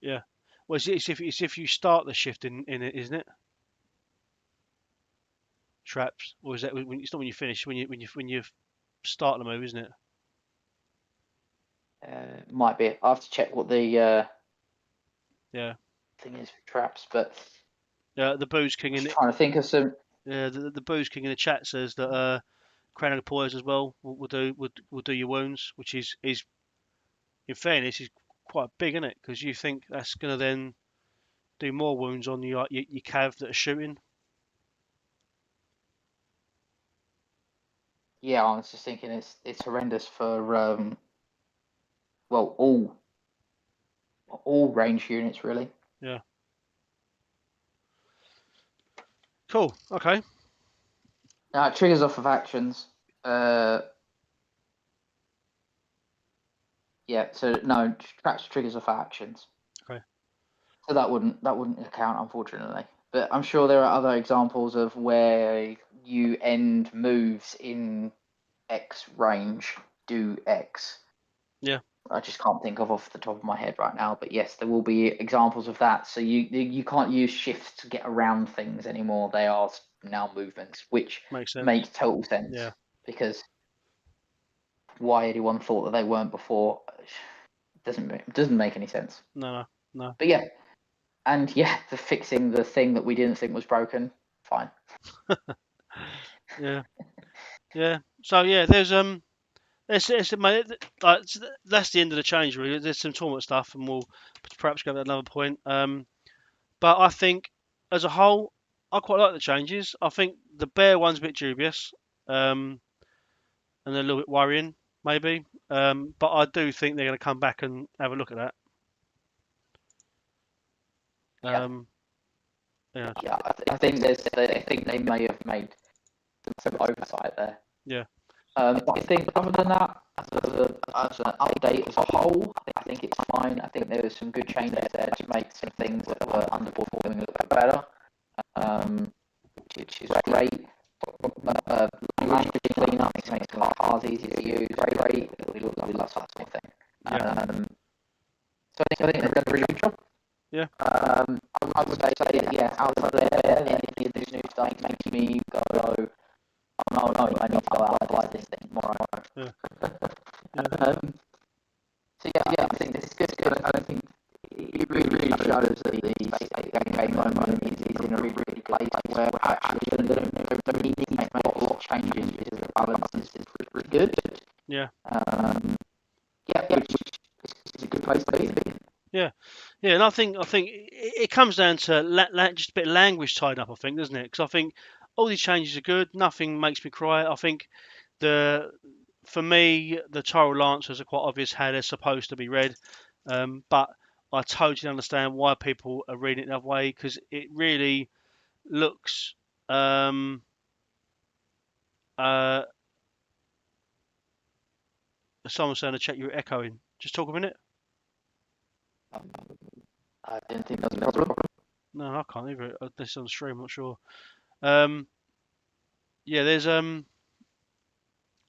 Yeah. Well, it's if you start the shift in it, isn't it? Traps, or is that it's not when you finish? When you start the move, isn't it? Might be. I have to check what the thing is for traps, but the Booze King in it. Trying to think of some. Yeah, the Booze King in the chat says that Crown of Poise as well will do your wounds, which is in fairness is quite big, isn't it? Because you think that's going to then do more wounds on your cav that are shooting. Yeah, I was just thinking it's horrendous for well, all range units really. Yeah. Cool. Okay. Now it triggers off of actions. Yeah, so no, traps triggers off actions. Okay. So that wouldn't account, unfortunately. But I'm sure there are other examples of where you end moves in X range, do X. Yeah. I just can't think of off the top of my head right now. But yes, there will be examples of that. So you can't use shifts to get around things anymore. They are now movements, which makes sense. Makes total sense. Yeah. Because why anyone thought that they weren't before doesn't make any sense. No. But yeah, and yeah, the fixing the thing that we didn't think was broken, fine. Yeah. So yeah, there's that's the end of the change really. There's some tournament stuff, and we'll perhaps go to another point. But I think as a whole, I quite like the changes. I think the bear one's a bit dubious, and a little bit worrying maybe. But I do think they're going to come back and have a look at that. Yeah, I think they may have made some oversight there. Yeah. But I think other than that, as an update as a whole, I think it's fine. I think there was some good changes there to make some things that were underperforming look better, which is great. Language cleanup makes cards easier to use. Great. We love that sort of thing. Yeah. So I think they've done a really good job. Yeah. I would say that, yeah, out of there, any of this new stuff makes me go, oh no, I need to go out and buy this thing tomorrow. Yeah. So yeah, I think this is good. I think it really shows that the game mode is in a really good place where actually the need to make a lot of changes because the balance is really good. Yeah. Which is a good place to be. Yeah, and I think it comes down to just a bit of language tied up. I think, doesn't it? Because I think all these changes are good. Nothing makes me cry. I think for me, the Tyrell Lancers are quite obvious how they're supposed to be read, but I totally understand why people are reading it that way because it really looks. Someone's saying in the chat you're echoing. Just talk a minute. I didn't think that was a problem. No, I can't either. This is on stream. I'm not sure. Yeah, there's I don't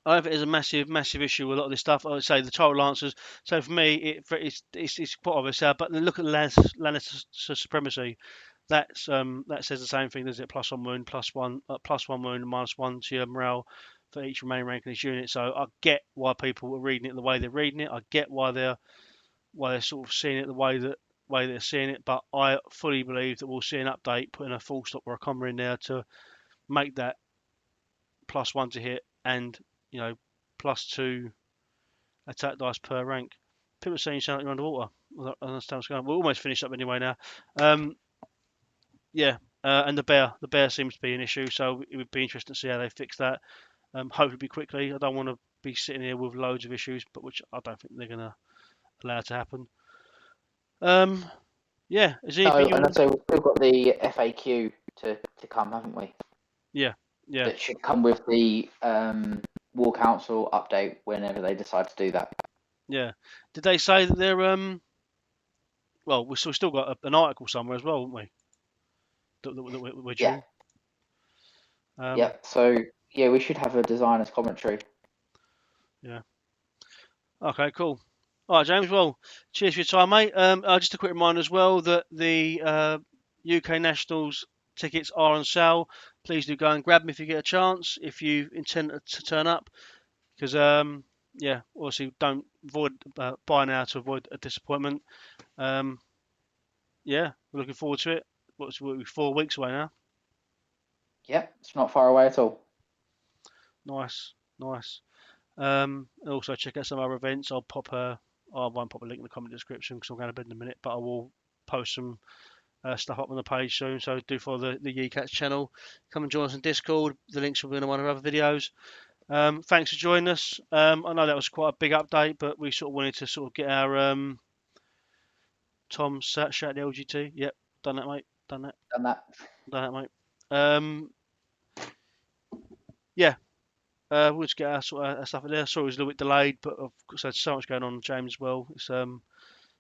think there's a massive issue with a lot of this stuff. I would say the Tyrell Lancers. So for me, it's quite obvious. But look at Lannister supremacy. That says the same thing, doesn't it? +1 wound, +1 wound, -1 to your morale for each remaining rank in this unit. So I get why people are reading it the way they're reading it. I get why they're sort of seeing it the way they're seeing it. But I fully believe that we'll see an update putting a full stop or a comma in there to make that +1 to hit and +2 attack dice per rank. People are saying you sound like you're underwater. I don't understand what's going on. We're almost finished up anyway now. And the bear seems to be an issue, so it would be interesting to see how they fix that. Hopefully be quickly. I don't want to be sitting here with loads of issues, but which I don't think they're going to allow to happen. Is there anything and so we've got the FAQ to come, haven't we? Yeah. That should come with the War Council update whenever they decide to do that. Yeah. Did they say that they're well, we've still got an article somewhere as well, haven't we? That we're due. Yeah. So we should have a designer's commentary. Yeah. Okay, cool. All right, James. Well, cheers for your time, mate. Just a quick reminder as well that the UK Nationals tickets are on sale. Please do go and grab them if you get a chance, if you intend to turn up. Because, obviously don't buy now to avoid a disappointment. We're looking forward to it. What's 4 weeks away now? Yep, it's not far away at all. Nice. And also check out some other events. I won't pop a link in the comment description because I'm going to bed in a minute, but I will post some stuff up on the page soon. So do follow the YCats channel. Come and join us on Discord. The links will be in one of our other videos. Thanks for joining us. I know that was quite a big update, but we sort of wanted to sort of get our Tom shout the LGT. Yep, done that, mate. Done that, mate. We'll just get our sort of stuff in there. Sorry it was a little bit delayed, but of course there's so much going on, James, as well. It's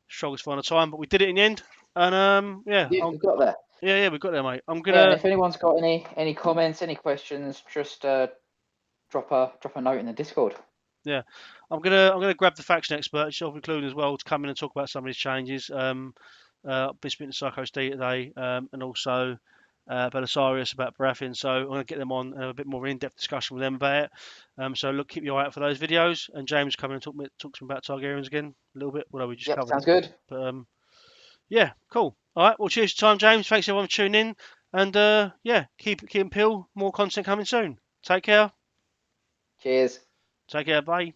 struggled to find the time, but we did it in the end. And we got there. Yeah, we got there, mate. I'm gonna. And if anyone's got any comments, any questions, just drop a note in the Discord. Yeah, I'm gonna grab the faction expert, yourself included as well, to come in and talk about some of these changes. I've been speaking to Psycho Steve today, and also Boisterous about Baratheon, so I'm going to get them on and have a bit more in-depth discussion with them about it. So keep your eye out for those videos. And James come in and talk to me about Targaryens again a little bit. Although we just covered sounds it. Good. But cool. All right, well, cheers for your time, James. Thanks everyone for tuning in, and keep peel. More content coming soon. Take care. Cheers. Take care. Bye.